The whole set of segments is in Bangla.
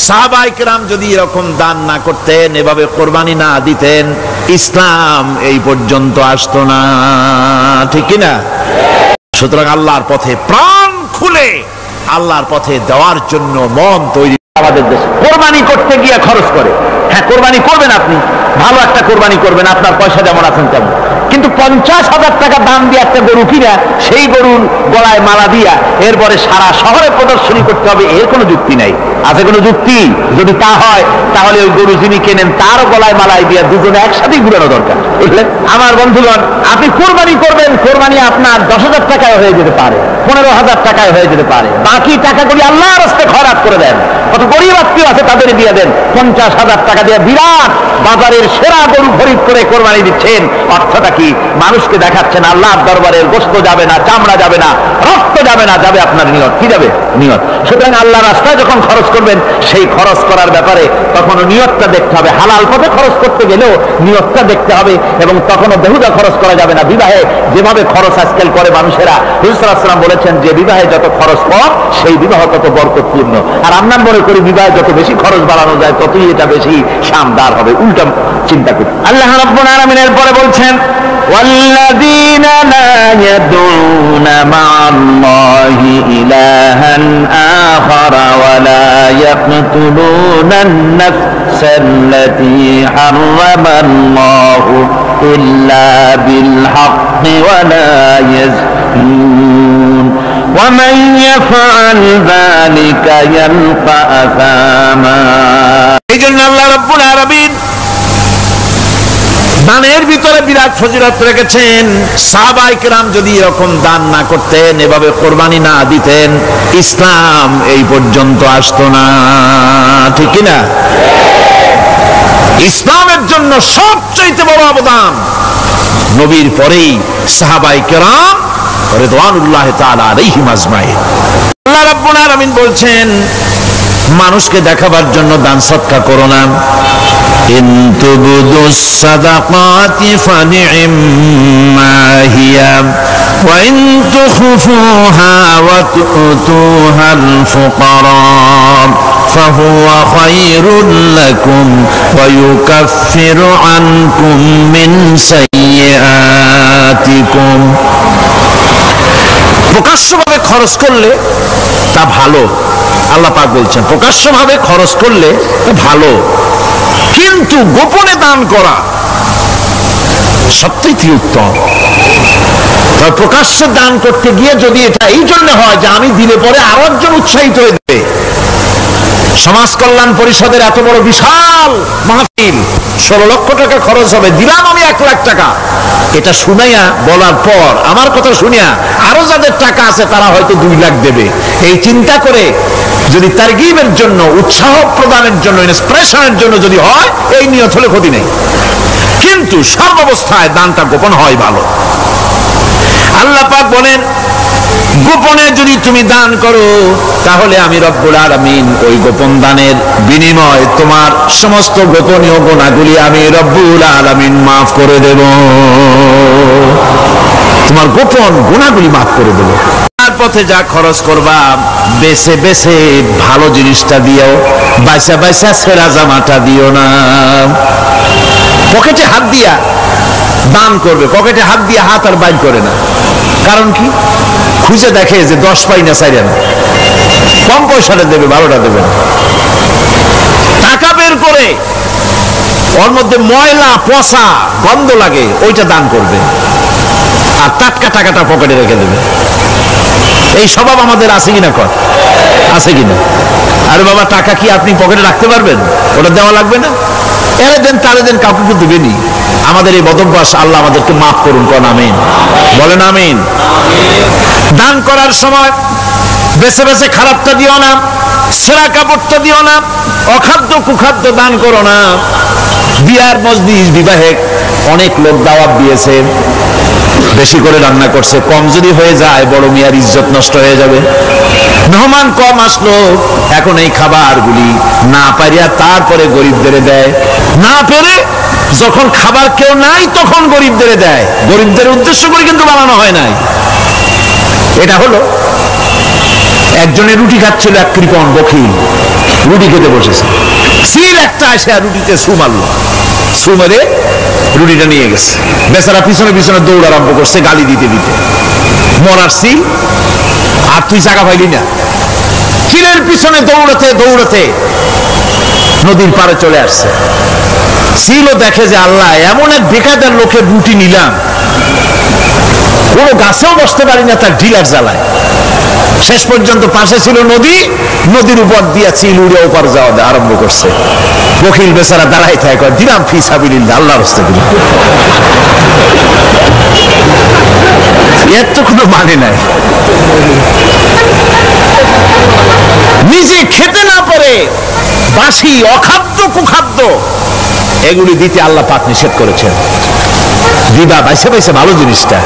সাহাবায়ে কেরাম যদি এরকম দান না করতেন, এভাবে কোরবানি না দিতেন, ইসলাম এই পর্যন্ত আসতো না, ঠিক কি না? সুতরাং আল্লাহর পথে প্রাণ খুলে আল্লাহর পথে দেওয়ার জন্য মন তৈরি। আমাদের দেশে কোরবানি করতে গিয়ে খরচ করে। হ্যাঁ, কোরবানি করবেন, আপনি ভালো একটা কোরবানি করবেন, আপনার পয়সা যেমন আছেন তেমন, কিন্তু 50,000 টাকা দাম দিয়ে একটা গরু কিনা সেই গরুর গলায় মালা দিয়া এরপরে সারা শহরে প্রদর্শনী করতে হবে, এর কোনো যুক্তি নাই। আছে কোনো যুক্তি? যদি তা হয় তাহলে ওই গরু যিনি কেনেন তার গলায় মালায় দিয়া দুজনে একসাথেই ঘুরানো দরকার, বুঝলেন? আমার বন্ধুগণ, আপনি কোরবানি করবেন, কোরবানি আপনার 10,000 টাকায় হয়ে যেতে পারে, 15,000 টাকায় হয়ে যেতে পারে, বাকি টাকাগুলি আল্লাহর রাস্তায় খয়রাত করে দেন। কত গরিব আত্মীয় আছে তাদের দিয়ে দেন। 50,000 টাকা দিয়ে বিরাট বাজারের সেরা গরু খরিদ করে কোরবানি দিচ্ছেন। অর্থটা কি? মানুষকে দেখাচ্ছেন আল্লাহর দরবারের গোশত যাবে না, চামড়া যাবে না, রক্ত যাবে না, যাবে আপনার নিয়ত। কি যাবে? নিয়ত। সুতরাং আল্লাহর রাস্তায় যখন খরচ করবেন, সেই খরচ করার ব্যাপারে তখনও নিয়তটা দেখতে হবে। হালাল পথে খরচ করতে গেলেও নিয়তটা দেখতে হবে, এবং তখনও বেহুদা খরচ করা যাবে না। বিবাহে যেভাবে খরচ আজকাল করে মানুষেরা, রাসূল সাল্লাল্লাহু আলাইহি ওয়াসাল্লাম বলেছেন যে বিবাহে যত খরচ কম সেই বিবাহ তত বরকতপূর্ণ। আর আমরা মনে করি বিবাহে যত বেশি খরচ বাড়ানো যায় ততই এটা বেশি শানদার হবে। উল্টা চিন্তা করি। আল্লাহ রাব্বুল আলামিনের পরে বলছেন, والذين لا يدعون مع الله إلها آخر ولا يقتلون النفس التي حرم الله إلا بالحق ولا يزنون ومن يفعل ذلك يلقى أثاما। এইজন্য আল্লাহ রাব্বুল আলামিন দানের ভিতরে বিরাট ফজিলত রেখেছেন। সাহাবায়ে কেরাম যদি এরকম দান না করতেন, এভাবে কোরবানি না দিতেন, ইসলাম এই পর্যন্ত আসতো না, ঠিক কি না? ইসলামের জন্য সবচেয়ে বড় অবদান নবীর পরেই সাহাবায়ে কেরাম রিদওয়ানুল্লাহ তাআলা আলাইহিম আজমাইন। আল্লাহ রাব্বুল আলামিন বলছেন, মানুষকে দেখাবার জন্য দান সদকা করো না। ইন তুবদুস সাদাকাতি ফানি'ম্মা হিয়া ওয়া ইন তুখফুহা ওয়া তু'তুহাল ফুকারা ফাহুয়া খায়রুল লাকুম ওয়া ইউকাফিরু আনকুম মিন সাইয়্যাতিকুম। প্রকাশ্যভাবে খরচ করলে তা ভালো, আল্লাহ পাক বলছেন প্রকাশ্যভাবে খরচ করলে ভালো, কিন্তু গোপনে দান করা সবচেয়ে উত্তম। প্রকাশ্যে দান করতে গিয়ে যদি এটা এই জন্য হয় যে আমি দিলে পরে আরো একজন উৎসাহিত হয়ে যাবে, সমাজ কল্যাণ পরিষদের এত বড় বিশাল মাহফিল, 16 লক্ষ টাকা খরচ হবে, দিলাম আমি 1 লাখ টাকা, এটা শুনাইয়া বলার পর আমার কথা শুনিয়া আরো যাদের টাকা আছে তারা হয়তো 2 লাখ দেবে, এই চিন্তা করে যদি তারগিবের জন্য, উৎসাহ প্রদানের জন্য, ইন্সপিরেশনের জন্য যদি হয়, এই নিয়ত হলে ক্ষতি নেই। কিন্তু সর্বাবস্থায় দানটা গোপন হয় ভালো। আল্লাহ পাক বলেন, গোপনে যদি তুমি দান করো তাহলে আমি রব্বুল আলামিন ওই গোপন দানের বিনিময় তোমার সমস্ত গোপনীয় গুনাহগুলি আমি রব্বুল আলামিন মাফ করে দেব, তোমার গোপন গুনাহগুলি মাফ করে দেব। তার পথে যা খরচ করবা বেছে বেছে ভালো জিনিসটা দিও, বাইসা বাইসা ছেঁড়া জামাটা দিও না। পকেটে হাত দিয়া দান করবে, পকেটে হাত দিয়ে হাত আর বাইর করে না। কারণ কি? খুঁজে দেখে যে 10 পাই না, 4 না, কম পয়সাটা দেবে, 12টা দেবে না। টাকা বের করে ওর মধ্যে ময়লা পচা গন্ধ লাগে, ওইটা দান করবে, আর টাটকা টাকাটা পকেটে রেখে দেবে। এই স্বভাব আমাদের আছে কিনা? কর আছে কিনা? আরে বাবা, টাকা কি আপনি পকেটে রাখতে পারবেন? ওটা দেওয়া লাগবে না, এরে দেন তারে দেন, কাউকে কিন্তু দেবেনি। আমাদের এই বদভ্যাস আল্লাহ আমাদেরকে মাফ করুন, কোন আমিন বলেন, আমিন। দান করার সময় বেছে বেছে খারাপটা দিও না, ছেঁড়া কাপড়টা দিও না, অখাদ্য কুখাদ্য দান করো না। বিয়ার মজলিস, বিবাহে অনেক লোক দাওয়াত দিয়েছে, বেশি করে রান্না করছে, কম যদি হয়ে যায় বড় মিয়ার ইজ্জত নষ্ট হয়ে যাবে। মেহমান কম আসলো, এখন এই খাবারগুলি না পারিয়া তারপরে গরিবদের দেয়, না পেরে যখন খাবার কেউ নাই তখন গরিবদের দেয়। গরিবদের উদ্দেশ্য করে কিন্তু বানানো হয় নাই। এটা হলো একজনের রুটি খাচ্ছিল এক কৃপণ বখিল, রুটি খেতে বসেছে, সিল একটা এসে রুটিতে সু মারলো, সু মেরে রুটিটা নিয়ে গেছে। বেচারা পিছনে পিছনে দৌড় আরম্ভ করছে গালি দিতে দিতে, মরার সিল আর তুই জায়গা পাইলি না। সিলের পিছনে দৌড়াতে দৌড়াতে নদীর পাড়ে চলে আসছে। সিলও দেখে যে আল্লাহ, এমন এক বেকায়দার লোকের রুটি নিলাম, কোনো গাছেও বসতে পারি না তার ঢিলার জ্বালায়। শেষ পর্যন্ত পাশে ছিল নদী, নদীর উপর দিয়া চিল উড়ে ওপার যাওয়া আরম্ভ করছে। বকিল বেচারা দাঁড়াই থাকে, দিলাম ফি সাবিলিল্লাহ, আল্লাহর রাস্তায় দিলাম। এর তো কোনো মানে নাই। নিজে খেতে না পারে বাসি অখাদ্য কুখাদ্য এগুলি দিতে আল্লাহ পাক নিষেধ করেছেন। দিবা বাইসে বাইসে ভালো জিনিসটা,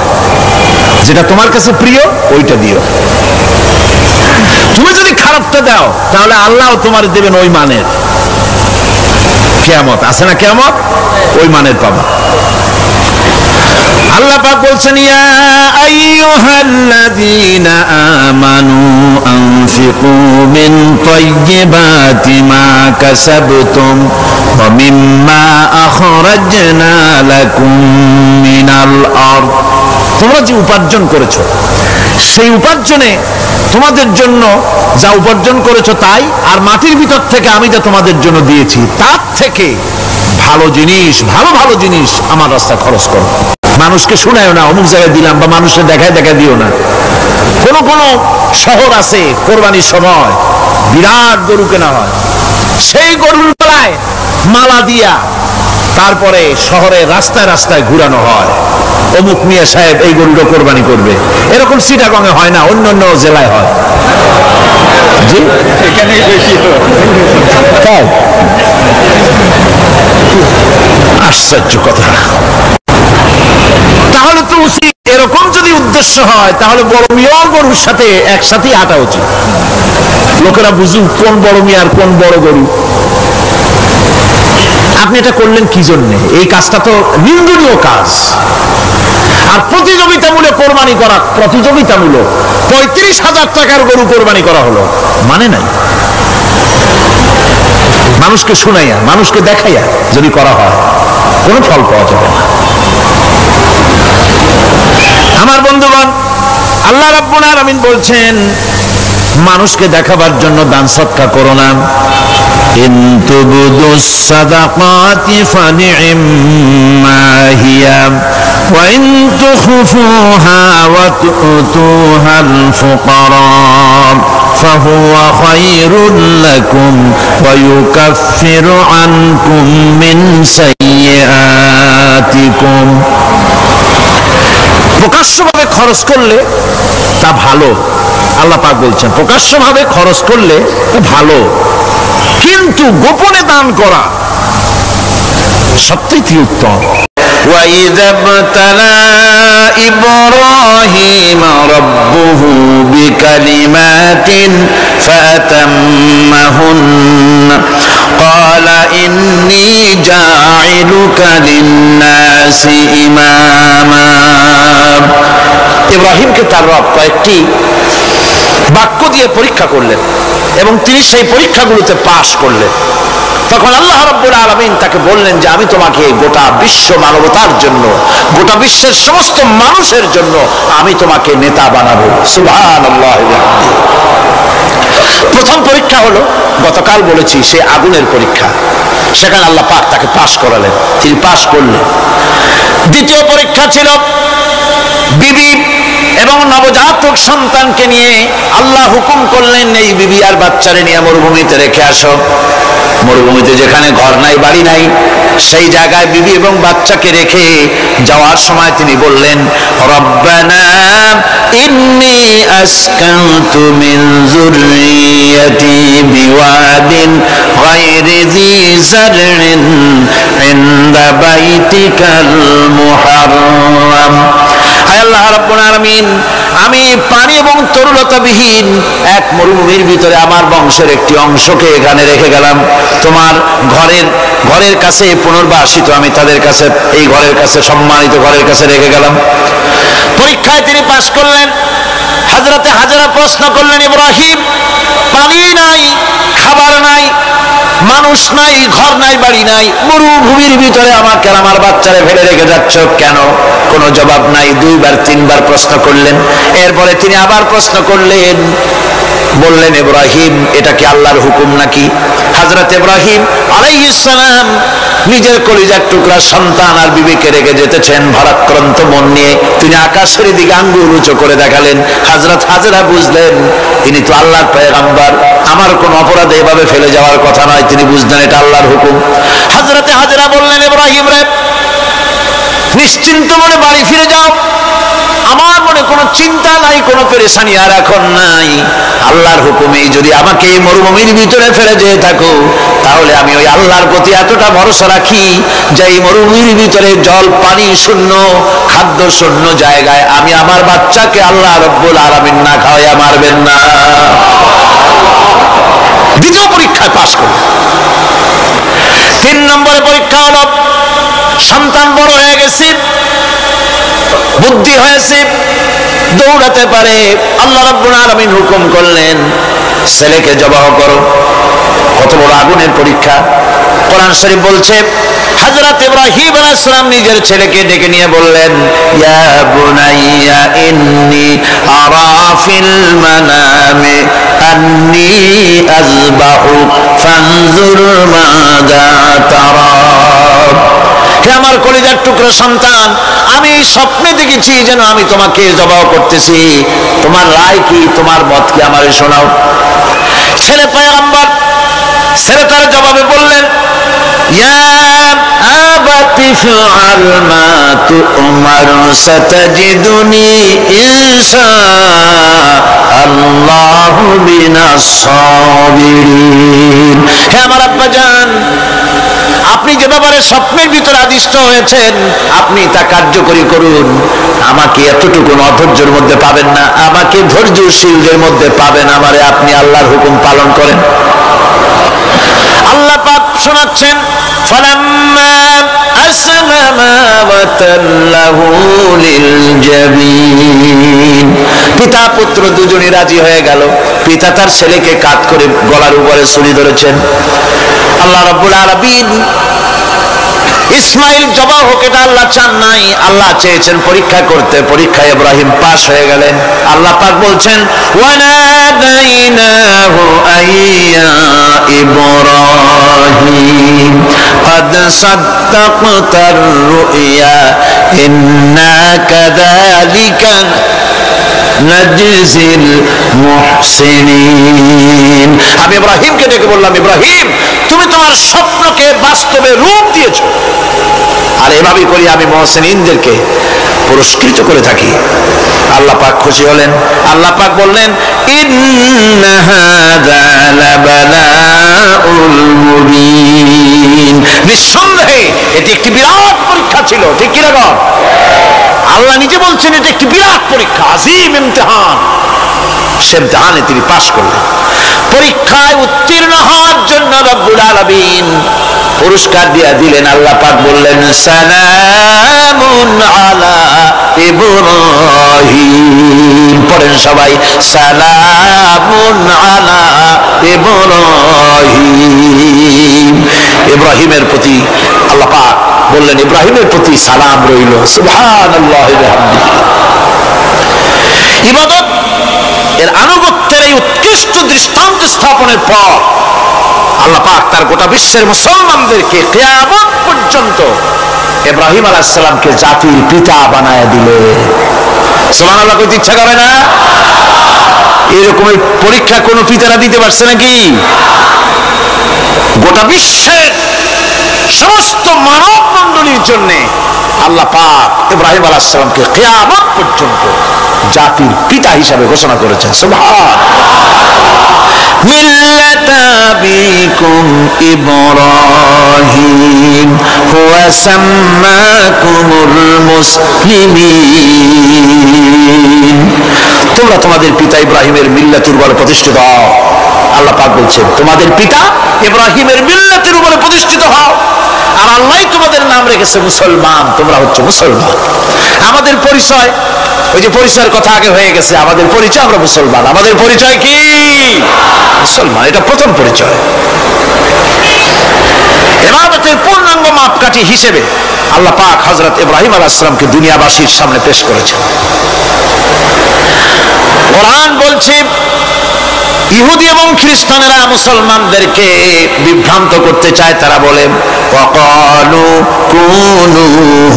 যেটা তোমার কাছে প্রিয় ওইটা দিও। তুমি যদি খারাপটা দাও তাহলে আল্লাহ তোমার দেবেন ওই মানের। কিয়ামত আছে না, কিয়ামত ওই মানের পাবা। আল্লাহ পাক বলছেন, ইয়া আইয়ুহাল্লাযীনা আমানু আনফিকু মিন তাইয়্যিবাতি মা কাসাবতুম ওয়া মিম্মা আখরাজনা লাকুম মিনাল আরদ। তোমরা যে উপার্জন করেছো, সেই উপার্জনে তোমাদের জন্য যা উপার্জন করেছো তাই, আর মাটির ভিতর থেকে আমি যা তোমাদের জন্য দিয়েছি তার থেকে ভালো জিনিস, ভালো ভালো জিনিস আমার রাস্তায় খরচ করো। মানুষকে শুনায়ও না অমুক জায়গায় দিলাম, বা মানুষের দেখায় দেখায় দিও না। কোন কোন শহর আছে কোরবানির সময় বিরাট গরু কেনা হয়, সেই গরুর গলায় মালা দিয়া তারপরে শহরে রাস্তায় রাস্তায় ঘুরানো হয়, অমুক মিয়া সাহেব এই গরুটা কোরবানি করবে। এরকম চিটাগংয়ে হয় না, অন্য অন্য জেলায় হয়। জি, এখানেই বেশি তাই। আশ্চর্য কথা। তাহলে তো উচিত, এরকম যদি উদ্দেশ্য হয় তাহলে বড় মিয়া গরুর সাথে একসাথে হাঁটা উচিত, লোকেরা বুঝুক কোন বড় মিয়া আর কোন বড় গরু। আপনি এটা করলেন কি জন্যে? এই কাজটা তো নিন্দনীয় কাজ। আর প্রতিযোগিতামূলক কোরবানি করা, প্রতিযোগিতামূলক 35,000 টাকার গরু কোরবানি করা হলো, মানে নাই। মানুষকে শুনাইয়া, মানুষকে দেখাইয়া যদি করা হয় কোনো ফল পাওয়া যাবে না। আমার বন্ধুগণ, আল্লাহ রাব্বুল আলামিন বলছেন, মানুষকে দেখাবার জন্য দান সদকা করো না। ইন তুবদুস সাদাকাতি ফানি'ম্মা হিয়া ওয়া ইন তুখফুহা ওয়া তু'তুহাল ফুকারা ফাহুয়া খায়রুল লাকুম ওয়া ইউকাফিরু আনকুম মিন সাইয়্যাতিকুম। প্রকাশ্যভাবে খরচ করলে তা ভালো, আল্লাহ পাক বলছেন প্রকাশ্যভাবে খরচ করলে তা ভালো, কিন্তু গোপনে দান করা সবচেয়ে উত্তম। وَإِذَا ابْتَلَى إِبْرَاهِيمَ رَبُّهُ بِكَلِمَاتٍ فَأَتَمَّهُنَّ قَالَ إِنِّي جَاعِلُكَ لِلنَّاسِ إِمَامًا। ইব্রাহিমকে তার রব কয়েকটি বাক্য দিয়ে পরীক্ষা করলেন এবং তিনি সেই পরীক্ষাগুলোতে পাশ করলেন। তখন আল্লাহ রাব্বুল আলামিন তাকে বললেন যে আমি তোমাকে গোটা বিশ্ব মানবতার জন্য, গোটা বিশ্বের সমস্ত মানুষের জন্য আমি তোমাকে নেতা বানাবো। সুবহানাল্লাহ। প্রথম পরীক্ষা হলো, গতকাল বলেছি, সে আগুনের পরীক্ষা। সেখানে আল্লাহ পাক তাকে পাশ করালেন, তিনি পাশ করলেন। দ্বিতীয় পরীক্ষা ছিল বিবি এবং নবজাতক সন্তানকে নিয়ে আল্লাহ হুকুম করলেন, এই বিবি আর বাচ্চারে নিয়ে মরুভূমিতে রেখে আসো। মরুভূমিতে যেখানে ঘর নাই, বাড়ি নাই, সেই জায়গায় বিবি এবং বাচ্চাকে রেখে যাওয়ার সময় তিনি বললেন, রব্বানা ইন্নী আসকানতু মিন যুররিয়াতি বিওয়াদিন গায়রি যী যারইন ইনদা বাইতিকাল মুহাররাম। হায় আল্লাহ রাব্বুল আলামিন, আমি পানি এবং তরুলতাবিহীন এক মরুভূমির ভিতরে আমার বংশের একটি অংশকে এখানে রেখে গেলাম, তোমার ঘরের কাছে পুনর্বাসিত, আমি তাদের কাছে, এই ঘরের কাছে, সম্মানিত ঘরের কাছে রেখে গেলাম। পরীক্ষায় তিনি পাশ করলেন। হযরতে হাজরা প্রশ্ন করলেন, ইব্রাহিম, পানি নাই, খাবার নাই, মানুষ নাই, ঘর নাই, বাড়ি নাই, মরুভূমির ভিতরে আমাকে আর আমার বাচ্চারে ফেলে রেখে যাচ্ছ কেন? কোনো জবাব নাই। দুইবার তিনবার প্রশ্ন করলেন। এরপরে তিনি আবার প্রশ্ন করলেন, বললেন, ইব্রাহিম, এটা কি আল্লাহর হুকুম নাকি? হযরত ইব্রাহিম আলাইহিস সালাম নিজের কলিজার টুকরা সন্তান আর বিবিকে রেখে যেতেছেন ভারাক্রান্ত মন নিয়ে। তিনি আকাশের দিকে আঙ্গুল উঁচু করে দেখালেন। হযরত হাজেরা বুঝলেন তিনি তো আল্লাহর পয়গম্বর, আমার কোন অপরাধে এভাবে ফেলে যাওয়ার কথা নয়। তিনি বুঝলেন এটা আল্লাহর হুকুম। হযরত হাজেরা বললেন, ইব্রাহিম রে, নিশ্চিন্ত মনে বাড়ি ফিরে যাও, আমার মনে কোনো চিন্তা নাই, কোনো পেরেশানি আর এখন নাই। আল্লাহর হুকুমেই যদি আমাকে এই মরুভূমির ভিতরে ফেলে যেয়ে থাকো, তাহলে আমি ওই আল্লাহর প্রতি এতটা ভরসা রাখি যে এই মরুভূমির ভিতরে জল পানি শূন্য, খাদ্য শূন্য জায়গায় আমি আমার বাচ্চাকে আল্লাহ রব্বুল আলামিন না খাওয়াইয়া মারবেন না। দ্বিতীয় পরীক্ষায় পাস করল। 3 নম্বরে পরীক্ষা হলো, সন্তান বড় হয়ে গেছে, বুদ্ধি হয়েছে, দৌড়াতে পারে। আল্লাহ রাব্বুল আলামিন হুকুম করলেন, ছেলেকে জবাহ করো। কত বড় আগুনের পরীক্ষা! কোরআন শরীফ বলছে, হযরত ইব্রাহিম আলাইহিস সালাম নিজের ছেলেকে ডেকে নিয়ে বললেন, ইয়া বুনাইয়া ইন্নী আরা ফিল মানামি আন্নী আযবাহু ফানজুর মাযা তারা। হে আমার কলিজার টুকরো সন্তান, আমি স্বপ্নে দেখেছি যেন আমি তোমাকে জবাহ করতেছি, তোমার রায় কি, তোমার মত কি, আমারে শোনাও। ছেলে পয়গম্বর, ছেলে তার জবাবে বললেন, ইয়া আবাতি ফাআল মা তু'মার সাতাজিদুনি ইনশাআল্লাহু মিনাস সাবিরিন। হে আমার আব্বাজান, আপনি যে ব্যাপারে স্বপ্নের ভিতরে আদিষ্ট হয়েছেন আপনি তা কার্যকরী করুন। আমাকে এতটুকু অধৈর্যের মধ্যে পাবেন না, আমাকে ধৈর্যশীলদের মধ্যে পাবেন। আমারে আপনি আল্লাহর হুকুম পালন করেন। আল্লাহ পাক শোনাচ্ছেন, ফালাম্মা আসলামা ওয়া তাল্লাহু লিল জাবিন। পিতা পুত্র দুজনই রাজি হয়ে গেল। পিতা তার ছেলেকে কাঁধ করে গলার উপরে ছুরি ধরেছেন। আল্লাহ রাব্বুল আলামিন ইসমাইল জবাহ হোক এটা আল্লাহ চান নাই, আল্লাহ চেয়েছেন পরীক্ষা করতে। পরীক্ষায় ইব্রাহিম পাস হয়ে গেলেন। আল্লাহ পাক বলছেন, ওয়ানাদাইনাহু আইয়া ইব্রাহিম قد صدقت الرؤيا إنا كذلك نجزي المحسنين। আমি ইব্রাহিমকে ডেকে বললাম, ইব্রাহিম, তুমি তোমার স্বপ্নকে বাস্তবে রূপ দিয়েছো, আর এভাবেই করি আমি মুহসিনদেরকে পুরস্কৃত করে থাকি। আল্লাহ পাক খুশি হলেন। আল্লাহ পাক বললেন, ইন্না হাযা লাবালাউল মুবিন। নিঃসন্দেহে এটি একটি বিরাট পরীক্ষা ছিল। ঠিক কি রকম? আল্লাহ নিজে বলছেন এটা একটি বিরাট পরীক্ষা, আজিম ইমতিহান। সে ইমতিহানে তিনি পাশ করলেন। পরীক্ষায় উত্তীর্ণ হওয়ার জন্য রব্বুল আলামিন পুরস্কার দিয়ে দিলেন। আল্লাহ পাক বললেন, সালামুন আলা ইব্রাহিম। পড়েন সবাই, সালামুন আলা ইব্রাহিম। ইব্রাহিমের প্রতি আল্লাহ পাক বললেন, ইব্রাহিমের প্রতি সালাম রইল। সুবহানাল্লাহি ওয়া বিহামদিহি। ইবাদত এর আনুগত্যের এই উৎকৃষ্ট দৃষ্টান্ত স্থাপনের পর আল্লাহ পাক তার গোটা বিশ্বের মুসলমানদেরকে কিয়ামত পর্যন্ত ইব্রাহিম আলাইহিস সালামকে জাতির পিতা বানায় দিলে। সুবহানাল্লাহ, কইতে ইচ্ছা করে না? এরকম পরীক্ষা কোন পিতারা দিতে পারছে নাকি? গোটা বিশ্বের সমস্ত মানব মণ্ডলীর জন্য আল্লাহ পাক ইব্রাহিম আলাইহিস সালামকে কিয়ামত পর্যন্ত জাতির পিতা হিসাবে ঘোষণা করেছেন। সুবহান। মিল্লাতা আবিকুম ইব্রাহিম হুয়া সাম্মাকুমুল মুসলিমিন। তোমরা তোমাদের পিতা ইব্রাহিমের মিল্লাতের উপর প্রতিষ্ঠিত হও। আল্লাহ পাক বলছেন, তোমাদের পিতা ইব্রাহিমের মিল্লাতের উপরে প্রতিষ্ঠিত হও, আর আল্লাহ তোমাদের নাম রেখেছে মুসলমান। তোমরা হচ্ছে মুসলমান। আমাদের পরিচয়, ওই যে পরিচয়ের কথা আগে হয়ে গেছে, আমাদের পরিচয় আমরা মুসলমান। আমাদের পরিচয় কি? মুসলমান। এটা প্রথম পরিচয়। ইবাদতের পূর্ণাঙ্গ মাপকাঠি হিসেবে আল্লাহ পাক হযরত ইব্রাহিম আলাইহিস সালামকে দুনিয়াবাসীর সামনে পেশ করেছেন। কোরআন বলছে ইহুদি এবং খ্রিস্টানেরা মুসলমানদেরকে বিভ্রান্ত করতে চায়। তারা বলে ওয়াকালু কুনু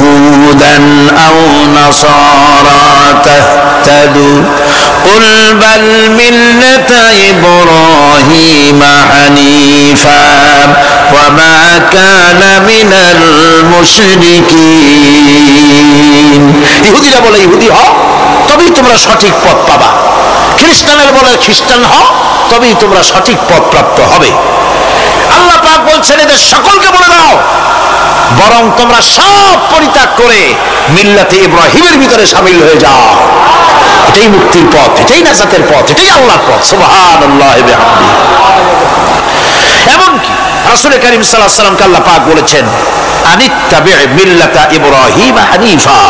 হুদান আও নাসারা তাহতাদু কুল বাল মিল্লাতা ইব্রাহিম হানিফা ওয়া মা কানা মিনাল মুশরিকিন। ইহুদিরা বলে ইহুদি হও তবেই তোমরা সঠিক পথ পাবা, খ্রিস্টানের বলে খ্রিস্টান হও তবেই তোমরা সঠিক পথ প্রাপ্ত হবে। আল্লাহ পাক বলছেন এদের সকলকে বলে দাও বরং তোমরা সব পরিত্যাগ করে মিল্লাতে ইব্রাহিমের ভিতরে শামিল হয়ে যাও। এটাই মুক্তির পথ, এটাই নাজাতের পথ, এটাই আল্লাহর পথ। সুবহানাল্লাহ ওয়া বিহামদিহি। এমনকি রাসূল কারীম সাল্লাল্লাহু আলাইহি ওয়াসাল্লামকে আল্লাহ পাক বলেছেন আনিত্তাবি মিল্লাতা ইব্রাহিম হানিফা,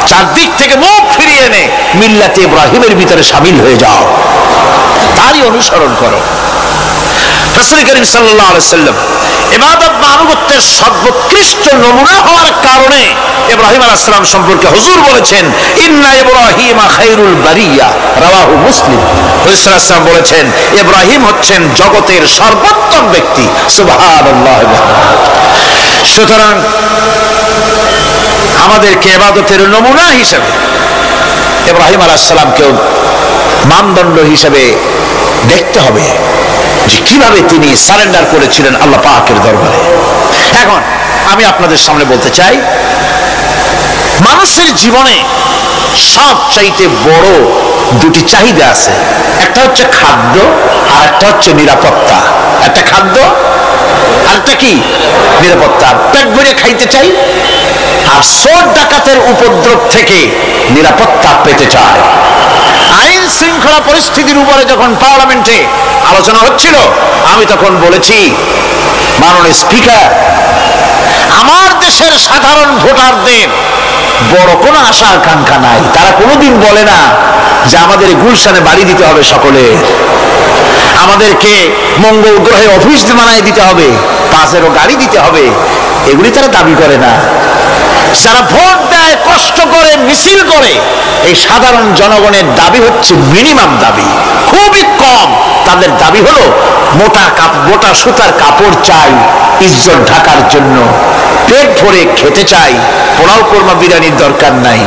চারদিক থেকে মুখ ফিরিয়ে এনে মিল্লাতে ইব্রাহিমের ভিতরে শামিল হয়ে যাও, তারই অনুসরণ করো। রাসূল কারীম সাল্লাল্লাহু আলাইহি ওয়াসাল্লাম ইবাদত বা আনুগত্যের সর্বোৎকৃষ্ট নমুনা হওয়ার কারণে ইব্রাহিম আলাইহিস সালাম সম্পর্কে হুজুর বলেছেন ইন্না ইব্রাহিমা খায়রুল বারিয়া, রাওয়াহু মুসলিম। হুজুর সাল্লাল্লাহু আলাইহি ওয়াসাল্লাম বলেছেন ইব্রাহিম হচ্ছেন জগতের সর্বোত্তম ব্যক্তি। সুবহানাল্লাহ। সুতরাং আমাদেরকে ইবাদতের নমুনা হিসেবে ইব্রাহিম আলাইহিস সালামকেও মানদণ্ড হিসেবে দেখতে হবে যে কিভাবে তিনি সারেন্ডার করেছিলেন আল্লাহ পাকের দরবারে। এখন আমি আপনাদের সামনে বলতে চাই মানুষের জীবনে সবচাইতে বড় দুটি চাহিদা আছে, একটা হচ্ছে খাদ্য আর একটা হচ্ছে নিরাপত্তা। একটা খাদ্য আর একটা কি নিরাপত্তা। পেট ভরে খাইতে চাই আর চোর ডাকাতের উপদ্রব থেকে নিরাপত্তা পেতে চায়। আইন শৃঙ্খলা পরিস্থিতির উপরে যখন পার্লামেন্টে আলোচনা হচ্ছিল আমি তখন বলেছি মাননীয় স্পিকার আমার দেশের সাধারণ ভোটারদের বড় কোনো আশা আকাঙ্ক্ষা নাই। তারা কোনোদিন বলে না যে আমাদের গুলশানে বাড়ি দিতে হবে সকলের, আমাদেরকে মঙ্গল গ্রহে অফিস বানায় দিতে হবে, পাঁচেরও গাড়ি দিতে হবে, এগুলি তারা দাবি করে না। যারা ভোট দেয় কষ্ট করে মিছিল করে এই সাধারণ জনগণের দাবি হচ্ছে মিনিমাম দাবি, খুবই কম। তাদের দাবি হলো মোটা সুতার কাপড় চাই ইজ্জত ঢাকার জন্য, পেট ভরে খেতে চাই, পোলাও কোরমা বিরিয়ানির দরকার নাই,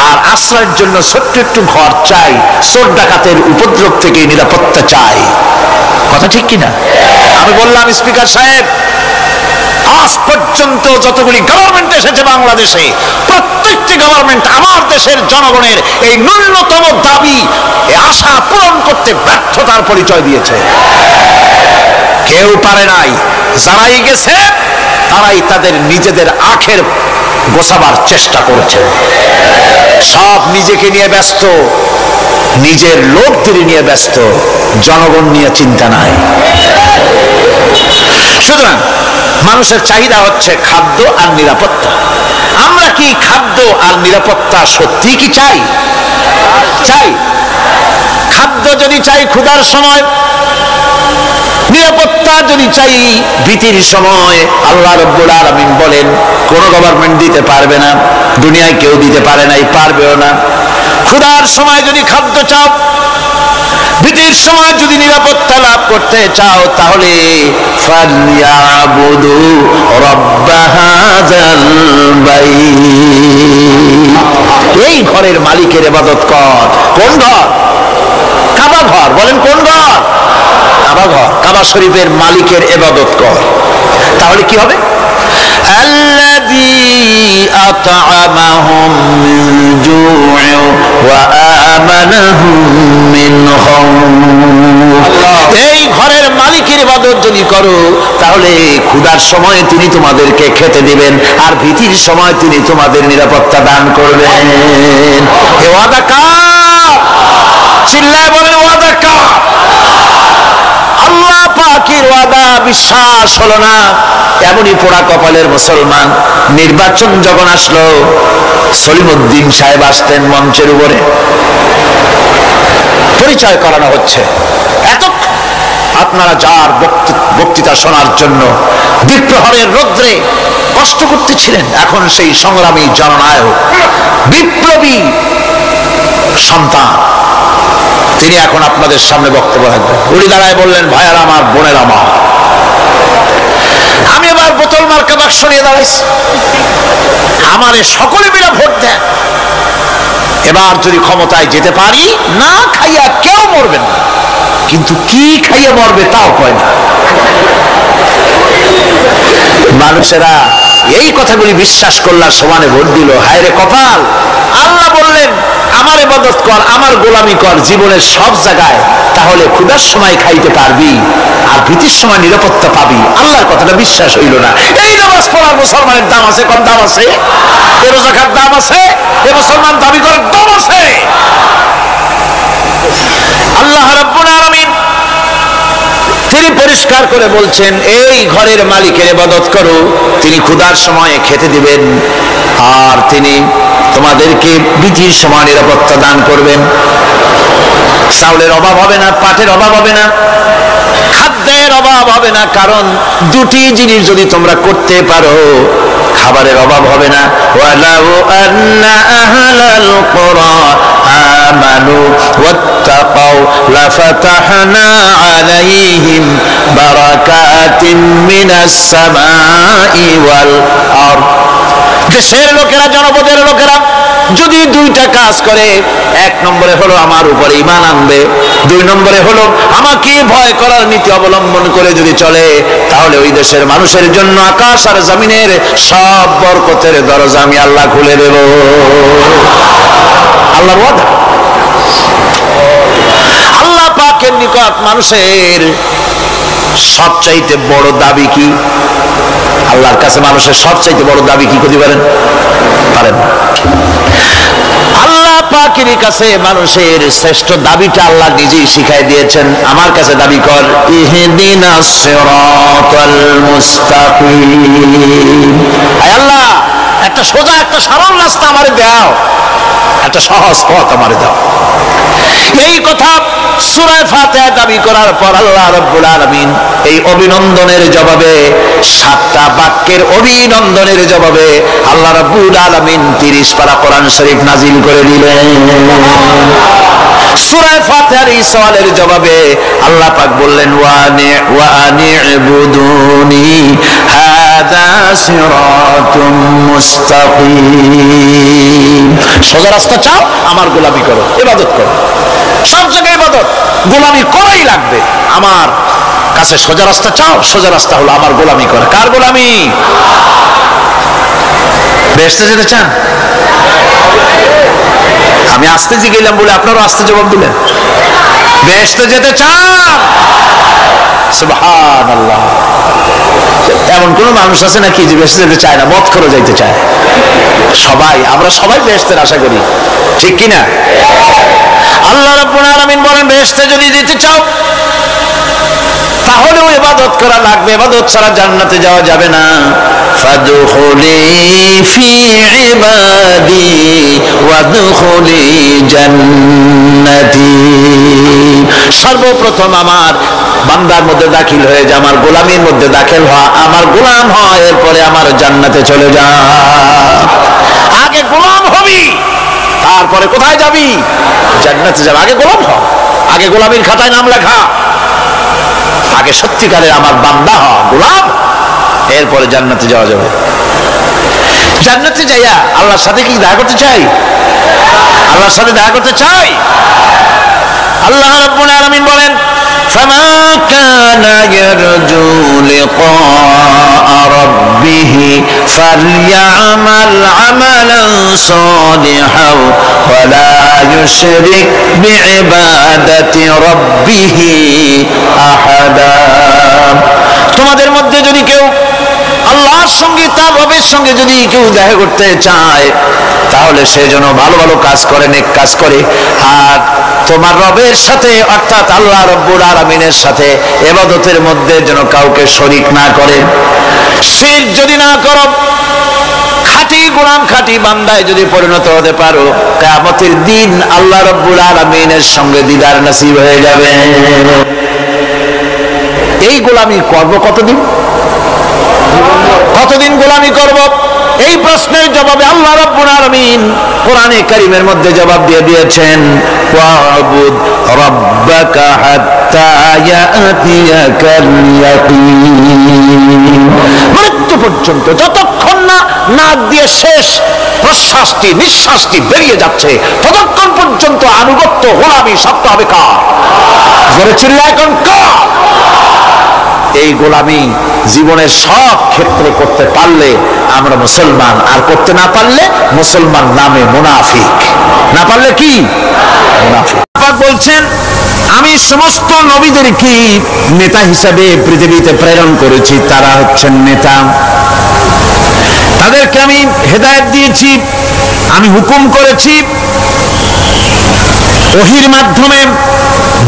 আর আশ্রয়ের জন্য ছোট্ট একটু ঘর চাই, চোর ডাকাতের উপদ্রব থেকে নিরাপত্তা চাই। কথা ঠিক কিনা? আমি বললাম স্পিকার সাহেব আজ পর্যন্ত যতগুলি গভর্নমেন্ট এসেছে বাংলাদেশে প্রত্যেকটি গভর্নমেন্ট আমার দেশের জনগণের এই ন্যূনতম দাবি আশা পূরণ করতে ব্যর্থতার পরিচয় দিয়েছে। কেউ পারে নাই। যারাই গেছে তারাই তাদের নিজেদের আখের গোছাবার চেষ্টা করেছে। সব নিজেকে নিয়ে ব্যস্ত, নিজের লোকদের নিয়ে ব্যস্ত, জনগণ নিয়ে চিন্তা নাই। সুতরাং মানুষের চাহিদা হচ্ছে খাদ্য আর নিরাপত্তা। আমরা কি খাদ্য আর নিরাপত্তা সত্যি কি চাই? চাই। খাদ্য যদি চাই ক্ষুধার সময়, নিরাপত্তা যদি চাই ভীতির সময়, আল্লাহ রাব্বুল আলামিন বলেন কোন গভর্নমেন্ট দিতে পারবে না, দুনিয়ায় কেউ দিতে পারে নাই, পারবেও না। ক্ষুধার সময় যদি খাদ্য চাও, ভীতির সময় যদি নিরাপত্তা লাভ করতে চাও, তাহলে ফালইয়াবুদু রাব্ব হাযাল বাইত, এই ঘরের মালিকের ইবাদত কর। কোন ঘর? কাবা ঘর। বলেন কোন ঘর? কাবা ঘর। কাবা শরীফের মালিকের ইবাদত কর। তাহলে কি হবে? আল্লাযী আত'আমাহুম মিন জু'ইন ওয়া আমানাহুম মিন খাউফ। এই ঘরের মালিকের ইবাদত যদি করো তাহলে ক্ষুধার সময় তিনি তোমাদেরকে খেতে দিবেন আর ভীতির সময় তিনি তোমাদের নিরাপত্তা দান করবেন। এ ওয়াদা কার? চিল্লায় বলেন ওয়াদা কার? আল্লাহ পাকের ওয়াদা বিশ্বাস হলো না, এমনই পোড়া কপালের মুসলমান। নির্বাচন যখন আসলো, সলিমউদ্দিন সাহেব আসতেন মঞ্চের উপরে, পরিচয় করানো হচ্ছে। এত আপনারা যার বক্তৃতা শোনার জন্য দ্বিপ্রহরের রৌদ্রে কষ্ট করতেছিলেন, এখন সেই সংগ্রামী জননায়ক বিপ্লবী সন্তান, তিনি এখন আপনাদের সামনে বক্তব্য রাখবেন। উনি দাঁড়ায় বললেন, ভাইয়ার আমার, বোনের আমার, আমি এবার বোতল মার্কা বাক্স নিয়ে দাঁড়াইছি, আমারে সকলে মিলে ভোট দেন, এবার যদি ক্ষমতায় যেতে পারি, না খাইয়া কেউ মরবেন না, কিন্তু কি খাইয়া মরবে তাও কয় না। মানুষেরা এই কথাগুলি বিশ্বাস করলার সমানে ভোট দিল। হায় রে কপাল! আল্লাহ বললেন, আমার ইবাদত কর, আমার গোলামি কর জীবনের সব জায়গায়, তাহলে ক্ষুধার সময় খাইতে পারবি আর ভীতির সময় নিরাপত্তা পাবি। আল্লাহর কথাটা বিশ্বাস হইল না। এই নামাজ পড়ার মুসলমানের দাম আছে, কম দাম আছে? এ রোজা খাওয়ার দাম আছে? এ মুসলমান দাবি করার দাম আছে? আল্লাহ রাব্বুল আলামিন তিনি পরিষ্কার করে বলছেন, এই ঘরের মালিকের ইবাদত করো, তিনি ক্ষুধার সময়ে খেতে দিবেন আর তিনি তোমাদেরকে ভীতির সময় নিরাপত্তা দান করবেন। চাউলের অভাব হবে না, পাটের অভাব হবে না, খাদ্যের অভাব হবে না, কারণ দুটি জিনিস যদি তোমরা করতে পারো, খাবারের অভাব হবে না। ওয়ালাউ আন্না আহলাল কুরা আমানু ওয়াত্তাকাউ লাফাতাহনা আলাইহিম বারাকাতিন মিনাস সামাই ওয়াল আরদ। দেশের লোকেরা, জনপদের লোকেরা যদি দুইটা কাজ করে, এক নম্বরে হলো আমার উপরে ঈমান আনবে, দুই নম্বরে হলো আমাকে ভয় করার নীতি অবলম্বন করে যদি চলে, তাহলে ওই দেশের মানুষের জন্য আকাশ আর জমিনের সব বরকতের দরজা আমি আল্লাহ খুলে দেব। আল্লাহর ওয়াদা। আল্লাহ পাকের নিকট মানুষের সবচাইতে বড় দাবি কি? আল্লাহর কাছে মানুষের সবচাইতে বড় দাবি কি করতে পারেন? পারেন না। আল্লাহ পাকের কাছে মানুষের শ্রেষ্ঠ দাবিটা আল্লাহ নিজেই শিখাই দিয়েছেন। আমার কাছে দাবি কর, ইহদিনাস সিরাতাল মুস্তাকিম। আয় আল্লাহ, একটা সোজা, একটা সরল রাস্তা আমারে দাও, একটা সহজ পথ আমারে দাও। এই কথা সূরা ফাতিহা দাবি করার পর আল্লাহ রাব্বুল আলামিন এই অভিনন্দনের জবাবে, 7টা বাক্যের অভিনন্দনের জবাবে আল্লাহ রাব্বুল আলামিন 30 পারা কোরআন শরীফ নাজিল করে দিলেন। সূরা ফাতিহার এই সওয়ালের জবাবে আল্লাহ পাক বললেন, ওয়া আনি'বুদুনি হাযা সিরাতুম মুস্তাকিম। সোজা রাস্তা চাও, আমার গোলামি করো, ইবাদত করো। সব জায়গায় ইবাদত, গোলামি করাই লাগবে। আমার কাছে সোজা রাস্তা চাও, সোজা রাস্তা হলো আমার গোলামি করা। কার গোলামি? বেহেশতে যেতে চান? আমি আস্তে জিগেলাম বলে আপনারও আস্তে জবাব দিলেন। বেহেশতে যেতে চান? সুবহানাল্লাহ। এমন কোন মানুষ আছে নাকি যে বেহেশতে যেতে চায় না? মত করে যাইতে চায়। সবাই, আমরা সবাই বেহেশতের আশা করি, ঠিক কিনা? আল্লাহ রাব্বুল আলামিন বলেন, বেহেশতে যদি যেতে চাও তাহলেও ইবাদত করা লাগবে, ইবাদত ছাড়া জান্নাতে যাওয়া যাবে না। ফাদখুলি ফি ইবাদি ওয়াদখুলি জান্নাতি। সর্বপ্রথম আমার বান্দার মধ্যে দাখিল হয়ে যা, আমার গোলামির মধ্যে দাখিল হওয়া, আমার গোলাম হয়, এরপরে আমার জান্নাতে চলে যা। আগে গোলাম হবি, তারপরে কোথায় যাবি? জান্নাতে যাবে। আগে গোলাম হ, আগে গোলামির খাতায় নাম লেখা, আগে সত্যিকারের আমার বান্দা হ, গোলাম, এরপরে জান্নাতে যাওয়া যাবে। জান্নাতে যাইয়া আল্লাহর সাথে কি দেখা করতে চাই? আল্লাহর সাথে দেখা করতে চাই। আল্লাহ রাব্বুল আলামিন বলেন, ফামা কানা ইয়ারজু লিকা রাব্বিহি ফালইআমাল আমালান সালিহান ওয়া লা ইউশরিক বিইবাদাতি রাব্বিহি আহাদা। তোমাদের মধ্যে যদি কেউ আল্লাহর সঙ্গে, তার রবের সঙ্গে যদি কেউ দেখা করতে চায়, তাহলে সে যেন ভালো ভালো কাজ করে, নেক কাজ করে, আর তোমার রবের সাথে অর্থাৎ আল্লাহ রাব্বুল আলামিনের সাথে ইবাদতের মধ্যে যেন কাউকে শরীক না করে। শিরক যদি না করো, খাঁটি গোলাম, খাঁটি বান্দায় যদি পরিণত হতে পারো, কিয়ামতের দিন আল্লাহ রাব্বুল আলামিনের সঙ্গে দিদার নসিব হয়ে যাবে। এই গোলামি করব কতদিন? কতদিন গোলামি করব? এই প্রশ্নের জবাবে আল্লাহ রাব্বুল আলামিন কোরআনে কারীমের মধ্যে জবাব দিয়ে দিয়েছেন, ওয়াবুদ রাব্বাকা হাত্তা ইয়াতিয়াকাল ইয়াকিন। মৃত্যু পর্যন্ত, যতক্ষণ না নাক দিয়ে শেষ প্রশ্বাসটি নিঃশ্বাসটি বেরিয়ে যাচ্ছে, ততক্ষণ পর্যন্ত আনুগত্য গোলামি সত্য হবে কার? জোরে চিল্লায় কোন কার? এই গোলামি জীবনের সব ক্ষেত্রে করতে পারলে আমরা মুসলমান, আর করতে না পারলে মুসলমান নামে মুনাফিক। না পারলে কি? মুনাফিক। আল্লাহ বলছেন, আমি সমস্ত নবীদেরকে নেতা হিসাবে পৃথিবীতে প্রেরণ করেছি। তারা হচ্ছেন নেতা, তাদেরকে আমি হেদায়েত দিয়েছি, আমি হুকুম করেছি ওহীর মাধ্যমে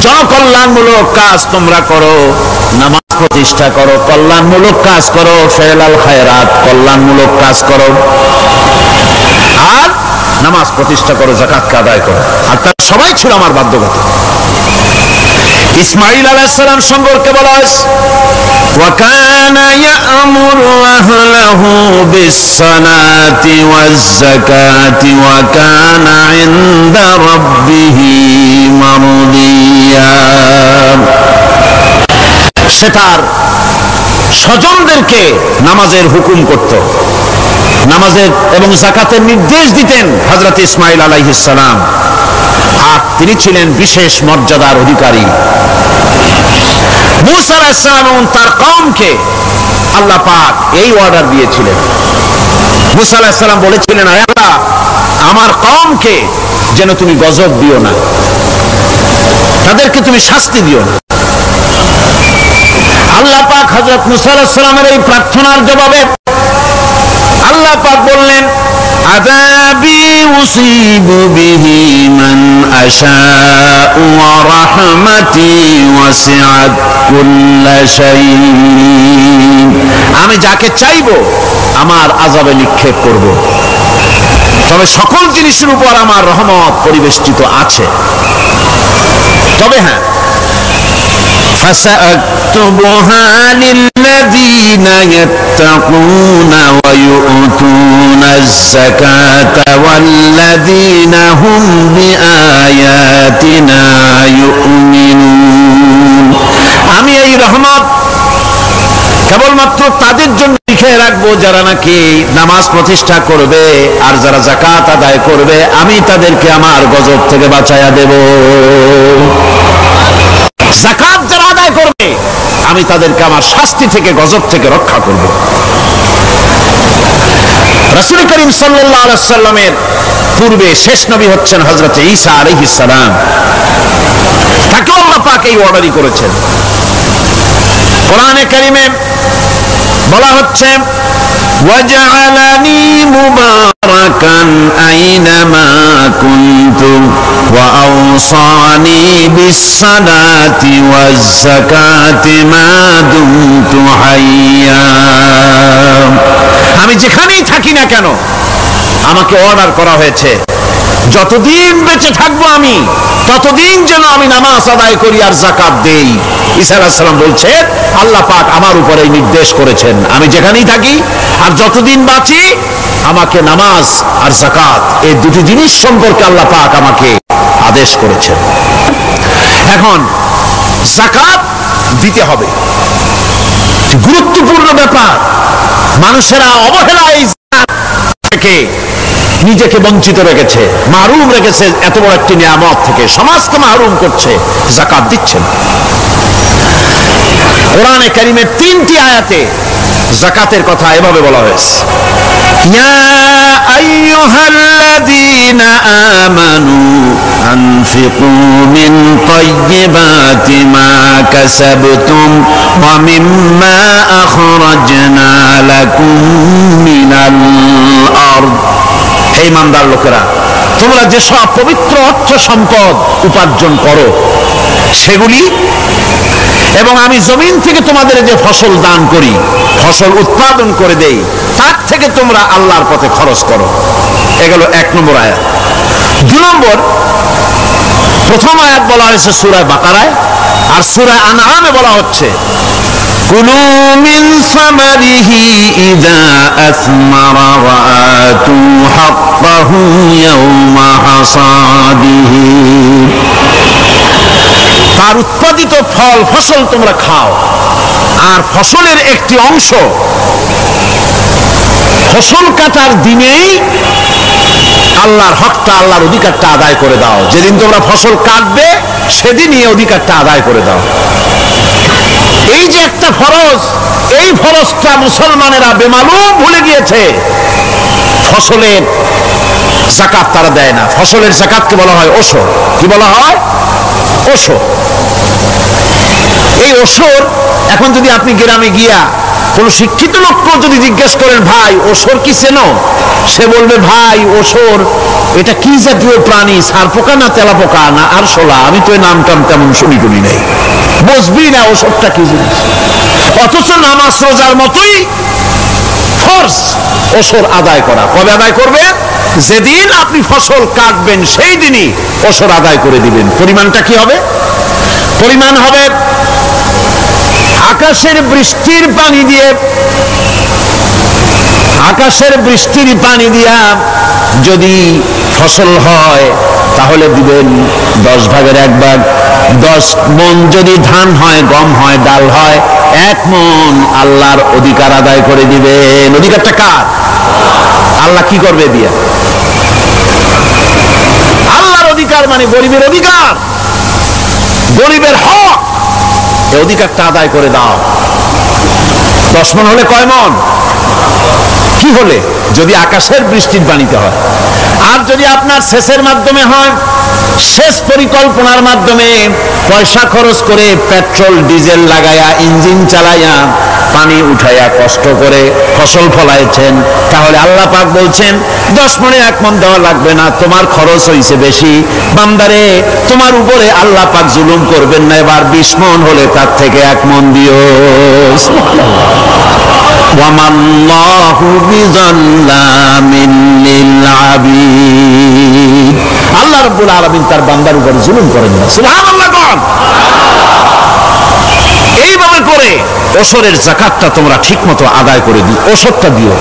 জনকল্যাণমূলক কাজ তোমরা করো, নামাজ প্রতিষ্ঠা করো, কল্যাণমূলক কাজ করো, ফেলাল খায়রাত কল্যাণমূলক কাজ করো, আর নামাজ প্রতিষ্ঠা করো, যাকাতকে আদায় করো। আর তারা সবাই ছিল আমার বাধ্যগত। ইসমাঈল আলাইহিস সালাম সম্পর্কে বলা হয়েছে, ওয়া কানা ইয়া'মুরু আহলাহু বিস-সালাতি ওয়াজ-যাকাতি ওয়া কানা 'ইনদা রাব্বিহি মারদিয়া। সে তার স্বজনদেরকে নামাজের হুকুম করত, নামাজের এবং যাকাতের নির্দেশ দিতেন হযরত ইসমাঈল আলাইহিস সালাম। আর তিনি ছিলেন বিশেষ মর্যাদার অধিকারী। মূসা আলাইহিস সালাম এবং তার কওমকে আল্লাহ পাক এই অর্ডার দিয়েছিলেন। মূসা আলাইহিস সালাম বলেছিলেন, হে আল্লাহ, আমার কওমকে যেন তুমি গজব দিও না, তাদেরকে তুমি শাস্তি দিও না। আল্লাহ পাক হযরত মূসা আলাইহিস সালামের এই প্রার্থনার জবাবে আল্লাহ পাক বললেন, আযাবি উসিবু বিহি মান আশাউ ওয়া রাহমাতি ওয়াসিআত কুল্লা শাইইন। আমি যাকে চাইবো আমার আযাবে নিক্ষেপ করব, তবে সকল জিনিসের উপর আমার রহমত পরিবেষ্টিত আছে। তবে হ্যাঁ, فسأكتبها للذين يتقون ويؤتون الزكاة والذين هم بآياتنا يؤمنون। আমি এই রহমত কেবলমাত্র তাদের জন্য লিখে রাখবো যারা নাকি নামাজ প্রতিষ্ঠা করবে আর যারা যাকাত আদায় করবে, আমি তাদেরকে আমার গজব থেকে বাঁচায়া দেব। যাকাত যারা আদায় করবে আমি তাদেরকে আমার শাস্তি থেকে গজব থেকে রক্ষা করব। রাসূল করিম সাল্লাল্লাহু আলাইহি ওয়াসাল্লামের পূর্বে শেষ নবী হচ্ছেন হযরত ঈসা আলাইহিস সালাম। তাকে আল্লাহ পাক এই অর্ডারই করেছেন। কোরআনে কারীমে বলা হচ্ছে, ওয়াজআলানি মুবারাকান আইনামা কুনতু ওয়া আওসানি বিস-সালাতি ওয়াজ-যাকাতি মা দুমতু হাইয়া। আমি যেখানেই থাকি না কেন আমাকে অর্ডার করা হয়েছে যতদিন বেঁচে থাকবো আমি ততদিন যেন আমি নামাজ আদায় করি আর যাকাত দেই। ঈসা আলাইহিস সালাম বলছেন, আল্লাহ পাক আমার উপরে নির্দেশ করেছেন আমি যেখানেই থাকি আর যতদিন বাঁচি আমাকে নামাজ আর যাকাত এই দুটি জিনিস সম্পর্কে আল্লাহ পাক আমাকে আদেশ করেছেন। এখন যাকাত দিতে হবে, গুরুত্বপূর্ণ ব্যাপার। মানুষেরা অবহেলায় যাকাত থেকে নিজেকে বঞ্চিত রেখেছে, মাহরুম রেখেছে এত বড় একটি নিয়ামত থেকে, সমাজকে মাহরুম করছে, যাকাত দিচ্ছেন। কোরআনে কারীমের 3টি আয়াতে যাকাতের কথা এভাবে বলা হয়েছে, ইয়া আইয়ুহাল্লাযীনা আমানু আনফিকু মিন তাইয়্যিবাতি মা কাসাবতুম ওয়া মিম্মা আখরাজনা লাকুম মিনাল আরদ। হে ইমানদার লোকেরা, তোমরা যে সব পবিত্র অর্থ সম্পদ উপার্জন করো সেগুলি, এবং আমি জমিন থেকে তোমাদের যে ফসল দান করি, ফসল উৎপাদন করে দেই, তার থেকে তোমরা আল্লাহর পথে খরচ করো। এগুলো 1 নম্বর আয়াত। 2 নম্বর, প্রথম আয়াত বলা হয়েছে সূরা বাকারায়, আর সূরা আনআমে বলা হচ্ছে কুলু মিন সামারিহি ইযা আসমারা ওয়া আতু হাক্কাহু ইয়াওমা হাসাদিহি, তার উৎপাদিত ফল ফসল তোমরা খাও, আর ফসলের একটি অংশ ফসল কাটার দিনেই আল্লাহর হকটা, আল্লাহর অধিকারটা আদায় করে দাও। যেদিন তোমরা ফসল কাটবে সেদিনই এই অধিকারটা আদায় করে দাও। এই যে একটা ফরজ, এই ফরজটা মুসলমানেরা বেমালুম ভুলে গিয়েছে। ফসলের যাকাত তারা দেয় না। ফসলের যাকাতকে বলা হয় ওশর। কি বলা হয়? ওশর। এই ওশর এখন যদি আপনি গ্রামে গিয়া কোন শিক্ষিত লোককেও যদি জিজ্ঞেস করেন, ভাই ওশর কি চেনো? সে বলবে, ভাই ওশর এটা কি জাতীয় প্রাণী, সারপোকা না তেলাপোকা না আরশোলা, আমি তো এই নামটাম তেমন শুনি নাই, বুঝবি না ওশরটা কি জিনিস। অথচ নামাজ রোজার মতোই ফরজ ওশর আদায় করা। কবে আদায় করবে? যেদিন আপনি ফসল কাটবেন সেই দিনই ওশর আদায় করে দিবেন। পরিমাণটা কি হবে? পরিমাণ হবে আকাশের বৃষ্টির পানি দিয়ে, আকাশের বৃষ্টির পানি দিয়া যদি ফসল হয় তাহলে দিবেন 10 ভাগের 1 ভাগ। 10 মণ যদি ধান হয়, গম হয়, ডাল হয়, 1 মণ আল্লাহর অধিকার আদায় করে দিবেন। অধিকারটা কার? আল্লাহ কি করবে দিয়া? আল্লাহর অধিকার মানে গরিবের অধিকার, গরিবের হক। এই অধিকারটা আদায় করে দাও। 10 মণ হলে কয় মণ? কি হলে? যদি আকাশের বৃষ্টির পানিতে হয়। আর যদি আপনার সেচের মাধ্যমে হয়, সেচ পরিকল্পনার মাধ্যমে পয়সা খরচ করে পেট্রোল ডিজেল লাগায়া ইঞ্জিন চালাইয়া পানি উঠাইয়া কষ্ট করে ফসল ফলাইছেন, তাহলে আল্লাহ পাক বলছেন 10 মণে 1 মণ দেওয়া লাগবে না, তোমার খরচ হইছে বেশি। বান্দারে, তোমার উপরে আল্লাহ পাক জুলুম করবেন না, এবার 20 মণ হলে তার থেকে 1 মণ দিও। ওয়ামাল্লাহু বিযাল্লামিন লিল আবিদ। আল্লাহ রাব্বুল আলামিন তার বান্দার উপর জুলুম করেন না। সুবহানাল্লাহ। এইভাবে করে ওশরের যাকাতটা তোমরা ঠিকমতো আদায় করে দিও। ওশরটা দিও,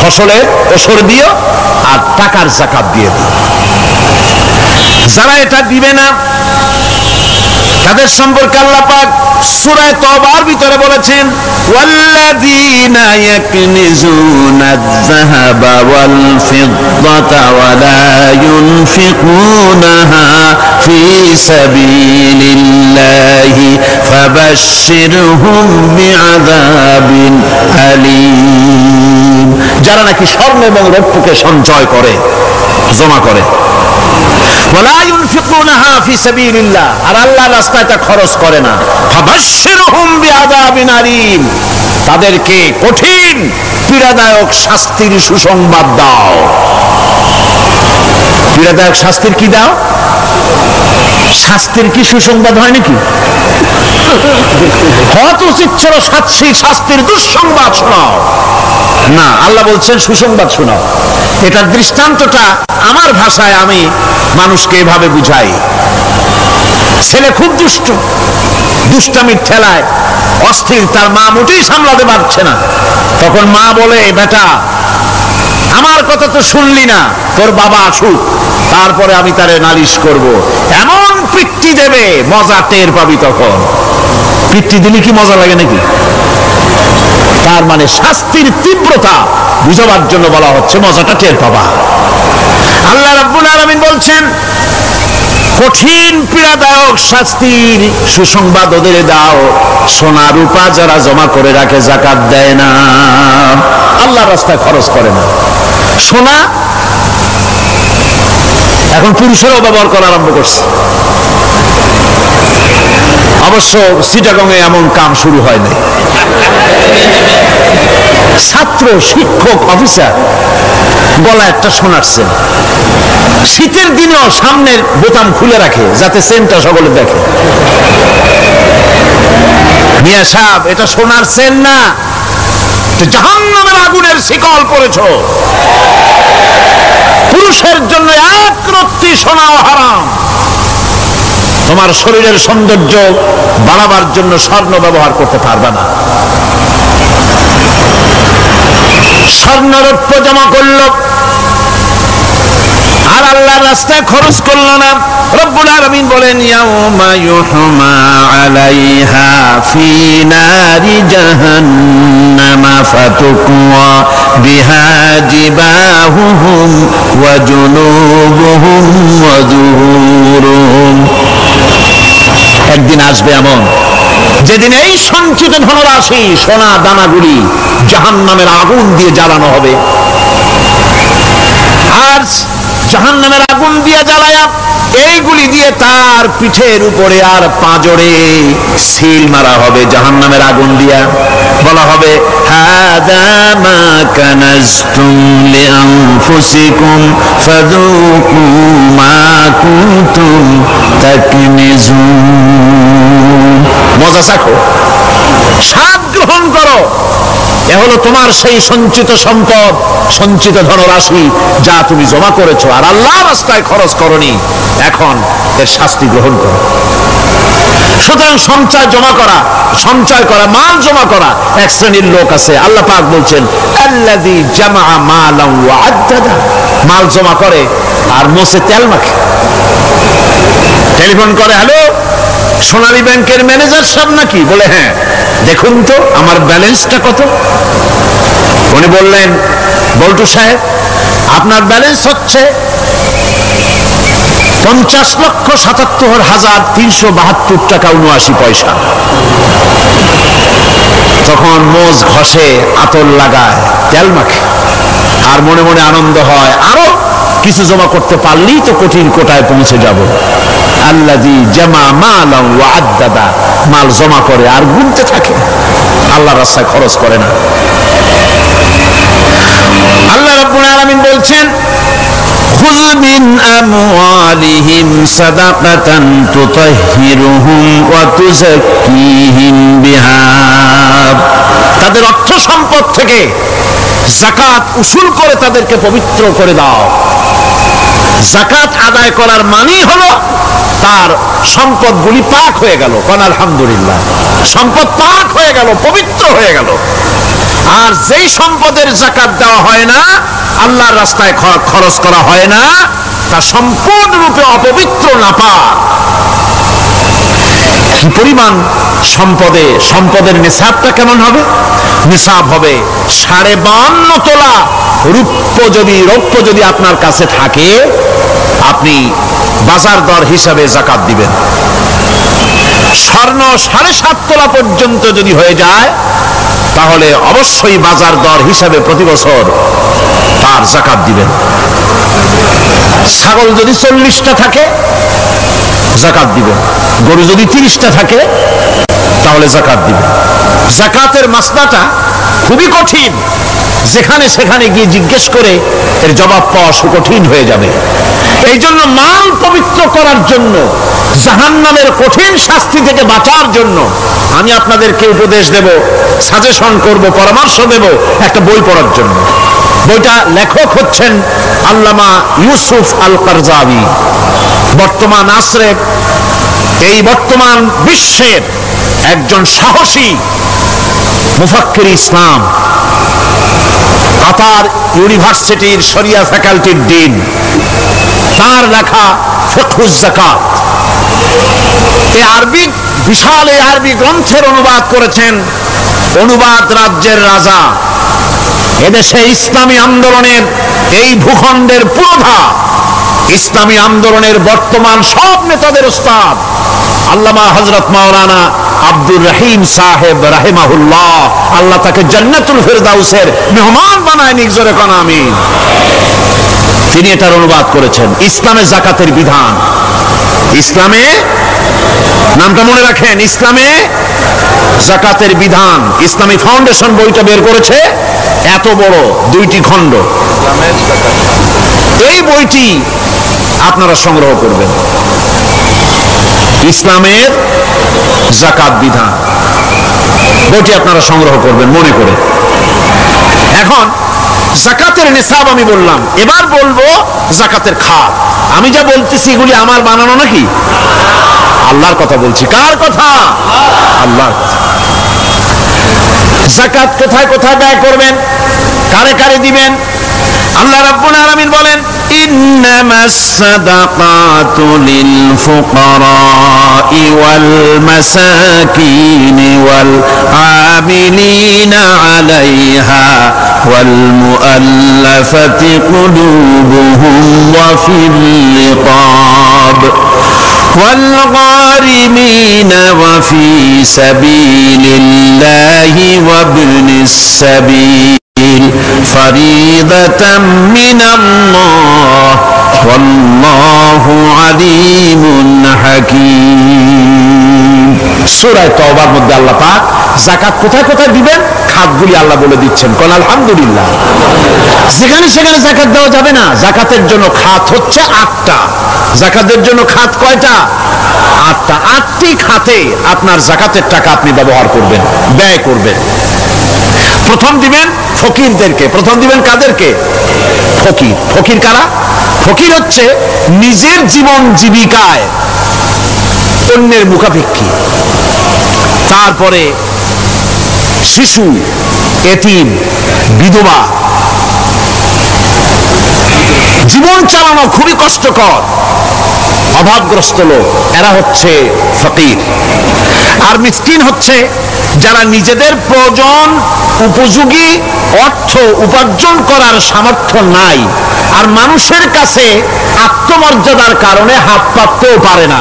ফসলের ওশর দিও, আর টাকার যাকাত দিয়ে দিও। যারা এটা দিবে না তাদের সম্পর্কে আল্লাহ পাক সূরা তওবার ভিতরে বলেছেন, ওয়াল্লাযীনা ইয়াকনিজুনাজ যাহাবা ওয়াল ফিদ্দাতা ওয়া লা ইউনফিকুনাহা ফি সাবিলিল্লাহি ফাবাশশিরহুম বিআযাবিন আলীম। যারা নাকি স্বর্ণ এবং রৌপ্যকে সঞ্চয় করে, জমা করে, ওয়ালা ইউনফিকুনাহা ফি সাবিলিল্লাহ, আর আল্লাহর রাস্তায় তা খরচ করে না, ফাবাশশিরহুম বিআযাবিন আলীম, তাদেরকে কঠিন পীড়াদায়ক শাস্তির সুসংবাদ দাও। পীড়াদায়ক শাস্তির কি দাও? শাস্তির কি সুসংবাদ হয় নাকি? হয়তো উচিত ছিল শাস্তির দুঃসংবাদ শোনাও, না, আল্লাহ বলছেন সুসংবাদ শোনাও। এটার দৃষ্টান্তটা আমার ভাষায় আমি মানুষকে এভাবে বুঝাই। ছেলে খুব দুষ্ট, দুষ্টামির ঠেলায় অস্থির, তার মা মোটেই সামলাতে পারছে না। তখন মা বলে, বেটা আমার কথা তো শুনলি না, তোর বাবা আসুক, তারপরে আমি তারে নালিশ করব। এমন পিট্টি দেবে, মজা টের পাবি। তখন পিট্টি দিলে কি মজা লাগে নাকি? তার মানে শাস্তির তীব্রতা বুঝাবার জন্য বলা হচ্ছে, মজাটা টের পাবা। আল্লাহ রাব্বুল আলামিন বলছেন, কঠিন পীড়াদায়ক শাস্তির সুসংবাদ ওদের দাও, সোনা রূপা যারা জমা করে রাখে, যাকাত দেয় না, আল্লাহর রাস্তায় খরচ করে না। সোনা এখন পুরুষেরাও ব্যবহার করা আরম্ভ করছে। অবশ্য চিটাগংয়ে এমন কাম শুরু হয় নাই। ছাত্র, শিক্ষক, অফিসার গলা একটা সোনার চেন, শীতের দিনেও সামনের বোতাম খুলে রাখে যাতে চেনটা সকলে দেখে। মিয়া সাহেব, এটা সোনার চেন না, জাহান্নামের আগুনের শিকল পড়েছো। পুরুষের জন্য এক রত্তি সোনাও হারাম। তোমার শরীরের সৌন্দর্য বাড়াবার জন্য স্বর্ণ ব্যবহার করতে পারবে না। স্বর্ণরৌপ্য জমা করলো আর আল্লাহর রাস্তায় খরচ করলো না। রব্বুল আলামিন বলেন ইয়াউমা ইউহমা আলাইহা ফি নারি জাহান্নামা ফাতুকওয়া বিহা জিবাহুহুম ওয়া জুনুবুহুম ওয়া যুহুরুহুম। একদিন আসবে এমন যেদিন এই সঞ্চিত ধনরাশি সোনা দানাগুলি জাহান্নামের আগুন দিয়ে জ্বালানো হবে। আর জাহান্নামের আগুন দিয়ে জ্বালায়া এইগুলি দিয়ে তার পিঠের উপরে আর পাঁজরে সিল মারা হবে জাহান্নামের আগুন দিয়া। বলা হবে হাদা মা কানাজতুম লিআনফুসিকুম ফাযুকু মা কুনতুম তাকনিজুন। মজা চাখো, স্বাদ গ্রহণ করো। এ হলো তোমার সেই সঞ্চিত সম্পদ, সঞ্চিত ধনরাশি যা তুমি জমা করেছো আর আল্লাহর রাস্তায় খরচ করনি। এখন এর শাস্তি গ্রহণ করো। সুতরাং সঞ্চয় করা, মাল জমা করা এক শ্রেণীর লোক আছে। আল্লাহ পাক বলছেন আল্লাযী জামা মালান ওয়া আদ্দাদা। মাল জমা করে আর মোছে তেল মাখে। টেলিফোন করে, হ্যালো সোনালী ব্যাংকের ম্যানেজার সাহেব নাকি? বলে হ্যাঁ, দেখুন তো আমার ব্যালেন্সটা কত। উনি বললেন বল্টু সাহেব আপনার ব্যালেন্স হচ্ছে 50,77,372 টাকা 79 পয়সা। তখন মোজ ঘষে, আতর লাগায়, তেল মাখে আর মনে মনে আনন্দ হয়, আরো কিছু জমা করতে পারলেই তো কঠিন কোটায় পৌঁছে যাব। আল্লাযী জামা মালান ওয়া আদ্দাদা। মাল জমা করে আর গুনতে থাকে, আল্লাহর রাস্তায় খরচ করে না। আল্লাহ রাব্বুল আলামিন বলছেন খুয মিন আমওয়ালিহিম সাদাকাতান তুতাহহিরুহুম ওয়া তুযাক্কিহিম বিহা। তাদের অর্থ সম্পদ থেকে যাকাত উসুল করে তাদেরকে পবিত্র করে দাও। যাকাত আদায় করার মানেই হলো তার সম্পদগুলি পাক হয়ে গেল। কোন আলহামদুলিল্লাহ। সম্পদ পাক হয়ে গেল, পবিত্র হয়ে গেল। আর যেই সম্পদের যাকাত দেওয়া হয় না, আল্লাহর রাস্তায় খরচ করা হয় না, তা সম্পূর্ণরূপে অপবিত্র, নাপাক। কি পরিমাণ সম্পদের নিসাবটা কেমন হবে? নিসাব হবে 52.5 তোলা রৌপ্য যদি আপনার কাছে থাকে, আপনি বাজার দর হিসাবে যাকাত দিবেন। স্বর্ণ 7.5 তোলা পর্যন্ত যদি হয়ে যায়, তাহলে অবশ্যই বাজার দর হিসাবে প্রতি বছর তার যাকাত দিবেন। ছাগল যদি 40টা থাকে যাকাত দিবেন। গরু যদি 30টা থাকে তাহলে যাকাত দিবেন। যাকাতের মাসলাটা খুবই কঠিন। যেখানে সেখানে গিয়ে জিজ্ঞেস করে এর জবাব পাওয়া সুকঠিন হয়ে যাবে। এই জন্য মাল পবিত্র করার জন্য, জাহান্নামের কঠিন শাস্তি থেকে বাঁচার জন্য আমি আপনাদেরকে উপদেশ দেব, সাজেশন করব, পরামর্শ দেব একটা বই পড়ার জন্য। বইটা লেখক হচ্ছেন আল্লামা ইউসুফ আল কারজাবী। বর্তমান আসরে, এই বর্তমান বিশ্বের একজন সাহসী মুফাক্কির ইসলাম, কাতার ইউনিভার্সিটির শরিয়া ফ্যাকাল্টির ডিন। তার লেখা ফিকহুজ যাকাত, বিশাল এই আরবি গ্রন্থের অনুবাদ করেছেন অনুবাদ রাজ্যের রাজা। এদেশে ইসলামী আন্দোলনের, এই ভূখণ্ডের পুরোধা ইসলামী আন্দোলনের বর্তমান সব নেতাদের উস্তাদ আল্লামা হযরত মাওলানা আব্দুর রহিম সাহেব রাহিমাহুল্লাহ। আল্লাহ তাকে জান্নাতুল ফেরদাউসের মেহমান বানায় নিক, জোরে কোন আমিন। তিনি এটার অনুবাদ করেছেন ইসলামে যাকাতের বিধান। ইসলামে, নামটা মনে রাখেন, ইসলামে যাকাতের বিধান। ইসলামী ফাউন্ডেশন বইটা বের করেছে, এত বড় 2টি খণ্ড। এই বইটি আপনারা সংগ্রহ করবেন, ইসলামের যাকাত বিধান। বইটি আপনারা সংগ্রহ করবেন মনে করে। এখন যাকাতের নিসাব আমি বললাম, এবার বলবো যাকাতের খাত। আমি যা বলতেছি এগুলি আমার বানানো নাকি? আল্লাহর কথা বলছি। কার কথা? আল্লাহর কথা। যাকাত কোথায় কোথায় ব্যয় করবেন? কারে কারে দিবেন? আল্লাহ রাব্বুল আলামিন বলেন, ইন্নামাস সাদাকাতু লিল ফুকারাই ওয়াল মাসাকিন ওয়াল আমিলিনা আলাইহা ওয়াল মুআল্লাফাতি কুলুবুহুম ওয়া ফিল রিকাব والغارمين وفي سبيل الله وابن السبيل فريضة من الله والله عليم حكيم। সূরা তওবার মধ্যে আল্লাহ পাক যাকাত কোথায় কোথায় দিবেন খাতগুলি আল্লাহ বলে দিচ্ছেন। কোন আলহামদুলিল্লাহ। যেখানে সেখানে যাকাত দেওয়া যাবে না। যাকাতের জন্য খাত হচ্ছে 8টা। যাকাতের জন্য খাত কয়টা? 8টা। 8টি খাতে আপনার যাকাতের টাকা আপনি ব্যবহার করবেন, ব্যয় করবেন। প্রথম দিবেন ফকিরদেরকে। প্রথম দিবেন কাদেরকে? ফকির। ফকির কারা? ফকির হচ্ছে নিজের জীবন জীবিকায় অন্যের মুখাপেক্ষী। তারপরে শিশু, এতিম, বিধবা, জীবন চালানো খুবই কষ্টকর, অভাবগ্রস্ত লোক, এরা হচ্ছে ফকির। আর মিসকিন হচ্ছে যারা নিজেদের প্রয়োজন উপযোগী অর্থ উপার্জন করার সামর্থ্য নাই, আর মানুষের কাছে আত্মমর্যাদার কারণে হাত পাততেও পারে না।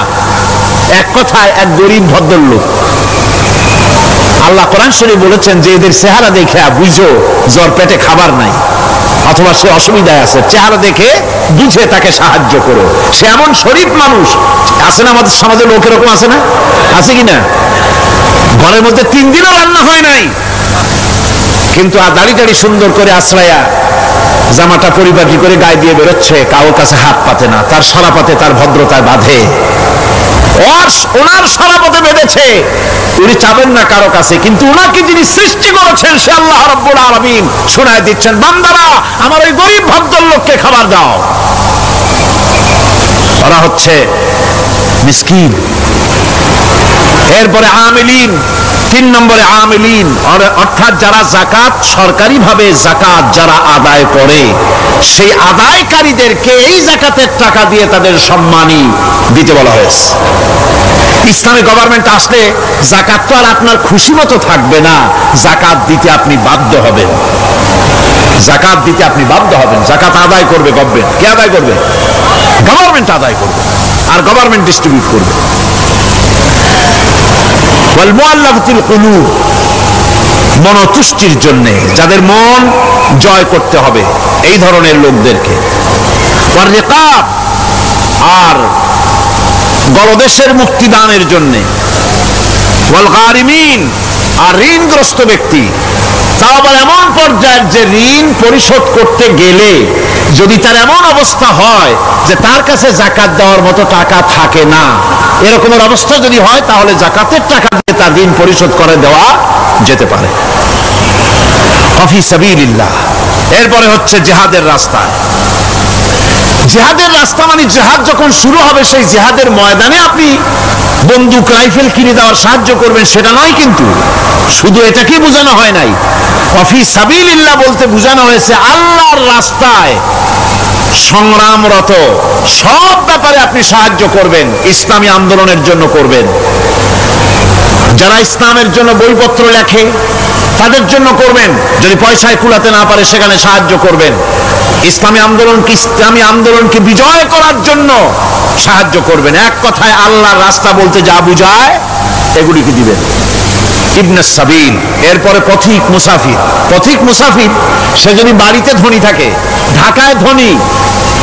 এক কথায় এক গরিব ভদ্রলোক। আল্লাহ কোরআন শরীফে বলেছেন যে এদের চেহারা দেখে বুঝো জ্বর পেটে খাবার নাই, অথবা সে অসুবিধায় আছে। চেহারা দেখে বুঝে তাকে সাহায্য করো। সে এমন শরীফ মানুষ আছে না আমাদের সমাজে? লোক এরকম আছে না? আছে কিনা? ঘরের মধ্যে 3 দিনও রান্না হয় নাই, কিন্তু দাড়ি টাড়ি সুন্দর করে আশ্রয়া জামাটা পরিপাটি করে গায়ে দিয়ে বেরোচ্ছে, কারোর কাছে হাত পাতে না। তার সরাপথে তার ভদ্রতায় বাঁধে। ওনার সরাপথে বেঁধেছে, উনি চাবেন না কারো কাছে, কিন্তু ওনাকে যিনি সৃষ্টি করেছেন সে আল্লাহ রাব্বুল আলামিন শোনায় দিচ্ছেন, বান্দারা আমার ওই গরিব ভদ্রলোককে খাবার দাও। ওরা হচ্ছে মিসকিন। এরপরে আমিলিন, 3 নম্বরে আমিলিন, অর্থাৎ যারা যাকাত সরকারিভাবে যাকাত যারা আদায় করে সেই আদায়কারীদেরকে এই যাকাতের টাকা দিয়ে তাদের সম্মানী দিতে বলা হয়েছে। ইসলামী গভর্নমেন্ট আসলে যাকাত তো আর আপনার খুশি মতো থাকবে না, যাকাত দিতে আপনি বাধ্য হবেন। যাকাত দিতে আপনি বাধ্য হবেন। যাকাত আদায় করবে গভর্নমেন্ট। কে আদায় করবে? গভর্নমেন্ট আদায় করবে, আর গভর্নমেন্ট ডিস্ট্রিবিউট করবে। ওয়াল মুআল্লাফাতিল কুলুব, মনতুষ্টির জন্য, যাদের মন জয় করতে হবে এই ধরনের লোকদেরকে। ওয়ার রিকাব, আর গলদেশের মুক্তিদানের জন্য। ওয়াল গারিমিন, আর ঋণগ্রস্ত ব্যক্তি। তাও আবার এমন পর্যায়ের যে ঋণ পরিশোধ করতে গেলে যদি তার এমন অবস্থা হয় যে তার কাছে যাকাত দেওয়ার মতো টাকা থাকে না, এরকমের অবস্থা যদি হয় তাহলে যাকাতের টাকা দিয়ে তার ঋণ পরিশোধ করে দেওয়া যেতে পারে। ফি সাবিলিল্লাহ। এরপরে হচ্ছে জিহাদের রাস্তা। জিহাদের রাস্তা মানে জিহাদ যখন শুরু হবে সেই জিহাদের ময়দানে আপনি বন্দুক রাইফেল কিনে দেওয়ার সাহায্য করবেন সেটা নয়, কিন্তু শুধু এটাকে বোঝানো হয় নাই। ফি সাবিলিল্লাহ বলতে বোঝানো হয়েছে আল্লাহর রাস্তায় সংগ্রামরত সব ব্যাপারে আপনি সাহায্য করবেন, ইসলামী আন্দোলনের জন্য করবেন। যারা ইসলামের জন্য বইপত্র লেখে তাদের জন্য করবেন, যদি পয়সায় কুলাতে না পারে সেখানে সাহায্য করবেন। ইসলামী আন্দোলনকে বিজয় করার জন্য সাহায্য করবেন। এক কথায় আল্লাহর রাস্তা বলতে যা বুঝায় এগুলিকে দিবেন। ইবনে সাবিল, এরপরে পথিক মুসাফির। পথিক মুসাফির সে যদি বাড়িতে ধনী থাকে, ঢাকায় ধনী,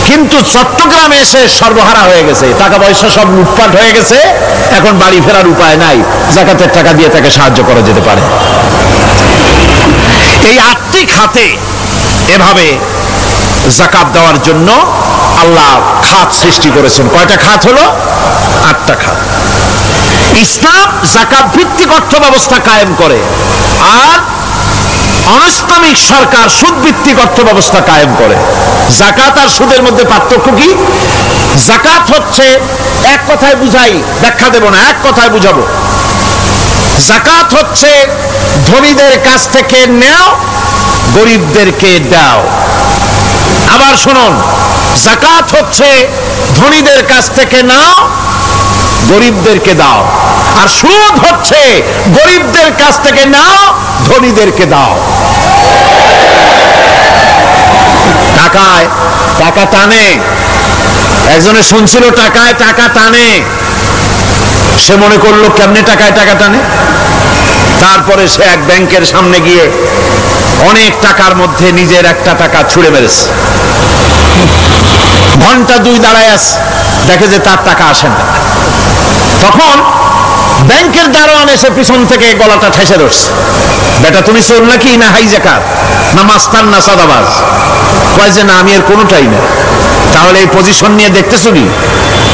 কিন্তু চট্টগ্রামে এসে সর্বহারা হয়ে গেছে, টাকা পয়সা সব লুটপাট হয়ে গেছে, এখন বাড়ি ফেরার উপায় নাই, যাকাতের টাকা দিয়ে তাকে সাহায্য করা যেতে পারে। এই 8টি খাতে এভাবে যাকাত দেওয়ার জন্য আল্লাহ খাত সৃষ্টি করেছেন। কয়টা খাত হলো? 8টা খাত। ইসলাম যাকাত ভিত্তিক অর্থ ব্যবস্থা কায়েম করে, আর অনিসলামিক সরকার সুদ ভিত্তিক অর্থ ব্যবস্থা কায়েম করে। যাকাত আর সুদের মধ্যে পার্থক্য কি? যাকাত হচ্ছে, এক কথায় বুঝাই, ব্যাখ্যা দেব না, এক কথায় বুঝাবো। যাকাত হচ্ছে ধনীদের কাছ থেকে নেও, গরিবদেরকে দাও। আবার শুনুন, যাকাত হচ্ছে ধনীদের কাছ থেকে নাও, গরিবদেরকে দাও। আর সুদ হচ্ছে গরিবদের কাছ থেকে নাও, ধনীদেরকে দাও। টাকায় টাকা টানে, একজনে শুনছিল টাকায় টাকা টানে, সে মনে করলো কেমনে টাকায় টাকা টানে। তারপরে সে এক ব্যাংকের সামনে গিয়ে অনেক টাকার মধ্যে নিজের একটা টাকা ছুঁড়ে মেরেছে। ঘন্টা 2 দাঁড়ায় আছে, দেখে যে তার টাকা আসে না। তখন ব্যাংকের দারোয়ান এসে পিছন থেকে গলাটা ঠেসে ধরছে, বেটা তুমি চোর নাকি, না হাইজাকার, না মাস্তান, না সাদাবাজ? কয় যে না, আমি এর কোনোটাই না। তাহলে এই পজিশন নিয়ে দেখতেছো কি?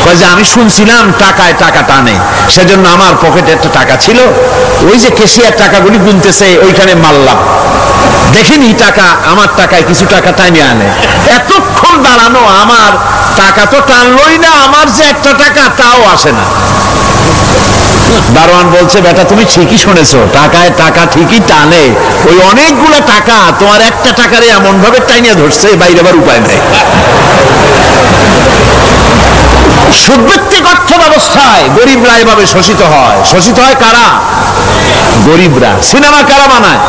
কয় যে আমি শুনছিলাম টাকায় টাকা টানে, সেজন্য আমার পকেটে একটা টাকা ছিল, ওই যে ক্যাশিয়ার টাকাগুলি গুনতেছে ওইখানে মারলাম, দেখিনি টাকা, আমার টাকায় কিছু টাকা টাইনে আনে। এতক্ষণ দাঁড়ানো, আমার টাকা তো টানলই না, আমার যে একটা টাকা তাও আসে না। দারোয়ান বলছে, বেটা তুমি ঠিকই শুনেছো, টাকায় টাকা ঠিকই টানে, ওই অনেকগুলো টাকা তোমার একটা টাকারে এমন ভাবে টাইনিয়ে ধরছে, বাইরে আবার উপায় নেই। সুদভিত্তিক অর্থ ব্যবস্থায় গরিবরা এভাবে শোষিত হয়। শোষিত হয় কারা? গরিবরা। সিনেমা কারা বানায়?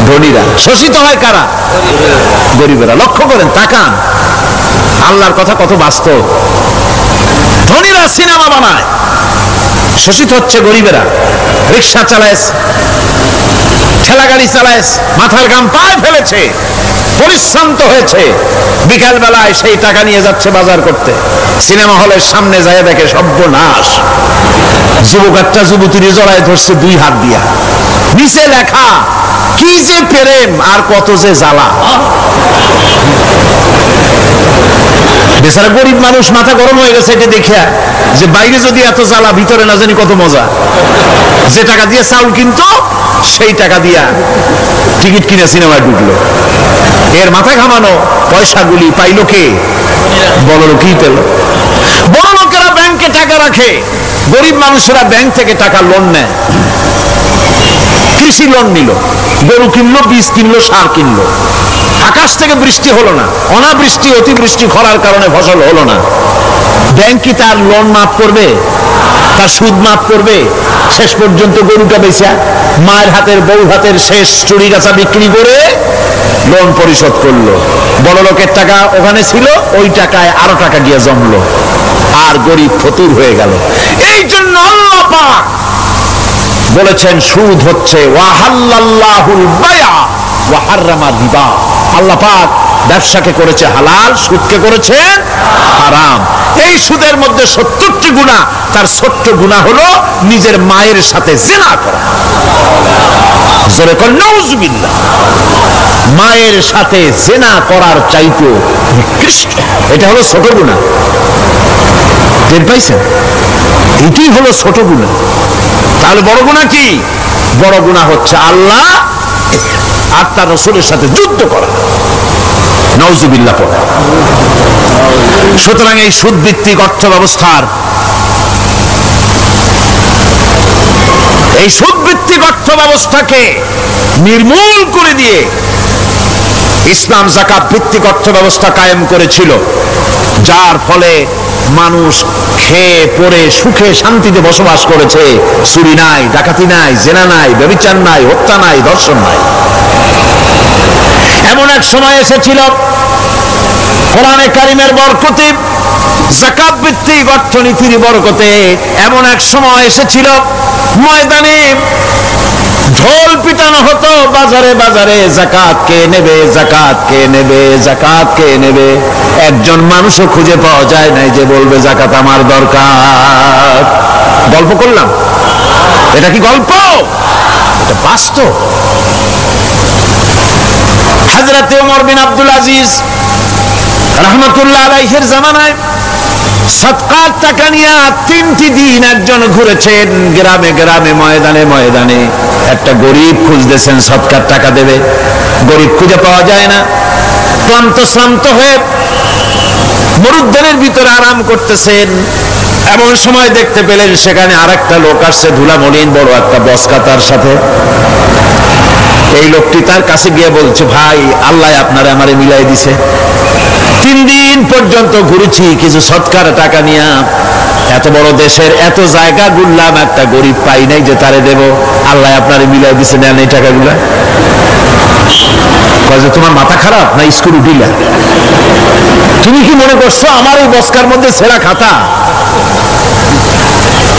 ধনীরা। শোষিত হয় কারা? গরিবরা। লক্ষ্য করেন, তাকান, আল্লাহর কথা কত বাস্তব। ধনীরা সিনেমা বানায়, শোষিত হচ্ছে গরিবেরা। রিক্সা চালায়, ঠেলা গাড়ি চালায়, মাথার ঘাম পায়ে ফেলেছে, পরিশ্রান্ত হয়েছে, বিকাল বেলায় সেই টাকা নিয়ে যাচ্ছে বাজার করতে। সিনেমা হলের সামনে যায় দেখে সর্বনাশ, যুবক একটা যুবতীর জড়ায় ধরছে 2 হাত দিয়া, নিচে লেখা কি যে প্রেম আর কত যে জ্বালা। বেচারা গরিব মানুষ মাথা গরম হয়ে গেছে এটা দেখিয়া, যে বাইরে যদি এত জ্বালা, ভিতরে না জানি কত মজা। যে টাকা দিয়ে চাউল কিনতো, সেই টাকা দিয়া টিকিট কিনে সিনেমায় ঢুকলো। এর মাথা ঘামানো পয়সাগুলি পাইলো কে? বড় লোকই পেল। বড় লোকেরা ব্যাংকে টাকা রাখে, গরিব মানুষেরা ব্যাংক থেকে টাকা লোন নেয়। কৃষি লোন নিল, গরু কিনলো, বীজ কিনলো, সার কিনলো। আকাশ থেকে বৃষ্টি হলো না, অনাবৃষ্টি, অতিবৃষ্টি, খরার কারণে ফসল হলো না। ব্যাংক কি তার লোন মাফ করবে? তার সুদ মাফ করবে? শেষ পর্যন্ত গরুটা বেচা, মায়ের হাতের, বউ হাতের শেষ চুরি গাছা বিক্রি করে লোন পরিশোধ করলো। বড় লোকের টাকা ওখানে ছিল, ওই টাকায় আরো টাকা গিয়ে জমলো, আর গরিব ফতুর হয়ে গেল। এই জন্য আল্লাহ পাক বলেছেন, সুদ হচ্ছে ওয়াহাল্লাল্লাহুল বায়আ ওয়া হাররামা রিবা। আল্লাহ পাক ব্যবসাকে করেছে হালাল, সুদকে করেছেন হারাম। এই সুদের মধ্যে 70টি গুনাহ, তার ছোট্ট গুনাহ হলো নিজের মায়ের সাথে জিনা করা। জোরে কর নাউজুবিল্লাহ। মায়ের সাথে জিনা করার চাইতে নিকৃষ্ট, এটা হলো ছোট গুনাহ। টের পাইছেন? এটি হলো ছোট গুনাহ। তাহলে বড় গুনাহ কি? বড় গুনাহ হচ্ছে আল্লাহ আর তার রাসূলের সাথে যুদ্ধ করা। নাউজুবিল্লাহ পড়া। সুতরাং এই সুদভিত্তিক অর্থ ব্যবস্থার, এই সুদভিত্তিক অর্থ ব্যবস্থাকে নির্মূল করে দিয়ে ইসলাম যাকাত ভিত্তিক অর্থ ব্যবস্থা কায়েম করেছিল, যার ফলে মানুষ খেয়ে পরে সুখে শান্তিতে বসবাস করেছে। চুরি নাই, ডাকাতি নাই, জেনা নাই, ব্যভিচার নাই, হত্যা নাই, ধর্ষণ নাই। এমন এক সময় এসেছিল কোরআনে কারিমের বরকতে, যাকাত ভিত্তিক অর্থনীতির বরকতে, এমন এক সময় এসেছিল ময়দানে ঢোল পিটানো হতো বাজারে বাজারে, যাকাত কে নেবে, যাকাত কে নেবে, যাকাত কে নেবে। একজন মানুষও খুঁজে পাওয়া যায় নাই যে বলবে যাকাত আমার দরকার। গল্প করলাম? এটা কি গল্প? এটা বাস্তব। হযরত ওমর বিন আব্দুল আজিজ রাহমাতুল্লাহ আলাইহির জামানায় সদকার টাকা নিয়ে 3টি দিন একজন ঘুরেছেন গ্রামে গ্রামে, ময়দানে ময়দানে। একটা গরিব খুঁজতেছেন সদকার টাকা দেবে, গরিব খুঁজে পাওয়া যায় না। ক্লান্ত শ্রান্ত হয়ে মরুদ্যানের ভিতরে আরাম করতেছেন, এমন সময় দেখতে পেলেন সেখানে আরেকটা লোক আসছে, ধুলা মলিন, বড় একটা বস্কা তার সাথে। এই লোকটি তার কাছে গিয়ে বলছে, ভাই আল্লাহ আপনারে আমারে মিলাই দিছে, 3 দিন পর্যন্ত ঘুরেছি কিছু সৎকার টাকা নিয়ে, এত বড় দেশের এত জায়গা ঘুরলাম, একটা গরিব পাই নাই যে তারে দেব, আল্লাহ আপনারে মিলাই দিছে, নেন এই টাকাগুলা। কয় যে তোমার মাথা খারাপ না স্কুল উঠিলা? তুমি কি মনে করছো আমার এই বস্কার মধ্যে ছেঁড়া খাতা?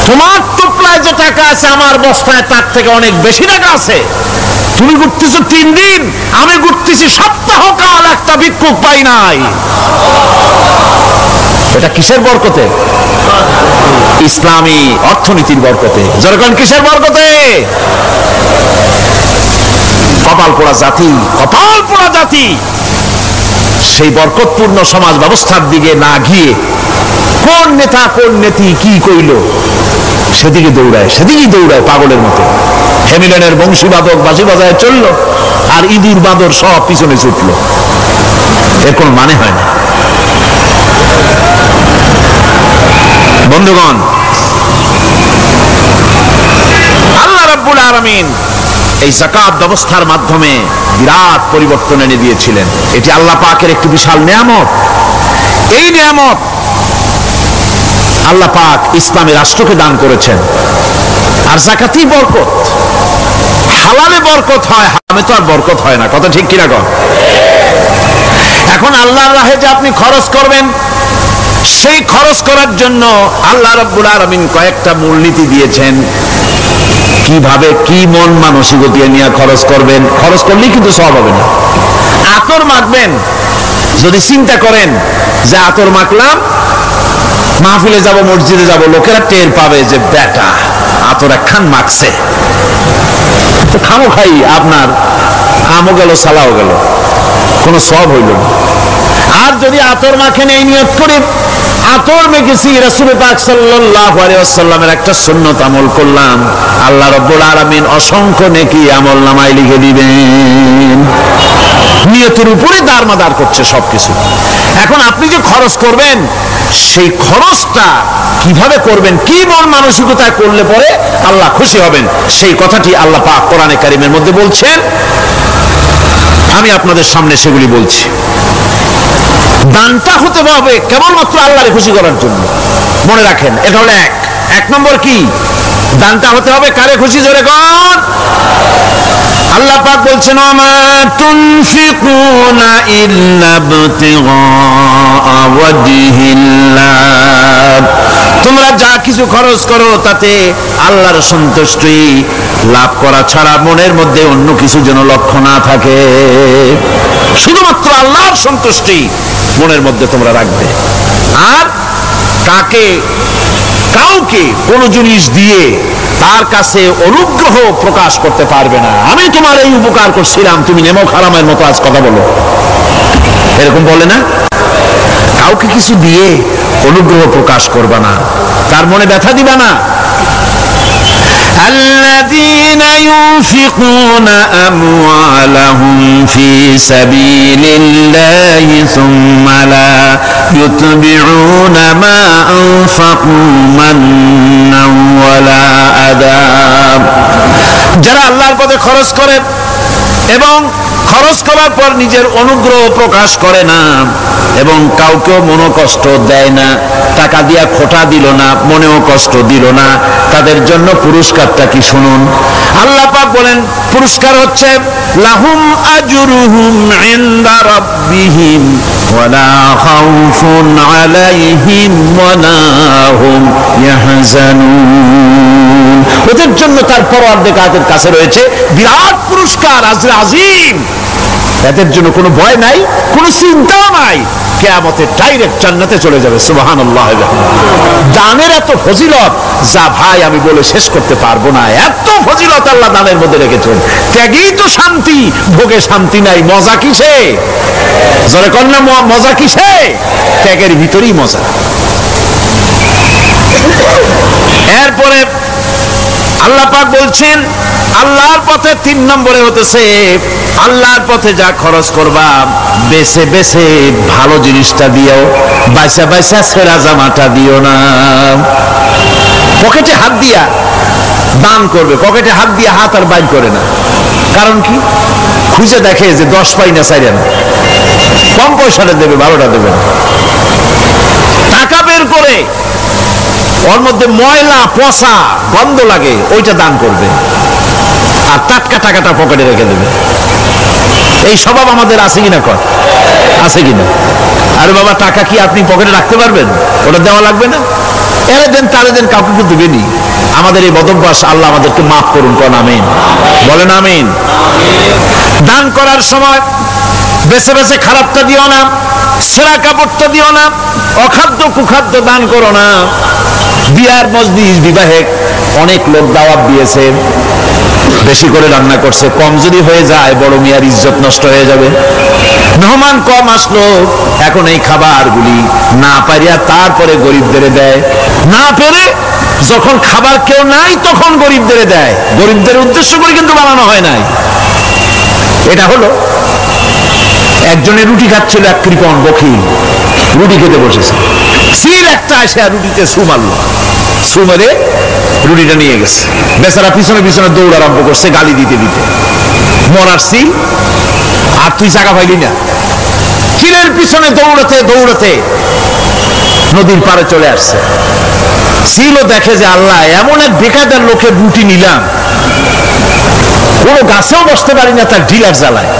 তোমার টুকলায় যে টাকা আছে আমার বস্তায় তার থেকে অনেক বেশি টাকা আছে। তুমি ঘুরতেছো 3 দিন, আমি ঘুরতেছি সপ্তাহকাল, একটা ভিক্ষুক পাই নাই। এটা কিসের বরকতে? ইসলামী অর্থনীতির বরকতে। যখন কিসের বরকতে? কপাল পোড়া জাতি, কপাল পোড়া জাতি। সেই বরকতপূর্ণ সমাজ ব্যবস্থার দিকে না গিয়ে কোন নেতা কোন নেত্রী কি কইল সেদিকে দৌড়ায়, সেদিকেই দৌড়ায় পাগলের মতো। হেমিলেনের বংশীবাদক বাঁশি বাজায় চললো, আর ইঁদুর বাঁদর সব পিছনে ছুটলো। এর কোন মানে হয় না। বন্ধুগণ, আল্লাহ রাব্বুল আলামিন এই যাকাত ব্যবস্থার মাধ্যমে বিরাট পরিবর্তন এনে দিয়েছিলেন। এটি আল্লাহ পাকের একটি বিশাল নিয়ামত। এই নিয়ামত আল্লাহ পাক ইসলামী রাষ্ট্রকে দান করেছেন। আর যাকাতই বরকত। হালালে বরকত হয়, হারামে তো আর বরকত হয় না। কথা ঠিক কিনা কর? এখন আল্লাহর রাহে যে আপনি খরচ করবেন, সেই খরচ করার জন্য আল্লাহ রাব্বুল আলামিন কয়েকটা মূলনীতি দিয়েছেন। কিভাবে কি মন মানসিকতা নিয়ে খরচ করবেন, খরচ করলেই কিন্তু সওয়াব হবে না। আতর মাখবেন, যদি চিন্তা করেন যে আতর মাখলাম, মাহফিলে যাব, মসজিদে যাব, লোকেরা টের পাবে যে বেটা আতর একখান মাখছে, তো খামো খাই আপনার আমও গেল সালাও গেল, কোনো সওয়াব হইল না। আর যদি আতর মাখেন এই নিয়ত করে আতর মেখেছি, রাসূল পাক সাল্লাল্লাহু আলাইহি ওয়াসাল্লামের একটা সুন্নাত আমল করলাম, আল্লাহ রাব্বুল আলামিন অসংখ্য নেকি আমল নামায় লিখে দিবেন। নিয়তের উপরে দারমাদার করছে সবকিছু। এখন আপনি যে খরচ করবেন, সেই খরচটা কিভাবে করবেন, কি মন মানসিকতায় করলে পরে আল্লাহ খুশি হবেন, সেই কথাটি আল্লাহ পাক কোরআনে কারীমের মধ্যে বলছেন। আমি আপনাদের সামনে সেগুলি বলছি। দানটা হতে হবে কেবলমাত্র আল্লাহকে খুশি করার জন্য। মনে রাখেন, এটা হলো এক নম্বর। কি দানটা হতে হবে কারে খুশি? জোরে কর। আল্লাহ পাক বলছেন, ওমা তুনফিকুনা ইল্লা ইবতিগা ওয়াজহিল্লাহ, তোমরা যা কিছু খরচ করো তাতে আল্লাহর সন্তুষ্টি লাভ করা ছাড়া মনের মধ্যে অন্য কিছু যেন লক্ষ্য না থাকে। শুধুমাত্র আল্লাহর সন্তুষ্টি মনের মধ্যে তোমরা রাখবে। আর কাউকে কোনো জিনিস দিয়ে তার কাছে অনুগ্রহ প্রকাশ করতে পারবে না। আমি তোমার এই উপকার করছিলাম, তুমি নেমো খারামের মতো আজ কথা বলো, এরকম বলে না। কাউকে কিছু দিয়ে অনুগ্রহ প্রকাশ করবা না, তার মনে ব্যথা দিবা না। الذين ينفقون أموالهم في سبيل الله ثم لا يتبعون ما أنفقوا منا ولا أذى, যারা আল্লাহর পথে খরচ করে এবং খরচ করার পর নিজের অনুগ্রহ প্রকাশ করে না এবং কাউকেও মনোকষ্ট দেয় না, টাকা দিয়া খোটা দিল না, মনেও কষ্ট দিল না, তাদের জন্য পুরস্কারটা কি শুনুন। আল্লাহ পাক বলেন পুরস্কার হচ্ছে লাহুম আজরুহুম ইনদা রাব্বিহিম ওয়ালা খাউফুন আলাইহিম ওয়ালা হুম ইয়াহজানুন, ওদের জন্য তার পরওয়ারদিগারের কাছে রয়েছে বিরাট পুরস্কার, আজরে আজিম। এদের জন্য কোনো ভয় নাই, কোনো চিন্তাও নাই, কিয়ামতে ডাইরেক্ট জান্নাতে চলে যাবে। সুবহানাল্লাহ। দানের এত ফজিলত যা ভাই আমি বলে শেষ করতে পারবো না, এত ফজিলত আল্লাহ দানের মধ্যে রেখেছেন। ত্যাগেই তো শান্তি, ভোগে শান্তি নাই, মজা কিসে? জোরে কন্যা, মজা কিসে? ত্যাগের ভিতরেই মজা। এরপরে আল্লাহ পাক বলছেন আল্লাহর পথে 3 নম্বরে হতেছে আল্লাহর পথে যা খরচ করবা বেছে বেছে ভালো জিনিসটা দিও, বাইসা বাইসা ছেঁড়া জামাটা দিও না। পকেটে হাত দিয়া দান করবে, পকেটে হাত দিয়ে হাত আর বাইর করে না। কারণ কি? খুঁজে দেখে যে 10 পাই না, 4 আনা, কম পয়সাটা দেবে, 12টা দেবে না। টাকা বের করে ওর মধ্যে ময়লা পচা গন্ধ লাগে, ওইটা দান করবে, আর টাটকা টাকাটা পকেটে রেখে দেবে। এই স্বভাব আমাদের আছে কিনা? আছে কিনা? আরে বাবা, টাকা কি আপনি পকেটে রাখতে পারবেন? ওটা দেওয়া লাগবে না? এরে দেন, তারে দেন, কাউকে কিন্তু দেবেনি। আমাদের এই বদভ্যাস আল্লাহ আমাদেরকে মাফ করুন, কোন আমিন বলেন। আমিন। দান করার সময় বেছে বেছে খারাপটা দিও না, সেরা কাপড়টা দিও না, অখাদ্য কুখাদ্য দান করো না। বিয়ার মজলিস, বিবাহে অনেক লোক দাওয়াত দিয়েছে, বেশি করে রান্না করছে, কম যদি হয়ে যায় বড় মিয়ার ইজ্জত নষ্ট হয়ে যাবে। মেহমান কম আসলো, এখন এই খাবারগুলি না পারিয়া তারপরে গরিবদের দেয়, না পেরে যখন খাবার কেউ নাই তখন গরিবদের দেয়। গরিবদের উদ্দেশ্য করে কিন্তু বানানো হয় নাই। এটা হলো একজনের রুটি খাচ্ছিল, এক কৃপণ বখিল রুটি খেতে বসেছে, সিল একটা এসে রুটিতে সু মারলো, সু মেরে রুটিটা নিয়ে গেছে। বেচারা পিছনে পিছনে দৌড় আরম্ভ করছে, গালি দিতে দিতে, মরার সিল আর তুই জায়গা পাইলি না। সিলের পিছনে দৌড়াতে দৌড়াতে নদীর পাড়ে চলে আসছে। সিলও দেখে যে আল্লাহ, এমন এক বেকায়দার লোকের রুটি নিলাম, কোনো গাছেও বসতে পারি না তার ঢিলার জ্বালায়।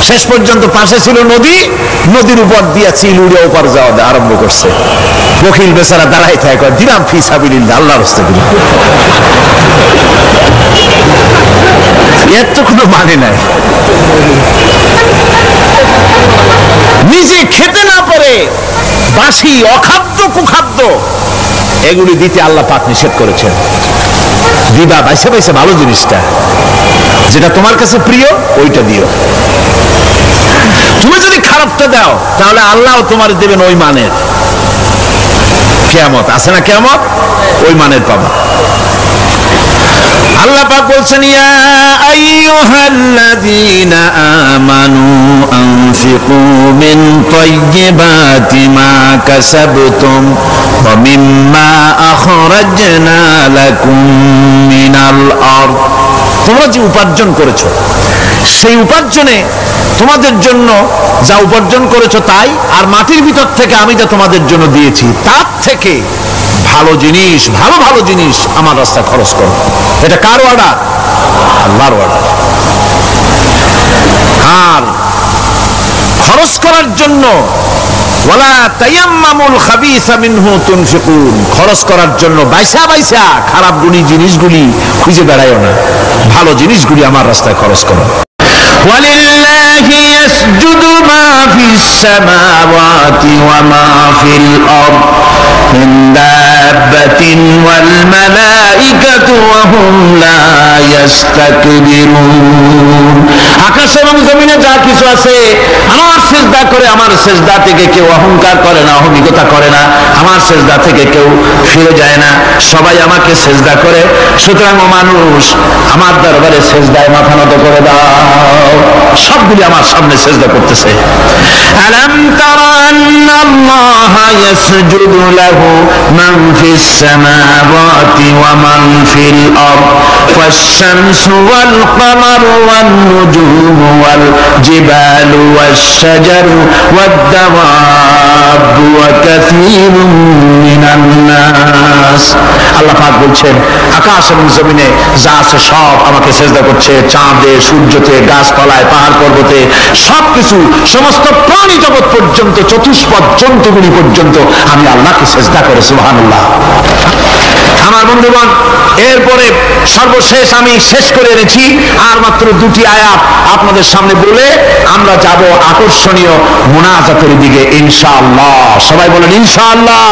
শেষ পর্যন্ত পাশে ছিল নদী, নদীর উপর দিয়া চিল উড়ে ওপার যাওয়া আরম্ভ করছে। বকিল বেচারা দাঁড়াই থাকে, দিলাম ফি সাবিলিল্লাহ, আল্লাহর রাস্তায় দিলাম। এর তো কোনো মানে নাই। নিজে খেতে না পারে বাসি অখাদ্য কুখাদ্য এগুলি দিতে আল্লাহ পাক নিষেধ করেছেন। দিবা বাইসে বাইসে ভালো জিনিসটা, যেটা তোমার কাছে প্রিয় ওইটা দিও। তুমি যদি খারাপটা দাও তাহলে আল্লাহ তোমার দেবেন ওই মানের। কিয়ামত আছে না, কিয়ামত ওই মানের পাবা। আল্লাহ পাক বলছেন, ইয়া আইয়ুহাল্লাযীনা আমানু আনফিকু মিন তাইয়্যিবাতি মা কাসাবতুম ওয়া মিম্মা আখরাজনা লাকুম মিনাল আরদ। তোমরা যে উপার্জন করেছো, সেই উপার্জনে তোমাদের জন্য যা উপার্জন করেছো তাই, আর মাটির ভিতর থেকে আমি যা তোমাদের জন্য দিয়েছি তার থেকে ভালো জিনিস, ভালো ভালো জিনিস আমার রাস্তায় খরচ করো। এটা কার অর্ডার? আল্লাহর অর্ডার। আর খরচ করার জন্য ওয়ালা তায়াম্মামুল খাবিসা মিনহু তুনফিকুন, খরচ করার জন্য বাইসা বাইসা খারাপ গুণী জিনিসগুলি খুঁজে বেড়াইও না, ভালো জিনিসগুলি আমার রাস্তায় খরচ করো। ওয়ালিল্লাহি ইয়াসজুদু মা ফিস সামাওয়াতি ওয়া মা ফিল আরদ মিন দাব্বাতিন ওয়াল মালাইকাতু ওয়া হুম লা ইস্তাকবিরুন। আকাশ এবং জমিনে যা কিছু আছে আমার সিজদা করে, আমার সিজদা থেকে কেউ অহংকার করে না, অহমিকতা করে না, আমার সিজদা থেকে কেউ ফিরে যায় না, সবাই আমাকে সিজদা করে। সুতরাং ও মানুষ, আমার দরবারে সিজদায় মাথা নত করে দাও। সবগুলি আমার সামনে সিজদা করতেছে। আলাম তারা আন্নাল্লাহা ইয়াসজুদু লাহু মান ফিস সামাওয়াতি ওয়া মান ফিল আরদ ওয়াশ-শামসু ওয়াল কামারু ওয়ান নুজুমু ওয়াল জিবালু ওয়াশ-শাজারু ওয়াদ-দাওয়াবু ওয়া কাসীরুম মিনান নাস। আল্লাহ পাক বলছেন, আকাশ এবং জমিনে যা আছে সব আমাকে সিজদা করছে। চাঁদে, সূর্যতে, গাছপালায়, পাহাড় পর্বতে, সবকিছু, সমস্ত প্রাণী জগৎ পর্যন্ত, চতুষ্পদ জন্তুগুলি পর্যন্ত আমি আল্লাহকে সিজদা করে। সুবহানাল্লাহ। আমার বন্ধুগণ, এরপরে সর্বশেষ আমি শেষ করে এনেছি, আর মাত্র 2টি আয়াত আপনাদের সামনে বলে আমরা যাব আকর্ষণীয় মুনাজাতের দিকে ইনশাআল্লাহ। সবাই বলেন ইনশাআল্লাহ।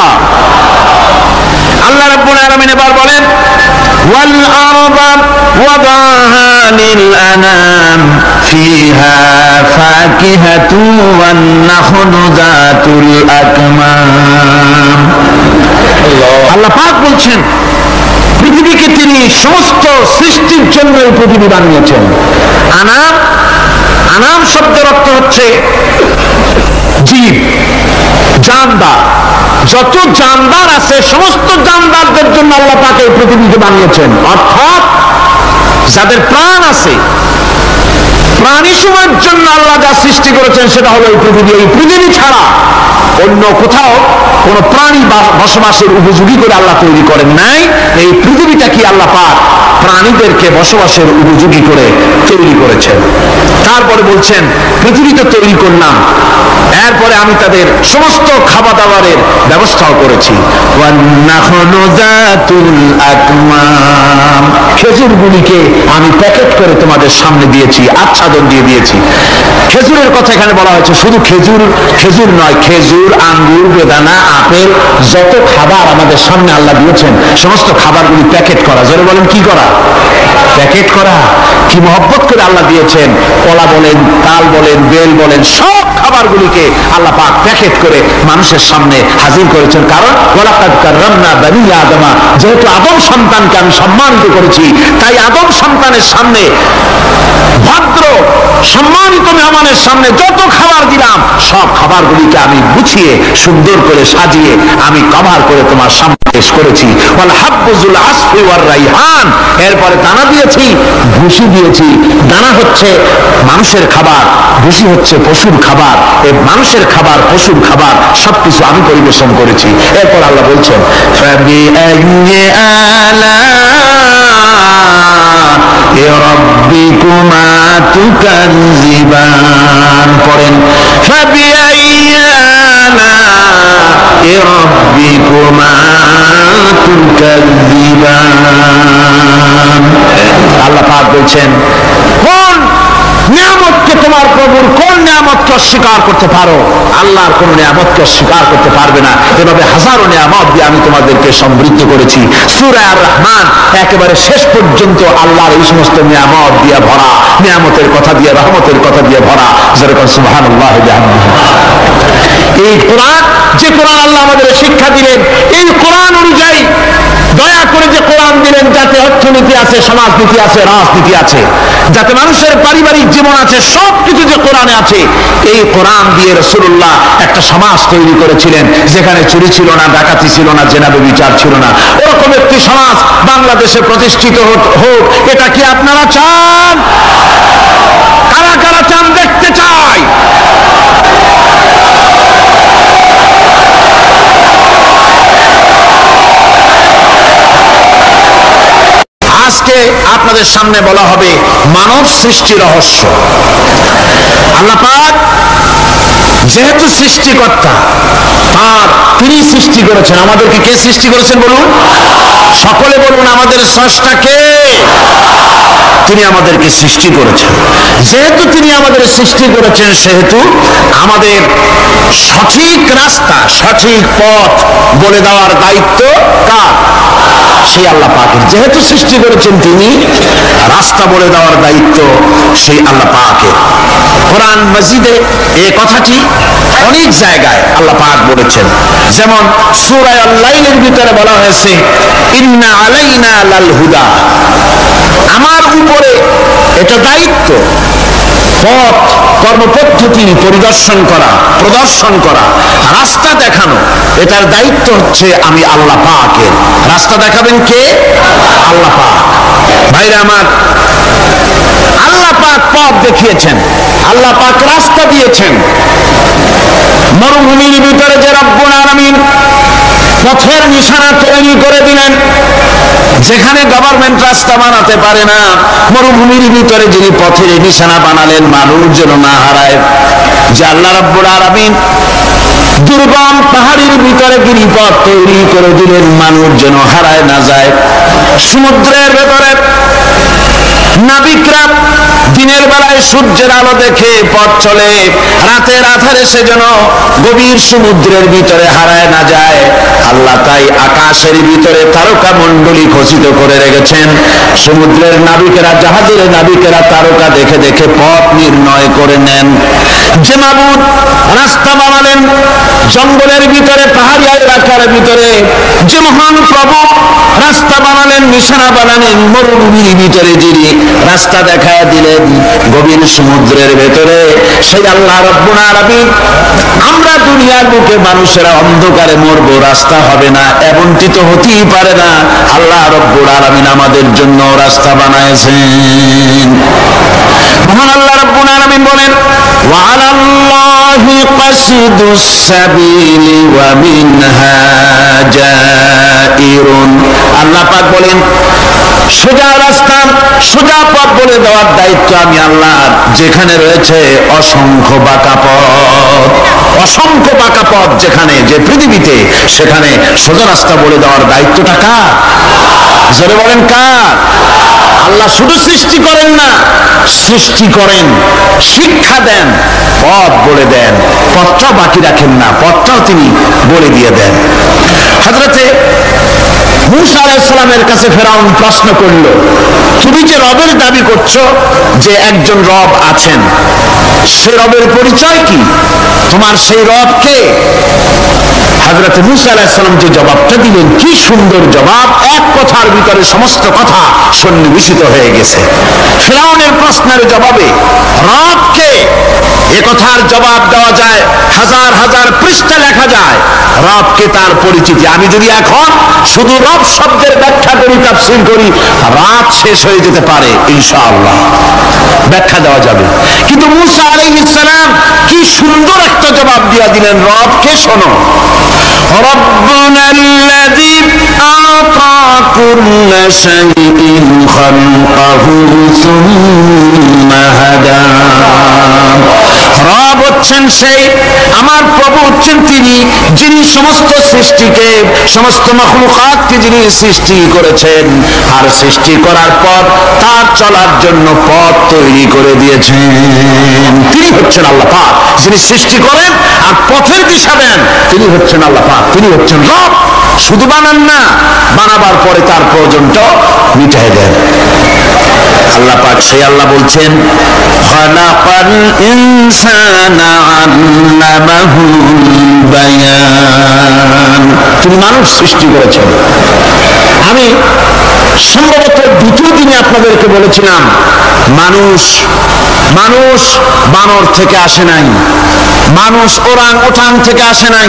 আল্লাহ রাব্বুল আলামিন এবার বলেন, ওয়াল আরদা ওয়াদাহা লিল আনাম ফিহা ফাকিহাতু ওয়ান নাখলু যাতুল আকমাম। আল্লাহ পাক বলছেন, পৃথিবীকে তিনি সমস্ত সৃষ্টির জন্য পৃথিবী বানিয়েছেন। আনাম, আনাম শব্দের অর্থ হচ্ছে জীব, জানদার। যত জানদার আছে সমস্ত জানদারদের জন্য আল্লাহ পাক এই পৃথিবীকে বানিয়েছেন। অর্থাৎ যাদের প্রাণ আছে প্রাণী সময়ের জন্য আল্লাহ যা সৃষ্টি করেছেন সেটা হলো এই পৃথিবী। এই পৃথিবী ছাড়া অন্য কোথাও কোন প্রাণী বসবাসের উপযোগী করে আল্লাহ তৈরি করেন নাই। এই পৃথিবীটা কি আল্লাহ পাক প্রাণীদেরকে বসবাসের উপযোগী করে তৈরি করেছেন। তারপরে বলছেন পৃথিবী তো তৈরি করলাম, এরপরে আমি তাদের সমস্ত খাবার দাবারের ব্যবস্থাও করেছি। খেজুরগুলিকে আমি প্যাকেট করে তোমাদের সামনে দিয়েছি, আচ্ছাদন দিয়ে দিয়েছি। খেজুরের কথা এখানে বলা হয়েছে, শুধু খেজুর নয়, খেজুর, আঙ্গুর, বেদানা, আপেল, যত খাবার আমাদের সামনে আল্লাহ দিয়েছেন সমস্ত খাবারগুলি প্যাকেট করা। জোরে বলেন কি করা? প্যাকেট করা। কি মহব্বত করে আল্লাহ দিয়েছেন। কলা বলেন, তাল বলেন, বেল বলেন, সব খাবারগুলিকে আল্লাহ পাক প্যাকেট করে মানুষের সামনে হাজির করেছেন। কারণ ওয়ালাকাদ কাররামনা বানি আদমা, যেহেতু আদম সন্তানকে আমি সম্মানিত করেছি, তাই আদম সন্তানের সামনে, ভদ্র সম্মানিত মেহমানের সামনে যত খাবার দিলাম সব খাবারগুলিকে আমি গুছিয়ে সুন্দর করে সাজিয়ে আমি কভার করে তোমার সামনে পেশ করেছি। ওয়াল হাব্বুল আসফি ওয়ার রাইহান, এরপরে দানা দিয়েছি, ভুসি দিয়েছি। দানা হচ্ছে মানুষের খাবার, ভুসি হচ্ছে পশুর খাবার। এই মানুষের খাবার, পশুর খাবার সবকিছু আমি পরিবেশন করেছি। এরপর আল্লাহ বলছেন ফাবিআইয়ি আলা'i রাব্বিকুমা তুকাযযিবান। পড়েন ফাবিআইয়ি আলা'i রাব্বিকুমা তুকাযযিবান। আল্লাহ পাক বলছেন কোন নিয়ামতকে, তোমার প্রভুর কোন নিয়ামতকে অস্বীকার করতে পারো? আল্লাহর কোন নিয়ামতকে অস্বীকার করতে পারবে না। এভাবে হাজারো নিয়ামত দিয়ে আমি তোমাদেরকে সমৃদ্ধ করেছি। সূরা আর রহমান একেবারে শেষ পর্যন্ত আল্লাহর এই সমস্ত নিয়ামত দিয়ে ভরা, নিয়ামতের কথা দিয়ে, রহমতের কথা দিয়ে ভরা। যেরকম সুবহানাল্লাহ বিহামদিহি। এই কোরআন, যে কোরআন আল্লাহ আমাদের শিক্ষা দিলেন, এই কোরআন অনুযায়ী দয়া করে যে কোরআন দিলেন, যাতে অর্থনীতি আছে, সমাজনীতি আছে, রাজনীতি আছে, যাতে মানুষের পারিবারিক জীবন আছে, সবকিছু যে কোরআনে আছে, এই কোরআন দিয়ে রাসূলুল্লাহ একটা সমাজ তৈরি করেছিলেন যেখানে চুরি ছিল না, ডাকাতি ছিল না, জেনা ব্যভিচার ছিল না। ওরকম একটি সমাজ বাংলাদেশে প্রতিষ্ঠিত হোক, এটা কি আপনারা চান? কারা কারা চান? দেখতে চাই। আজকে আপনাদের সামনে বলা হবে মানব সৃষ্টি রহস্য। আল্লাহ পাক যেহেতু সৃষ্টিকর্তা, তিনি সৃষ্টি করেছেন। আমাদেরকে কে সৃষ্টি করেছেন বলুন? সকলে বলুন আমাদের স্রষ্টা কে? তিনি আমাদেরকে সৃষ্টি করেছেন। যেহেতু তিনি আমাদের সৃষ্টি করেছেন, সেহেতু আমাদের সঠিক রাস্তা, সঠিক পথ বলে দেওয়ার দায়িত্ব কার? সেই আল্লাহ পাকের। যেহেতু সৃষ্টি করেছেন তিনি, রাস্তা বলে দেওয়ার দায়িত্ব সেই আল্লাহ পাকের। কোরআন মাজিদে এই কথাটি অনেক জায়গায় আল্লাহ পাক বলেছেন। যেমন সূরা আল-লাইলের ভিতরে বলা হয়েছে ইন্না আলাইনা লাল হুদা, আমার উপরে এটা দায়িত্ব, পথ কর্মপদ্ধতি পরিদর্শন করা, প্রদর্শন করা, রাস্তা দেখানো, এটার দায়িত্ব হচ্ছে আমি আল্লাহ পাকের। রাস্তা দেখাবেন কে? আল্লাহ পাক। ভাইরা আমার, আল্লাহ পাক পথ দেখিয়েছেন, আল্লাহ পাক রাস্তা দিয়েছেন। মরুভূমির ভিতরে যে রব্বুল আলামিন পথের নিশানা তৈরি করে দিলেন, যেখানে গভর্নমেন্ট রাস্তা বানাতে পারে না, মরুভূমির ভিতরে যিনি পথের নিশানা বানালেন মানুষ যেন না হারায়, যে আল্লাহ রাব্বুল আলামিন দুর্গম পাহাড়ের ভিতরে গিরিপথ তৈরি করে দিলেন মানুষ যেন হারায় না যায়। সমুদ্রের ভেতরে নাবিকরা দিনের বেলায় সূর্যের আলো দেখে পথ চলে, রাতের আধারে সে যেন গভীর সমুদ্রের ভিতরে হারায় না যায়। আল্লাহ তাই আকাশের ভিতরে তারকা মণ্ডলী খচিত করে রেখেছেন। সমুদ্রের নাবিকেরা, জাহাজের নাবিকেরা তারকা দেখে দেখে পথ নির্ণয় করে নেন। যে মাবুদ রাস্তা বানালেন জঙ্গলের ভিতরে, পাহাড়ি এলাকার ভিতরে, যে মহান প্রভু রাস্তা বানালেন, নিশানা বানালেন মরুভূমির ভিতরে, যিনি রাস্তা দেখায় দিলেন গভীর সমুদ্রের ভেতরে, সেই আল্লাহ রাব্বুল আলামিন। আমরা দুনিয়ার বুকে মানুষেরা অন্ধকারে মরবো, রাস্তা হবে না, এমনটি তো হতেই পারে না। আল্লাহ রাব্বুল আলামিন আমাদের জন্য রাস্তা বানাইছেন। মহান আল্লাহ রাব্বুল রাব্বুল আলামিন বলেন ওয়া আলাল্লাহি কাসিদুস সাবিলি ওয়া মিনহা জাইরুন। আল্লাহ পাক বলেন সোজা রাস্তা সোজা পথ বলে দেওয়ার দায়িত্ব আমি আল্লাহর, যেখানে রয়েছে অসংখ্য বাঁকা পথ, অসংখ্য বাঁকা পথ যেখানে, যে পৃথিবীতে, সেখানে সোজা রাস্তা বলে দেওয়ার দায়িত্বটা কার? জোরে বলেন কার? আল্লাহ শুধু সৃষ্টি করেন না, সৃষ্টি করেন, শিক্ষা দেন, পথ বলে দেন, পথটাও বাকি রাখেন না, পথটাও তিনি বলে দিয়ে দেন। হযরতে মূসা আলাইহিস সালামের কাছে ফেরাউন প্রশ্ন করল, তুমি যে রবের দাবি করছো যে একজন রব আছেন, সে রবের পরিচয় কি? তোমার সেই রব কে? হযরত মূসা আলাইহিস সালাম যে জবাবটা দিলেন, কি সুন্দর জবাব, এক কথার ভিতরে সমস্ত কথা সন্নিবেশিত হয়ে গেছে। ফেরাউনের প্রশ্নের জবাবে রব কে, এ কথার জবাব দেওয়া যায়, হাজার হাজার পৃষ্ঠা লেখা যায় রবকে, তার পরিচিতি। আমি যদি এখন শুধু রব শব্দের ব্যাখ্যা করি, তাফসীর করি, রাত শেষ হয়ে যেতে পারে, ইনশাআল্লাহ ব্যাখ্যা দেওয়া যাবে। কিন্তু মূসা আলাইহিস সালাম কি সুন্দর একটা জবাব দিয়ে দিলেন, রবকে শোনো, রব্বুনাল্লাযী আ'তা কুল্লা শাইইন খালকাহু সুম্মা হাদা। রব হচ্ছেন সেই, আমার প্রভু হচ্ছেন তিনি, যিনি সমস্ত সৃষ্টিকে, সমস্ত মাখলুকাতকে যিনি সৃষ্টি করেছেন, আর সৃষ্টি করার পর তার চলার জন্য পথ তৈরি করে দিয়েছেন। তিনি হচ্ছেন আল্লাহ পাক, যিনি সৃষ্টি করেন আর পথের দিশা দেন, তিনি হচ্ছেন আল্লাহ পাক, তিনি হচ্ছেন রব। শুধু বানান না, বানাবার পরে তার প্রয়োজনটাও মিটায় দেন। আল্লাহ পাক সেই আল্লাহ বলছেন খালাকাল ইনসানা আল্লামাহুল বায়ান। তিনি মানুষ সৃষ্টি করেছেন। আমি সম্ভবত দ্বিতীয় দিনে আপনাদেরকে বলেছিলাম, মানুষ বানর থেকে আসে নাই, মানুষ ওরাং ওটাং থেকে আসে নাই,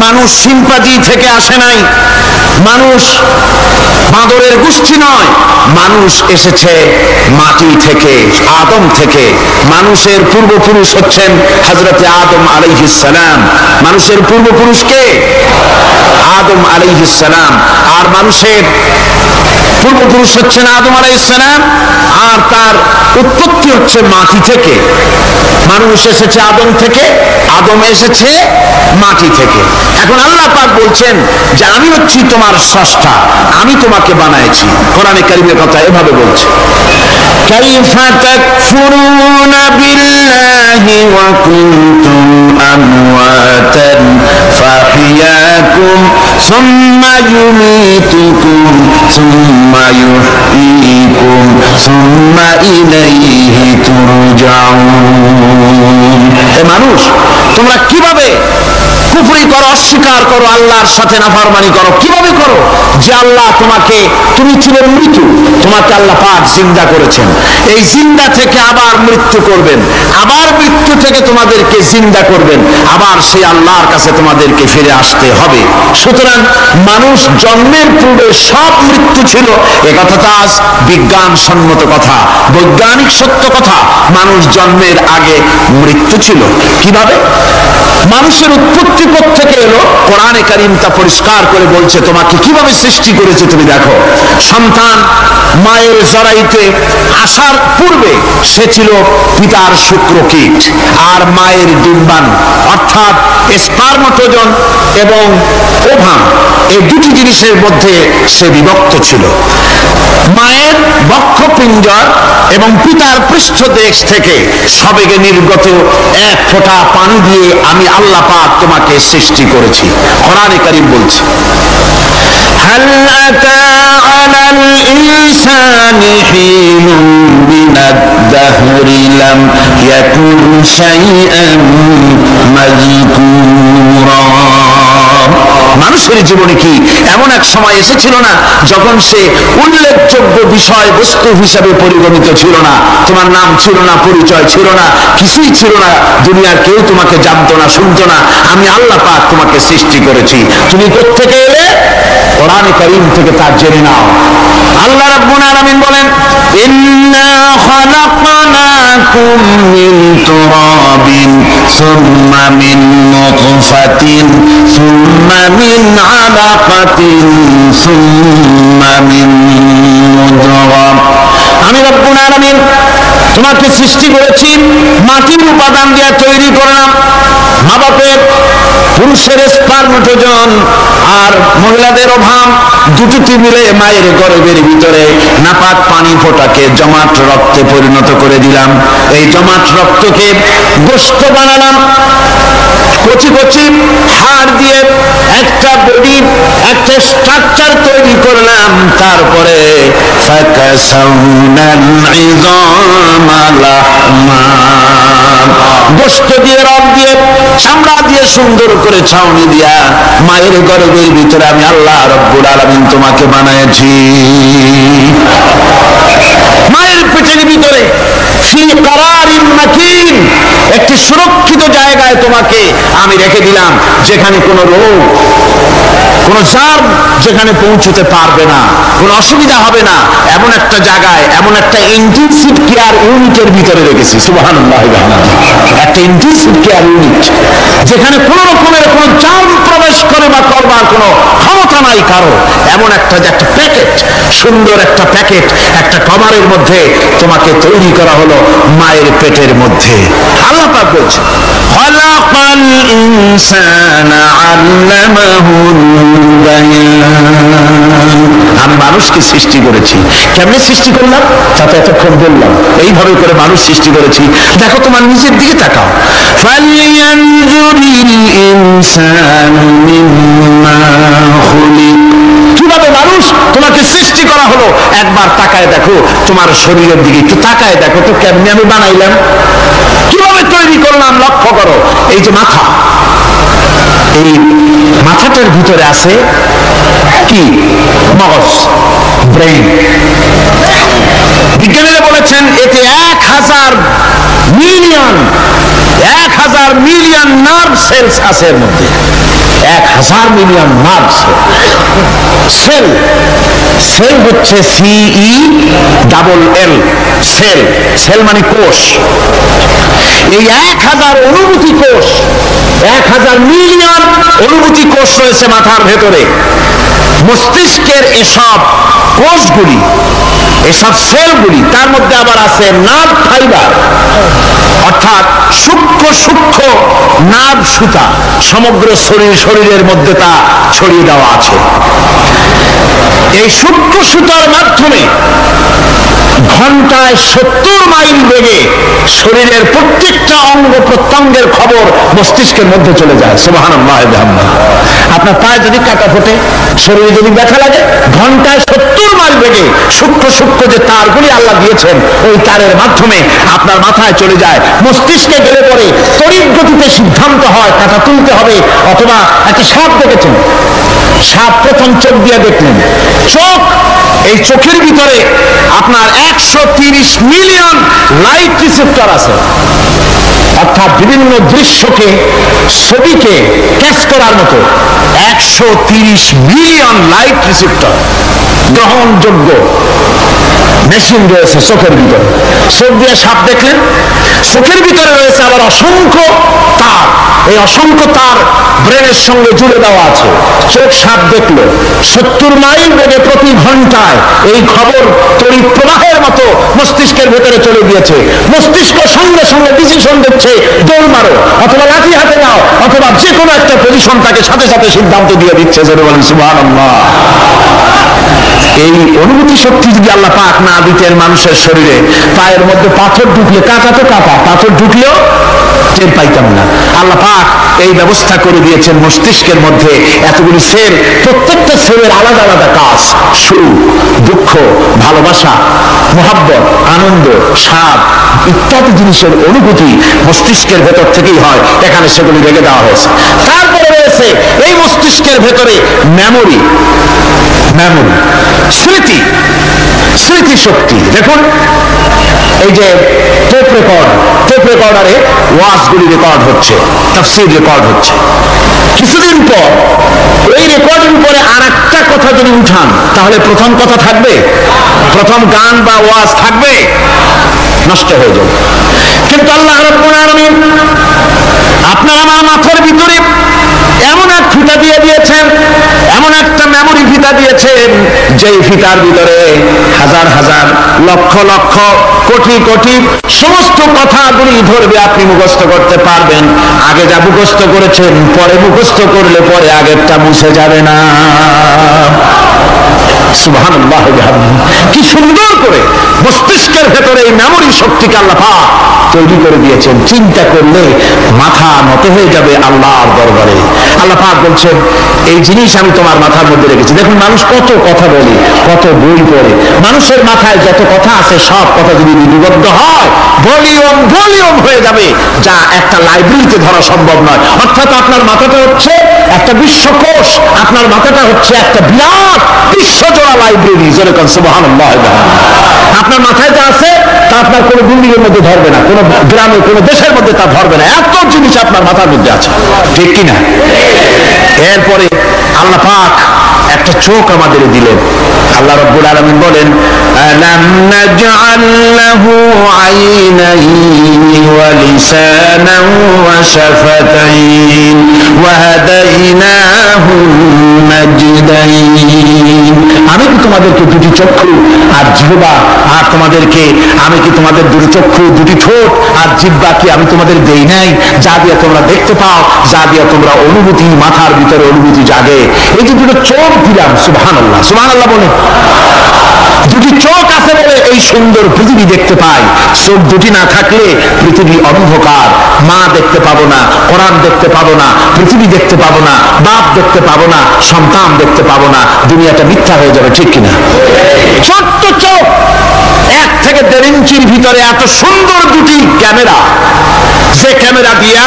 মানুষ শিম্পাঞ্জি থেকে আসে নাই, মানুষ বাঁদরের গোষ্ঠী নয়, মানুষ এসেছে মাটি থেকে, আদম থেকে। মানুষের পূর্বপুরুষ হচ্ছেন হযরতে আদম আলাইহিস সালাম। মানুষের পূর্বপুরুষ কে? আদম আলাইহিস সালাম। আর মানুষের পূর্বপুরুষ হচ্ছেন আদম আলাইহিস সালাম, আর তার উৎপত্তি হচ্ছে মাটি থেকে। মানুষ এসেছে আদম থেকে, আদম এসেছে মাটি থেকে। এখন আল্লাহ পাক বলছেন যে আমি হচ্ছি তোমার স্রষ্টা, আমি তোমাকে বানাইছি। কোরআনে কারীমের কথা এভাবে বলছে, কাইফা তাকফুরুনা বিল্লাহি ওয়া কুনতুম আমওয়াতান ফাহিয়াকুম সুম্মা ইউমীতুকুম সুম্মা ইউহয়ীকুম সুম্মা ইলাইহি তুরজাউন। হে মানুষ, তোমরা কিভাবে কুফরি করো, অস্বীকার করো, আল্লাহর সাথে নাফরমানি করো? কিভাবে করো? যে আল্লাহ তোমাকে, তুমি ছিলে মৃত্যু, তোমাকে আল্লাহ পাক জিন্দা করেছেন, এই জিন্দা থেকে আবার মৃত্যু করবেন, আবার মৃত্যু থেকে তোমাদেরকে জিন্দা করবেন, আবার সেই আল্লাহর কাছে তোমাদেরকে ফিরে আসতে হবে। সুতরাং মানুষ জন্মের পূর্বে সব মৃত্যু ছিল, এ কথাটা আজ বিজ্ঞান সম্মত কথা, বৈজ্ঞানিক সত্য কথা। মানুষ জন্মের আগে মৃত্যু ছিল। কিভাবে? মানুষের উৎপত্তি থেকে এলো, কোরআনে কারীম তা পরিষ্কার করে বলছে তোমাকে কিভাবে সৃষ্টি করেছে। তুমি দেখো, সন্তান মায়ের জরায়ুতে আসার পূর্বে সে ছিল পিতার শুক্রকীট আর মায়ের ডিম্বাণু, অর্থাৎ স্পার্মটোজন এবং ওভাম, এই দুটি জিনিসের মধ্যে সে বিভক্ত ছিল। মায়ের বক্ষপিঞ্জর এবং পিতার পৃষ্ঠদেশ থেকে সবেগে নির্গত এক ফোঁটা পানি দিয়ে আমি আল্লাহ পাক তোমাকে সৃষ্টি করেছি। কোরআনে কারীম বলছে, হাল আতা আলাল ইনসানি হিনুন মিনাদ দাহরি লাম ইয়াকুন শাইআন মাযকুরা। মানুষের জীবনে কি এমন এক সময় এসেছিল না যখন সে উল্লেখযোগ্য বিষয় বস্তু হিসাবে পরিগণিত ছিল না? তোমার নাম ছিল না, পরিচয় ছিল না, কিছুই ছিল না, দুনিয়ার কেউ তোমাকে জানতো না, শুনতো না। আমি আল্লাহ পাক তোমাকে সৃষ্টি করেছি। তুমি কোত্থেকে এলে? কোরআনে কারীম থেকে তা জেনে নাও। আল্লাহ রাব্বুল আলামিন বলেন, ইন্না খালাকনাকুম خلقناكم من تراب ثم من نطفة ثم من علقة ثم من مضغة আমি রব্বুল আলামিন তোমাকে সৃষ্টি করেছি মাটির উপাদান দিয়ে তৈরি করলাম মা বাপের পুরুষের স্পার্মটোজন আর মহিলাদের অভাব দুটি মিলে মায়ের গর্ভের ভিতরে নাপাক পানি ফোটাকে জমাট রক্তে পরিণত করে দিলাম এই জমাট রক্তকে গোশত বানালাম কচি কচি হাড় দিয়ে একটা বডি একটা স্ট্রাকচার তৈরি করলাম তারপরে গোশত দিয়ে রক দিয়ে চামড়া দিয়ে সুন্দর করে ছাউনি দিয়া মায়ের গর্ভের ভিতরে আমি আল্লাহ রব্বুল আলামিন তোমাকে বানাইছি মায়ের পেটের ভিতরে ফি কারারিন মাকিন একটি সুরক্ষিত জায়গায় তোমাকে আমি রেখে দিলাম যেখানে কোনো রোগ কোনো জার্ম যেখানে পৌঁছতে পারবে না কোনো অসুবিধা হবে না এমন একটা জায়গায় এমন একটা ইন্টেনসিভ কেয়ার ইউনিটের ভিতরে রেখেছি সুবহানাল্লাহ একটা ইন্টেনসিভ কেয়ার ইউনিট যেখানে কোনো রকমের কোনো জার্ম প্রবেশ করে বা করবার কোনো ক্ষমতা নাই কারো এমন একটা যে একটা প্যাকেট সুন্দর একটা প্যাকেট একটা কভারের মধ্যে তোমাকে তৈরি করা হলো মায়ের পেটের মধ্যে আল্লাহ পাক বলছেন খালাকাল ইনসানা আল্লামাহুল বায়ান আমি মানুষকে সৃষ্টি করেছি কেমনে সৃষ্টি করলাম তাতে এতক্ষণ বললাম এইভাবে করে মানুষ সৃষ্টি করেছি দেখো তোমার নিজের দিকে তাকাও ফালয়ানজুরিল ইনসানু মিম্মা খুলিক কিভাবে মানুষ তোমাকে সৃষ্টি করা হলো একবার তাকায় দেখো তোমার শরীরের দিকে একটু তাকায় দেখো তো কেমনে আমি বানাইলাম কিভাবে তৈরি করলাম লক্ষ্য করো এই যে মাথা এই মাথাটার ভিতরে আছে কি মগজ ব্রেইন বিজ্ঞানীরা বলেছেন এতে 1000 মিলিয়ন নার্ভ সেলস আছে এর মধ্যে 1000 মিলিয়ন নার্ভ সেল সেল হচ্ছে CELL সেল সেল মানে কোষ এই 1000 অনুভূতি কোষ 1000 মিলিয়ন অনুভূতি কোষ রয়েছে মাথার ভেতরে মস্তিষ্কের এসব কোষগুলি এসব সেলগুলি তার মধ্যে আবার আছে নার্ভ ফাইবার অর্থাৎ সূক্ষ্ম নার্ভ সুতা সমগ্র শরীরের মধ্যে তা ছড়িয়ে দেওয়া আছে এই সূক্ষ্ম সুতার মাধ্যমে ঘন্টায় 70 মাইল বেগে শরীরের প্রত্যেকটা অঙ্গ প্রত্যঙ্গের খবর মস্তিষ্কের মধ্যে চলে যায় সুবহানাল্লাহ আপনার পায়ে যদি কাটা ফোটে শরীরে যদি ব্যথা লাগে ঘন্টায় 70 মাইল বেগে সূক্ষ্ম যে তারগুলি আল্লাহ দিয়েছেন ওই তারের মাধ্যমে আপনার মাথায় চলে যায় মস্তিষ্কে গেলে পরে তড়িৎ গতিতে সিদ্ধান্ত হয় কাটা তুলতে হবে অথবা একটা সাপ দেখেছেন সাপ প্রথম চোখ দিয়ে দেখলেন চোখ এই চোখের ভিতরে আপনার 130 মিলিয়ন লাইট রিসেপ্টর আছে অর্থাৎ বিভিন্ন দৃশ্যকে ছবিকে ক্যাচ করার মতো 130 মিলিয়ন লাইট রিসেপ্টর গ্রহণযোগ্য মেশিন রয়েছে চোখের ভিতরে চোখ দিয়ে সাপ দেখলেন চোখের ভিতরে রয়েছে আবার অসংখ্য তার এই অসংখ্য তার ব্রেনের সঙ্গে জুড়ে দেওয়া আছে চোখ সাপ দেখলো 70 মাইল বেগে প্রতি ঘন্টায় এই খবর তড়িৎ প্রবাহের মতো মস্তিষ্কের ভেতরে চলে গিয়েছে মস্তিষ্ক সঙ্গে সঙ্গে ডিসিশন দিচ্ছে দৌড় মারো অথবা লাঠি হাতে নাও অথবা যে কোনো একটা পজিশন তাকে সাথে সাথে সিদ্ধান্ত দিয়ে দিচ্ছে সুবহানাল্লাহ এই অনুভূতি শক্তি যদি আল্লাহ পাক না দিতেন মানুষের শরীরে পায়ের মধ্যে পাথর ঢুকলে কাটা তো কাটা পাথর ঢুকলেও টের পাইতাম না আল্লাহ পাক এই ব্যবস্থা করে দিয়েছেন মস্তিষ্কের মধ্যে এতগুলি সেল প্রত্যেকটা সেলের আলাদা আলাদা কাজ সুখ দুঃখ ভালোবাসা মহব্বত আনন্দ স্বাদ ইত্যাদি জিনিসের অনুভূতি মস্তিষ্কের ভেতর থেকেই হয় এখানে সেগুলি রেখে দেওয়া হয়েছে তারপরে রয়েছে এই মস্তিষ্কের ভেতরে মেমোরি স্মৃতি শক্তি দেখুন এই যে টেপ রেকর্ডারে ওয়াজগুলি রেকর্ড হচ্ছে তাফসীর রেকর্ড হচ্ছে কিছুদিন পর ওই রেকর্ডের উপরে আর একটা কথা যদি উঠান তাহলে প্রথম কথা থাকবে প্রথম গান বা ওয়াজ থাকবে নষ্ট হয়ে যাবে কিন্তু আল্লাহ রাব্বুল আলামিন আপনার আমার মাথার ভিতরে এমন এক ফিতা দিয়ে দিয়েছেন, এমন একটা মেমোরি ফিতা দিয়েছেন, যেই ফিতার ভিতরে হাজার হাজার লক্ষ লক্ষ কোটি কোটি সমস্ত কথাগুলি ধরবে, আপনি মুখস্থ করতে পারবেন। আগে যা মুখস্থ করেছেন পরে মুখস্থ করলে পরে আগেরটা মুছে যাবে না। সুবহানাল্লাহ, কি সুন্দর করে মস্তিষ্কের ভেতরে এই মেমোরি শক্তিকে আল্লাহ পাক তৈরি করে দিয়েছেন। চিন্তা করলে মাথা নত হয়ে যাবে আল্লাহর দরবারে। আল্লাহ পাক বলছেন, এই জিনিস আমি তোমার মাথার মধ্যে রেখেছি। দেখুন মানুষ কত কথা বলে, কত বই পড়ে, মানুষের মাথায় যত কথা আছে সব কথা যদি লিপিবদ্ধ হয় ভলিউম ভলিউম হয়ে যাবে, যা একটা লাইব্রেরিতে ধরা সম্ভব নয়। অর্থাৎ আপনার মাথাটা হচ্ছে একটা বিশ্বকোষ, আপনার মাথাটা হচ্ছে একটা বিরাট বিশ্বজোড়া লাইব্রেরি। যেরকম সুবহানাল্লাহ, আপনার মাথায় যা আছে তা আপনার কোনো বিল্ডিং এর মধ্যে ধরবে না, কোনো গ্রামে কোনো দেশের মধ্যে তা ধরবে না, এত জিনিস আপনার মাথার মধ্যে আছে, ঠিক কিনা? এরপরে আল্লাহ পাক একটা চোখ আমাদের দিলেন। আল্লাহ রাব্বুল আলামিন বলেন, আলাম নাজআল লাহু আইনাইনি ওয়া লিসানান ওয়া শাফাতাইন ওয়া হাদাইনাহু নাজদাইন। আমি কি তোমাদেরকে দুটি চক্ষু আর জিহ্বা, আর তোমাদেরকে আমি কি তোমাদের দুটি চক্ষু, দুটি ঠোঁট আর জিহ্বা কি আমি তোমাদের দেই নাই, যা দিয়ে তোমরা দেখতে পাও, যা দিয়ে তোমরা অনুভূতি, মাথার ভিতরে অনুভূতি জাগে? এই যে দুটো চোখ দিলাম, সুবহানাল্লাহ, সুবহানাল্লাহ বলে। দুটি চোখ আছে বলে এই সুন্দর পৃথিবী দেখতে পাই। চোখ দুটি না থাকলে পৃথিবী অন্ধকার, মা দেখতে পাবো না, কোরআন দেখতে পাবো না, পৃথিবী দেখতে পাবো না, বাপ দেখতে পাবো না, সন্তান দেখতে পাবো না, দুনিয়াটা মিথ্যা হয়ে যাবে, ঠিক কিনা? ছোট্ট চোখ, 1 থেকে 1.5 ইঞ্চির ভিতরে এত সুন্দর দুটি ক্যামেরা, যে ক্যামেরা দিয়া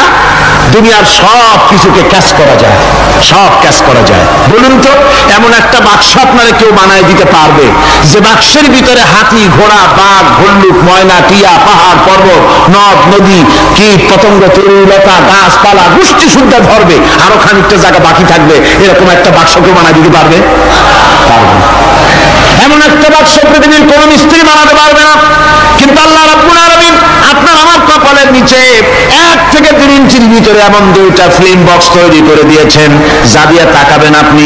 দুনিয়ার সব কিছুকে ক্যাচ করা যায়, সব ক্যাচ করা যায়। বলুন তো, এমন একটা বাক্স আপনারা কেউ বানায় দিতে পারবে যে বাক্সের ভিতরে হাতি, ঘোড়া, বাঘ, ভল্লুক, ময়না, টিয়া, পাহাড়, পর্বত, নদ নদী, কীট পতঙ্গ, তরুলতা, গাছপালা, গোষ্ঠী শুদ্ধা ধরবে, আরো খানিকটা জায়গা বাকি থাকবে, এরকম একটা বাক্স কেউ বানায় দিতে পারবে? পারবে না। এমন একটা বাক্স পৃথিবীর কোন মিস্ত্রি বানাতে পারবে না। কিন্তু আল্লাহ রাব্বুল আলামিন আপনার আমার কপালের নিচে 1 থেকে 2 ইঞ্চির ভিতরে এমন 2টা ফিল্ম বক্স তৈরি করে দিয়েছেন, যা দিয়ে তাকাবেন আপনি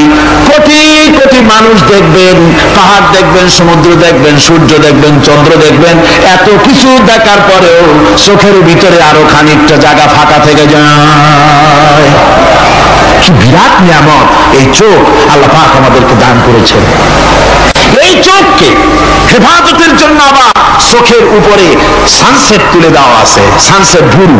কোটি কোটি মানুষ দেখবেন, পাহাড় দেখবেন, সমুদ্র দেখবেন, সূর্য দেখবেন, চন্দ্র দেখবেন। এত কিছু দেখার পরেও চোখের ভিতরে আরো খানিকটা জায়গা ফাঁকা থেকে যায়। কি বিরাট নিয়ামত এই চোখ আল্লাহ পাক আমাদেরকে দান করেছেন। এই চোখকে হেফাজতের জন্য আবার চোখের উপরে সানসেট তুলে দেওয়া আছে, সানসেট ভুরু,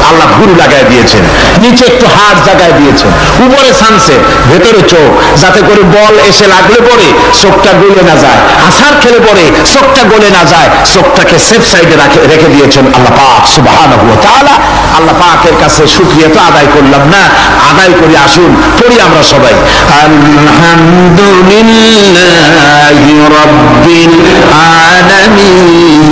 আল্লাহ ভুরু লাগাই দিয়েছেন, নিচে একটু হাড় জায়গায় দিয়েছেন, উপরে সানসেট, ভেতরে চোখ, যাতে করে বল এসে লাগলে পরে চোখটা গলে না যায়, আছাড় খেলে পরে চোখটা গলে না যায়, চোখটাকে সেফ সাইডে রেখে দিয়েছেন আল্লাহ পাক সুবহানাহু ওয়া তাআলা। আল্লাহ পাকের কাছে শুকরিয়া তো আদায় করলাম না, আদায় করি, আসুন পড়ি আমরা সবাই, আলহামদুলিল্লাহি রাব্বিল আলামিন।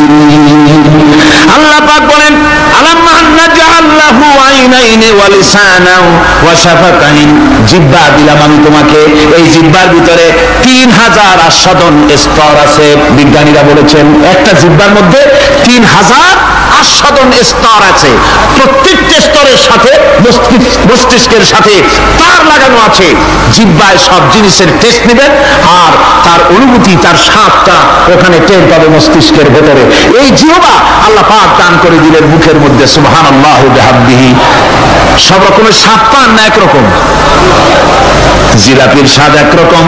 আল্লাহ পাক বলেন, আলাম নাজআল লাহু আইনাইনি ওয়া লিসানান ওয়া শাফাতাইন। জিহ্বা দিলাম আমি তোমাকে, এই জিহ্বার ভিতরে 3000 আস্বাদন স্তর আছে। বিজ্ঞানীরা বলেছেন একটা জিহ্বার মধ্যে 3000 আস্বাদন স্তর আছে। প্রত্যেকটা স্তরের সাথে মস্তিষ্কের সাথে তার লাগানো আছে। জিহ্বায় সব জিনিসের টেস্ট নেবেন আর তার অনুভূতি, তার স্বাদটা ওখানে টের পাবে মস্তিষ্কের ভেতরে। এই জিহ্বা আল্লাহ পাক দান করে দিলেন মুখের মধ্যে, সুবহানাল্লাহু বিহামদিহি। সব রকমের স্বাদ পান না একরকম, জিলাপির স্বাদ একরকম,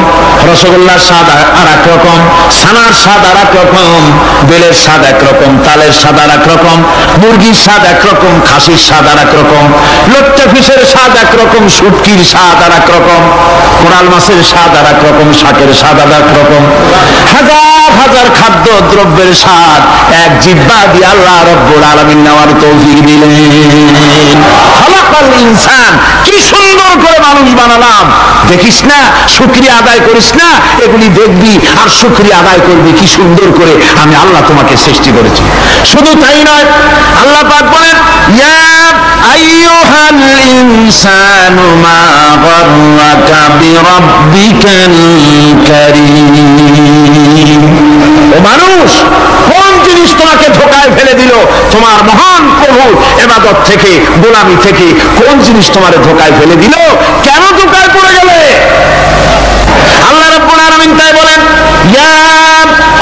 রসগোল্লার স্বাদ আর একরকম, ছানার স্বাদ আর একরকম, বেলের স্বাদ একরকম, তালের স্বাদ আর একরকম, মুরগির স্বাদ একরকম, খাসির স্বাদ আর একরকম, লট্টা ফিশের স্বাদ একরকম, শুটকির স্বাদ আর একরকম, কোরাল মাছের স্বাদ আর একরকম, শাকের স্বাদ আর একরকম। হাজার হাজার খাদ্য দ্রব্যের স্বাদ এক জিহ্বা দিয়ে আল্লাহ রাব্বুল আলামিন নেওয়ার তৌফিক দিলেন। খালাকাল ইনসান, কি সুন্দর করে মানুষ বানালাম। দেখিস না, শুকরিয়া আদায় করিস না, এগুলি দেখবি আর শুকরিয়া আদায় করবি কি সুন্দর করে আমি আল্লাহ তোমাকে সৃষ্টি করেছি। শুধু তাই নয়, আল্লাহ পাক বলেন, ইয়া আইয়ুহাল ইনসানু মা গাররাকা বিরাব্বিকাল কারীম। ও মানুষ, কোন জিনিস জিনিস তোমাকে ধোকায় ফেলে দিল? তোমার মহান প্রভু ইবাদত থেকে, গোলামি থেকে কোন জিনিস তোমার ধোকায় ফেলে দিল? কেন ধোকায় পড়ে গেলে? আল্লাহ রাব্বুল আলামিন তাই বলেন, ইয়া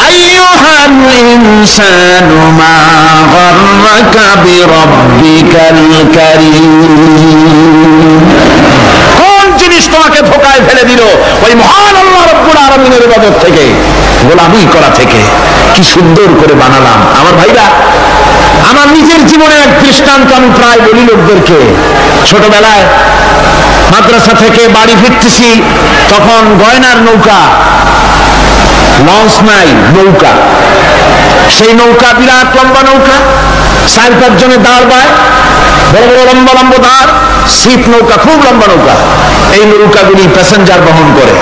আইয়ুহাল ইনসানু মা গাররাকা বিরাব্বিকাল কারীম। কোন জিনিস তোমাকে ধোকায় ফেলে দিল? ওই মহান আল্লাহ রাব্বুল আলামিনের ইবাদত থেকে, গোলামি করা থেকে। কি সুন্দর করে বানালাম। আমার ভাইরা, আমার নিজের জীবনের এক দৃষ্টান্ত আমি প্রায় বলি লোকদেরকে। ছোটবেলায় মাদ্রাসা থেকে বাড়ি ফিরতেছি, তখন গয়নার নৌকা, লঞ্চ নাই, নৌকা। সেই নৌকা বিরাট লম্বা নৌকা, 4-5 জনের দাঁড় বায়, বড় বড় লম্বা লম্বা দাঁড়, ছিপ নৌকা, খুব লম্বা নৌকা। এই নৌকাগুলি প্যাসেঞ্জার বহন করে।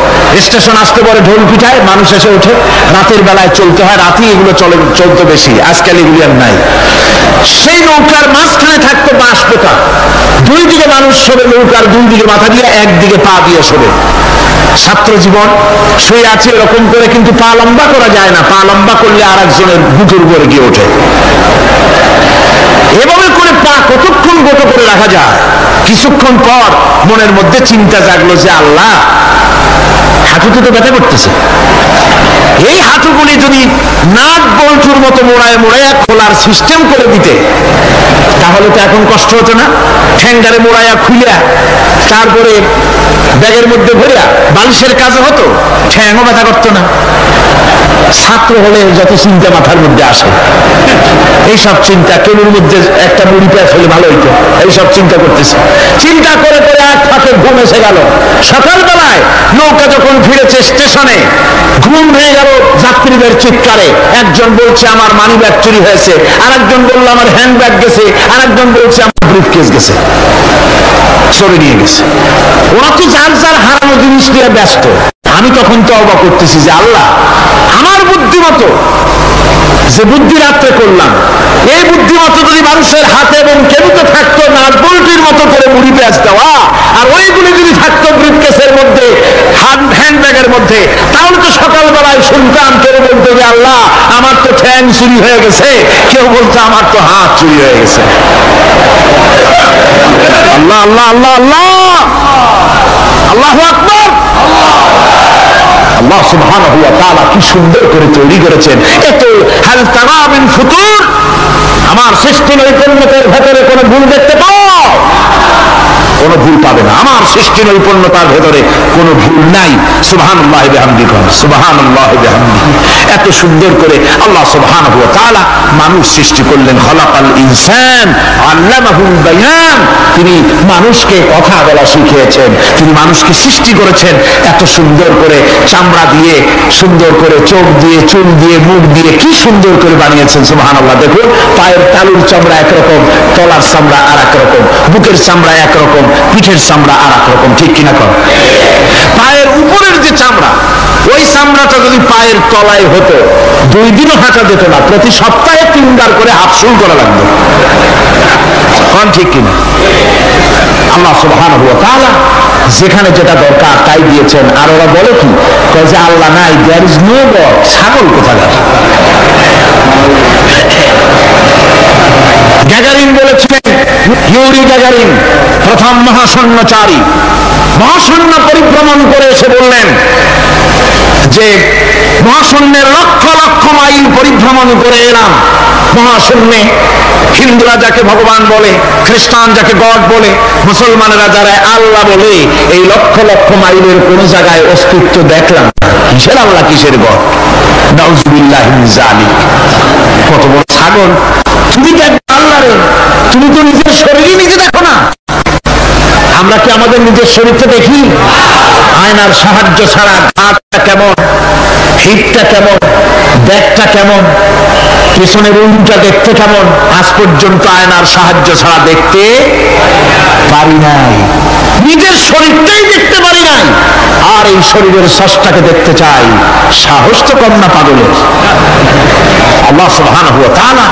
স্টেশন আসতে পরে ঢোল পিঠায়, মানুষ এসে ওঠে। রাতের বেলায় চলতে হয়, রাতেই এগুলো চলতো বেশি, আজকাল এগুলি আর নাই। সেই নৌকার মাঝখানে থাকতো বাঁশ পোকা। 2 দিকে মানুষ শোবে, নৌকার 2 দিকে মাথা দিয়ে, একদিকে পা দিয়ে শোবে। ছাত্র জীবন, শুয়ে আছে এরকম করে, কিন্তু পা লম্বা করা যায় না। পা লম্বা করলে আর একজনের বুকের উপরে গিয়ে ওঠে। এভাবে করে পা কতক্ষণ গোটো করে রাখা যায়? কিছুক্ষণ পর মনের মধ্যে চিন্তা জাগলো যে আল্লাহ, হাঁটুতে তো ব্যথা করতেছে, এই হাঁটুগুলি যদি নাট বল্টুর মতো মোড়ায় মোড়ায় খোলার সিস্টেম করে দিতে, তাহলে তো এখন কষ্ট হতো না। ঠ্যাঙ্গারে মোড়াইয়া খুলিয়া তারপরে ব্যাগের মধ্যে ভরিয়া বালিশের কাজও হতো, ঠ্যাংও ব্যথা করতো না। ছাত্র হলে যত চিন্তা মাথার মধ্যে আসে, এইসব চিন্তা, কেবলের মধ্যে একটা মুড়ি পেঁয়াজ হলে ভালো হইতো, এইসব চিন্তা করতেছে। চিন্তা করে করে এক ফাঁকে ঘুম এসে গেল। সকালবেলায় নৌকা যখন ফিরেছে স্টেশনে, ঘুম হয়ে গেল যাত্রীদের চিৎকারে। একজন বলছে আমার মানি ব্যাগ চুরি হয়েছে, আরেকজন বলল আমার হ্যান্ড ব্যাগ গেছে, আরেকজন বলছে আমার ব্রিফকেস গেছে, চলে নিয়ে গেছে। ওরা তো যার যার হারানো জিনিস নিয়ে ব্যস্ত। আমি তখন তওবা করতেছি যে আল্লাহ, আমার বুদ্ধিমতো যে বুদ্ধি রাত্রে করলাম, এই বুদ্ধিমতো যদি মানুষের হাতে এবং কেবিতে থাকতো নাট বল্টুর মতো করে মুড়ি পেঁয়াজ দেওয়া, আর ওইগুলি যদি থাকতো ব্রিফকেসের মধ্যে, হ্যান্ডব্যাগের মধ্যে, তাহলে তো সকালবেলায় শুনতাম কেউ বলতো যে আল্লাহ আমার তো ঠ্যাং চুরি হয়ে গেছে, কেউ বলতো আমার তো হাত চুরি হয়ে গেছে। আল্লাহ আল্লাহ আল্লাহ আল্লাহ, আল্লাহু আকবার। আল্লাহ সুবহানাহু ওয়া তাআলা কি সুন্দর করে তৈরি করেছেন। এত হাল তারা মিন ফুতুর, আমার সৃষ্টি নৈপুণ্যতার ভেতরে কোনো ভুল দেখতে পাও? কোনো ভুল পাবে না। আমার সৃষ্টি নৈপুণ্যতার ভেতরে কোনো ভুল নাই। সুবহানাল্লাহি বিহামদিহি, সুবহানাল্লাহি বিহামদিহি। এত সুন্দর করে আল্লাহ সুবহানাহু ওয়া তাআলা মানুষ সৃষ্টি করলেন। খলাকাল ইনসান আল্লামাহুল বায়ান। তিনি মানুষকে কথা বলা শিখিয়েছেন, তিনি মানুষকে সৃষ্টি করেছেন এত সুন্দর করে, চামড়া দিয়ে, সুন্দর করে চোখ দিয়ে, চুল দিয়ে, মুখ দিয়ে, কি সুন্দর করে বানিয়েছেন। সুবহানাল্লাহ। দেখুন, পায়ের তালুর চামড়া একরকম, তলার চামড়া আর একরকম, বুকের চামড়া একরকম, পিঠের চামড়া আর একরকম, ঠিক কিনা কর? পায়ের উপরের যে চামড়া, ওই চামড়াটা যদি পায়ের তলায় হতো, 2 দিনও হাঁটা যেত না। প্রতি সপ্তাহে 3 বার করে হাফসুল করা লাগতো, কোন ঠিক কিনা? আল্লাহ সুবহানাহু ওয়া তাআলা যেখানে যেটা দরকার তাই দিয়েছেন। আর ওরা বলে কি, কয় যে আল্লাহ নাই, দেয়ার ইজ নো গড। ছাগল কোথাকার। গ্যাগারিন বলেছিলেন, ইউরি গ্যাগারিন, প্রথম মহাশূন্যচারী, মহাশূন্য পরিভ্রমণ করে এসে বললেন যে মহাশূন্যের লক্ষ লক্ষ মাইল পরিভ্রমণ করে এলাম। মহাশূন্যে হিন্দুরা যাকে ভগবান বলে, খ্রিস্টান যাকে গড বলে, মুসলমানেরা যারা আল্লাহ বলে, এই লক্ষ লক্ষ মাইলের কোন জায়গায় অস্তিত্ব দেখলাম। কিসের আল্লাহ, কিসের গড? নাউযুবিল্লাহি মিন যালিক। কত বড় ছাগল! তুমি দেখো আল্লাহ রে, তুমি তো নিজের শরীরই নিজে দেখো না। আমরা কি আমাদের নিজের শরীরকে দেখি? আয়নার সাহায্য ছাড়া ঘাটটা কেমন, হিপটা কেমন, ব্যাকটা কেমন, পেছনের উল্টা দেখতে কেমন, আজ পর্যন্ত আয়নার সাহায্য ছাড়া দেখতে পারি নাই। নিজের শরীরটাই দেখতে পারি নাই, আর এই শরীরের স্রষ্টাকে দেখতে চাই। সাহস তো কম না পাগলের। আল্লাহ সুবহানাহু ওয়া তাআলা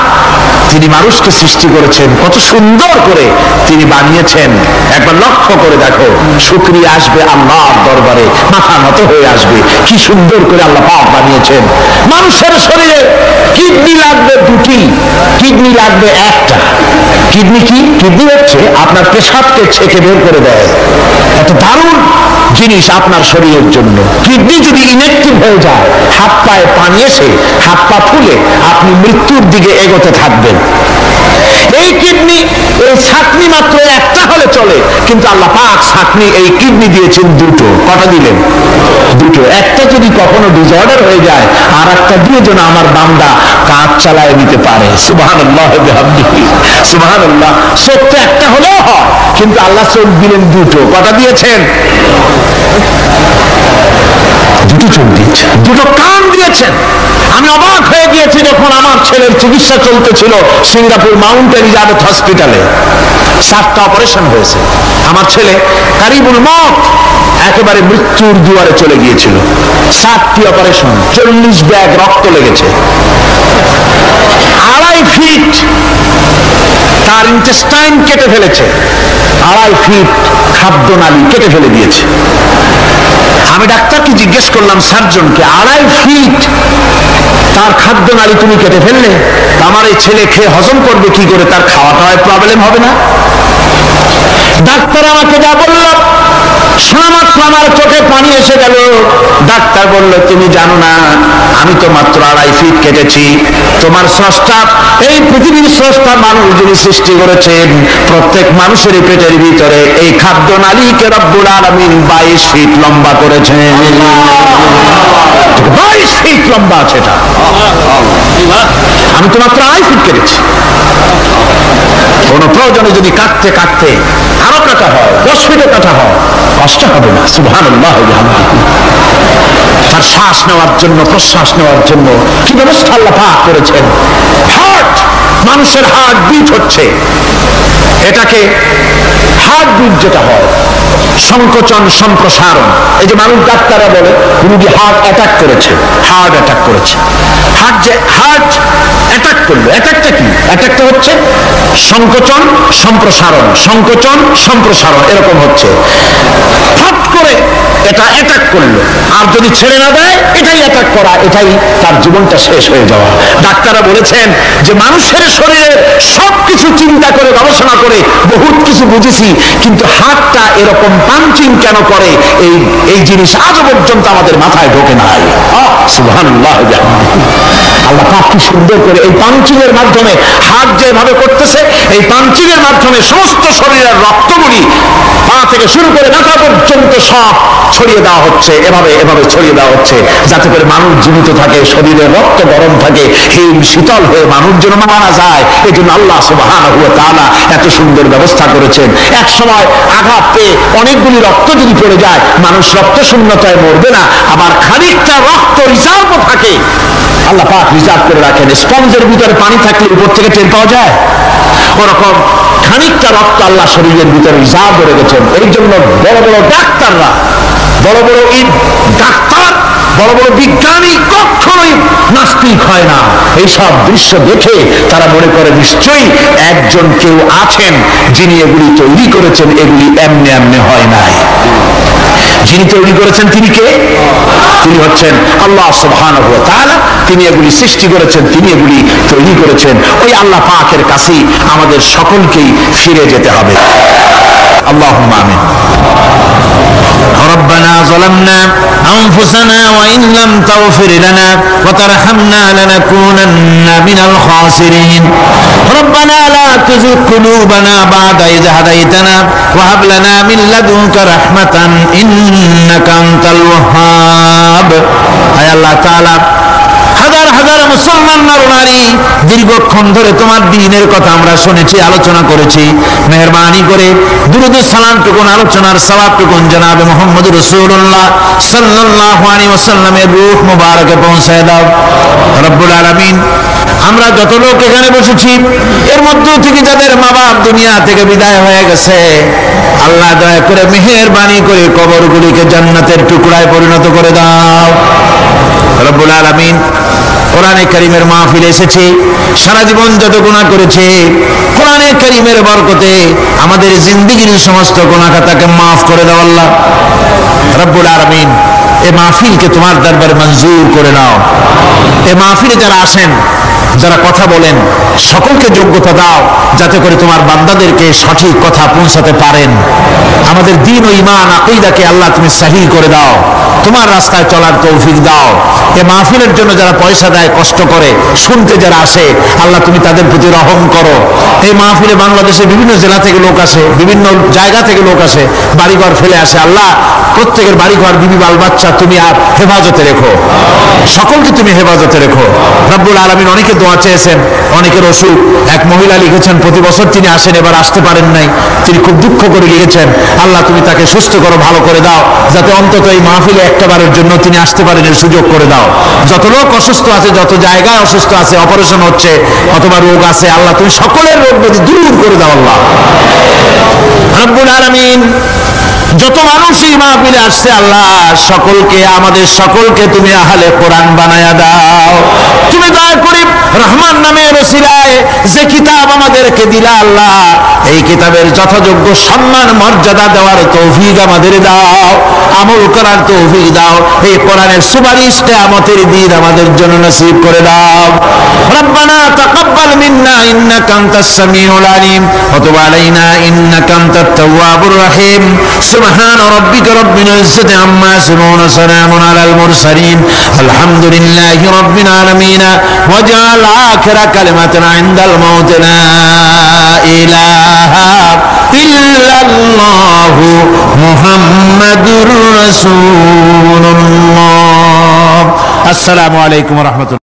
তিনি মানুষকে সৃষ্টি করেছেন, কত সুন্দর করে তিনি বানিয়েছেন। একবার লক্ষ্য করে দেখো, শুকরিয়া আসবে আল্লাহর দরবারে, মাথা নত হয়ে আসবে। কি সুন্দর করে আল্লাহ পাক বানিয়েছেন। মানুষের শরীরে কিডনি লাগবে দুটি, কিডনি লাগবে একটা। কিডনি কি? কিডনি হচ্ছে আপনার পেশাবকে ছেঁকে বের করে দেয়। এত দারুণ জিনিস আপনার শরীরের জন্য। কিডনি যদি ইনঅ্যাক্টিভ হয়ে যায়, হাত পায়ে পানি এসে হাত পা ফুলে আপনি মৃত্যুর দিকে এগোতে থাকবেন। এই কিডনি, এই ছাকনি মাত্র একটা হলে চলে, কিন্তু আল্লাহ পাক ছাকনি এই কিডনি দিয়েছেন দুটো। কটা দিলেন? দুটো। একটা যদি কখনো ডিসঅর্ডার হয়ে যায়, আর একটা দিয়ে যেন আমার বান্দা কাজ চালায় নিতে পারে। সুবহানাল্লাহ বিহামদিহি, সুবহানাল্লাহ। চোখ তো একটা হলেও হয়, কিন্তু আল্লাহ চোখ দিলেন দুটো। কটা দিয়েছেন? দুটো চোখ দিয়েছেন, দুটো কান দিয়েছেন। আমি অবাক হয়ে গিয়েছি যখন আমার ছেলের চিকিৎসা চলতেছিল সিঙ্গাপুর মাউন্ট এলিজাবেথ হসপিটালে। 7টা অপারেশন হয়েছে। আমার ছেলে কারিবুল মত, একেবারে মৃত্যুর দুয়ারে চলে গিয়েছিল। 7টি অপারেশন, 40 ব্যাগ রক্ত লেগেছে। 2.5 ফিট তার ইন্টেস্টাইন কেটে ফেলেছে, 2.5 ফিট খাদ্যনালী কেটে ফেলে দিয়েছে। আমি ডাক্তারকে জিজ্ঞেস করলাম, সার্জনকে, 2.5 ফিট তার খাদ্যনালী তুমি কেটে ফেললে, আমার এই ছেলে খেয়ে হজম করবে কি করে? তার খাওয়া দাওয়ায় প্রবলেম হবে না? ডাক্তার আমাকে যা বলল, শোনামাত্র আমার চোখে পানি এসে গেল। ডাক্তার বলল, তুমি জানো না, আমি তো মাত্র 2.5 ফিট কেটেছি। তোমার স্রষ্টা, এই পৃথিবীর স্রষ্টা মানুষ যিনি সৃষ্টি করেছেন, প্রত্যেক মানুষের পেটের ভিতরে এই খাদ্যনালীকে রব্বুল আলামিন 22 ফিট লম্বা করেছেন। 22 ফিট লম্বা আছে এটা। আমি তো মাত্র 2.5 ফিট কেটেছি। কোন প্রয়োজনে যদি কাটতে কাটতে আরো কাটা হয়, 10 ফিটও কাটা হয়, কষ্ট হবে না। সুবহানাল্লাহ। তার শ্বাস নেওয়ার জন্য, প্রশ্বাস নেওয়ার জন্য কি ব্যবস্থা আল্লাহ পাক করেছেন। হার্ট, মানুষের হার্ট বিট হচ্ছে, এটাকে হার্ট বিট যেটা হয়, সংকোচন সম্প্রসারণ। এই যে মানুষ, ডাক্তাররা বলে রুগী হার্ট অ্যাটাক করেছে, হার্ট অ্যাটাক করেছে। হার্ট যে হার্ট অ্যাটাক করলো, অ্যাটাকটা কি? অ্যাটাকটা হচ্ছে সংকোচন সম্প্রসারণ, সংকোচন সম্প্রসারণ, এরকম হচ্ছে। ফট করে এটা অ্যাটাক করলো, আর যদি ছেড়ে না দেয়, এটাই অ্যাটাক করা, এটাই তার জীবনটা শেষ হয়ে যাওয়া। ডাক্তাররা বলেছেন যে মানুষের শরীরে সবকিছু চিন্তা করে, গবেষণা করে বহুত কিছু বুঝেছি, কিন্তু হার্টটা এরকম পাঞ্চিং কেন করে, এই জিনিস আজ পর্যন্ত আমাদের মাথায় ঢোকে নাই। সুবহানাল্লাহ। আল্লাহ পাক কি সুন্দর করে এই পাঞ্চিং এর মাধ্যমে, হার্ট যেভাবে করতেছে, এই পাঞ্চিং এর মাধ্যমে সমস্ত শরীরের রক্তগুলি পা থেকে শুরু করে মাথা পর্যন্ত সব ছড়িয়ে দেওয়া হচ্ছে। এভাবে এভাবে ছড়িয়ে দেওয়া হচ্ছে যাতে করে মানুষ জীবিত থাকে, শরীরে রক্ত গরম থাকে, হিম শীতল হয়ে মানুষ যেন মারা যায়। এই জন্য আল্লাহ সুবহানাহু ওয়া তাআলা এত সুন্দর ব্যবস্থা করেছেন। এক সময় আঘাত পেয়ে অনেকগুলি রক্ত যদি পড়ে যায়, মানুষ রক্ত শূন্যতায় মরবে না, আবার খানিকটা রক্ত রিজার্ভও থাকে। আল্লাহ পাক রিজার্ভ করে রাখেন। স্পঞ্জের ভিতরে পানি থাকলে উপর থেকে টের পাওয়া যায়, ওরকম খানিকটা রক্ত আল্লাহ শরীরের ভিতরে রিজার্ভ করে রেখেছেন। এই জন্য বড় বড় ডাক্তাররা, বড় বড় ডাক্তার, বড় বড় বিজ্ঞানী কখনোই নাস্তিক হয় না। এইসব দৃশ্য দেখে তারা মনে করে নিশ্চয়ই একজন কেউ আছেন যিনি এগুলি তৈরি করেছেন, এগুলি এমনি এমনি হয় নাই। যিনি তৈরি করেছেন তিনি কে? তিনি হচ্ছেন আল্লাহ সুবহানাহু ওয়া তাআলা। তিনি এগুলি সৃষ্টি করেছেন, তিনি এগুলি তৈরি করেছেন। ওই আল্লাহ পাকের কাছেই আমাদের সকলকেই ফিরে যেতে হবে। আল্লাহুম্মা আমিন। ربنا ظلمنا أنفسنا وإن لم تغفر لنا وترحمنا لنكونن من الخاسرين ربنا لا تزغ قلوبنا بعد إذ هديتنا وهب لنا من لدنك رحمة إنك أنت الوهاب أي الله تعالى হাজার হাজার মুসলমান নরনারী দীর্ঘক্ষণ ধরে তোমার দ্বীনের কথা আমরা শুনেছি, আলোচনা করেছি। মেহেরবানি করে দুরূদ ও সালাম টুকুন, আলোচনার সওয়াব টুকুন জনাবে মুহাম্মদ রাসূলুল্লাহ সাল্লাল্লাহু আলাইহি ওয়াসাল্লামের রূহ মুবারকে পৌঁছায় দাও রব্বুল আলামিন। আমরা যত লোক এখানে বসেছি, এর মধ্য থেকে যাদের মা বাপ দুনিয়া থেকে বিদায় হয়ে গেছে, আল্লাহ দয়া করে মেহেরবানি করে কবরগুলিকে জান্নাতের টুকরায় পরিণত করে দাও রব্বুল আলামিন। কোরআনে কারীমের মাহফিলে এসেছে, সারা জীবন যত গুনাহ করেছে কোরআনে কারীমের বরকতে আমাদের জিন্দেগীর সমস্ত গুনাহ খাতাকে মাফ করে দাও আল্লাহ রব্বুল আলামিন। এই মাহফিলকে তোমার দরবারে মঞ্জুর করে নাও। এই মাহফিলে যারা আসেন, যারা কথা বলেন, সকলকে যোগ্যতা দাও যাতে করে তোমার বান্দাদেরকে সঠিক কথা পৌঁছাতে পারেন। আমাদের দ্বীন ও ঈমান আকীদাকে আল্লাহ তুমি সহিহ করে দাও, তোমার রাস্তায় চলার তৌফিক দাও। এই মাহফিলের জন্য যারা পয়সা দেয়, কষ্ট করে শুনতে যারা আসে, আল্লাহ তুমি তাদের প্রতি রহম করো। এই মাহফিলে বাংলাদেশের বিভিন্ন জেলা থেকে লোক আসে, বিভিন্ন জায়গা থেকে লোক আসে, বাড়িঘর ফেলে আসে। আল্লাহ প্রত্যেকের বাড়িঘর, বিবি বাল বাচ্চা তুমি আর হেফাজতে রেখো, সকলকে তুমি হেফাজতে রেখো রব্বুল আলামিন। অনেকে দোয়া চেয়েছেন, অনেকের অসুখ। এক মহিলা লিখেছেন প্রতি বছর তিনি আসেন, এবার আসতে পারেন নাই, তিনি খুব দুঃখ করে লিখেছেন, আল্লাহ তুমি তাকে সুস্থ করো, ভালো করে দাও, যাতে অন্তত এই মাহফিলে একটাবারের জন্য তিনি আসতে পারেন, এর সুযোগ করে দাও। যত লোক অসুস্থ আছে, যত জায়গায় অসুস্থ আছে, অপারেশন হচ্ছে অথবা রোগ আছে, আল্লাহ তুমি সকলের রোগ ব্যাধি দূর করে দাও আল্লাহ রব্বুল আলামিন। যত মানুষ এই মাহফিলে আসছে আল্লাহ সকলকে, আমাদের সকলকে তুমি আহলে কোরআন বানায়া দাও। তুমি দয়া করে রহমান নামের ওসিলায় যে কিতাব আমাদেরকে দিলা আল্লাহ, এই কিতাবের যথাযোগ্য সম্মান মর্যাদা দেওয়ার তৌফিক আমাদের দাও, আমল করার তৌফিক দাও। এই কোরআনের সুপারিশ কিয়ামতের দিন আমাদের জন্য নসিব করে দাও। রব্বানা তাকাব্বাল মিন্না ইন্নাকা আনতাস সামিউল আলিম ওয়া তুব আলাইনা ইন্নাকা আনতাত তাওয়াবুর রহিম। সুবহান রাব্বিকা রাব্বিল ইজ্জাতি আম্মা ইয়াসিফুন ওয়া সালামুন আলাল মুরসালিন আলহামদুলিল্লাহি রাব্বিল আলামিন। ওয়াজআল আখিরা কালিমাতিনা ইনদাল মাউত লা ইলাহা ইল্লাল্লাহু মুহাম্মাদুর রাসূলুল্লাহ। আসসালামু আলাইকুম ওয়া রাহমাতুল্লাহ।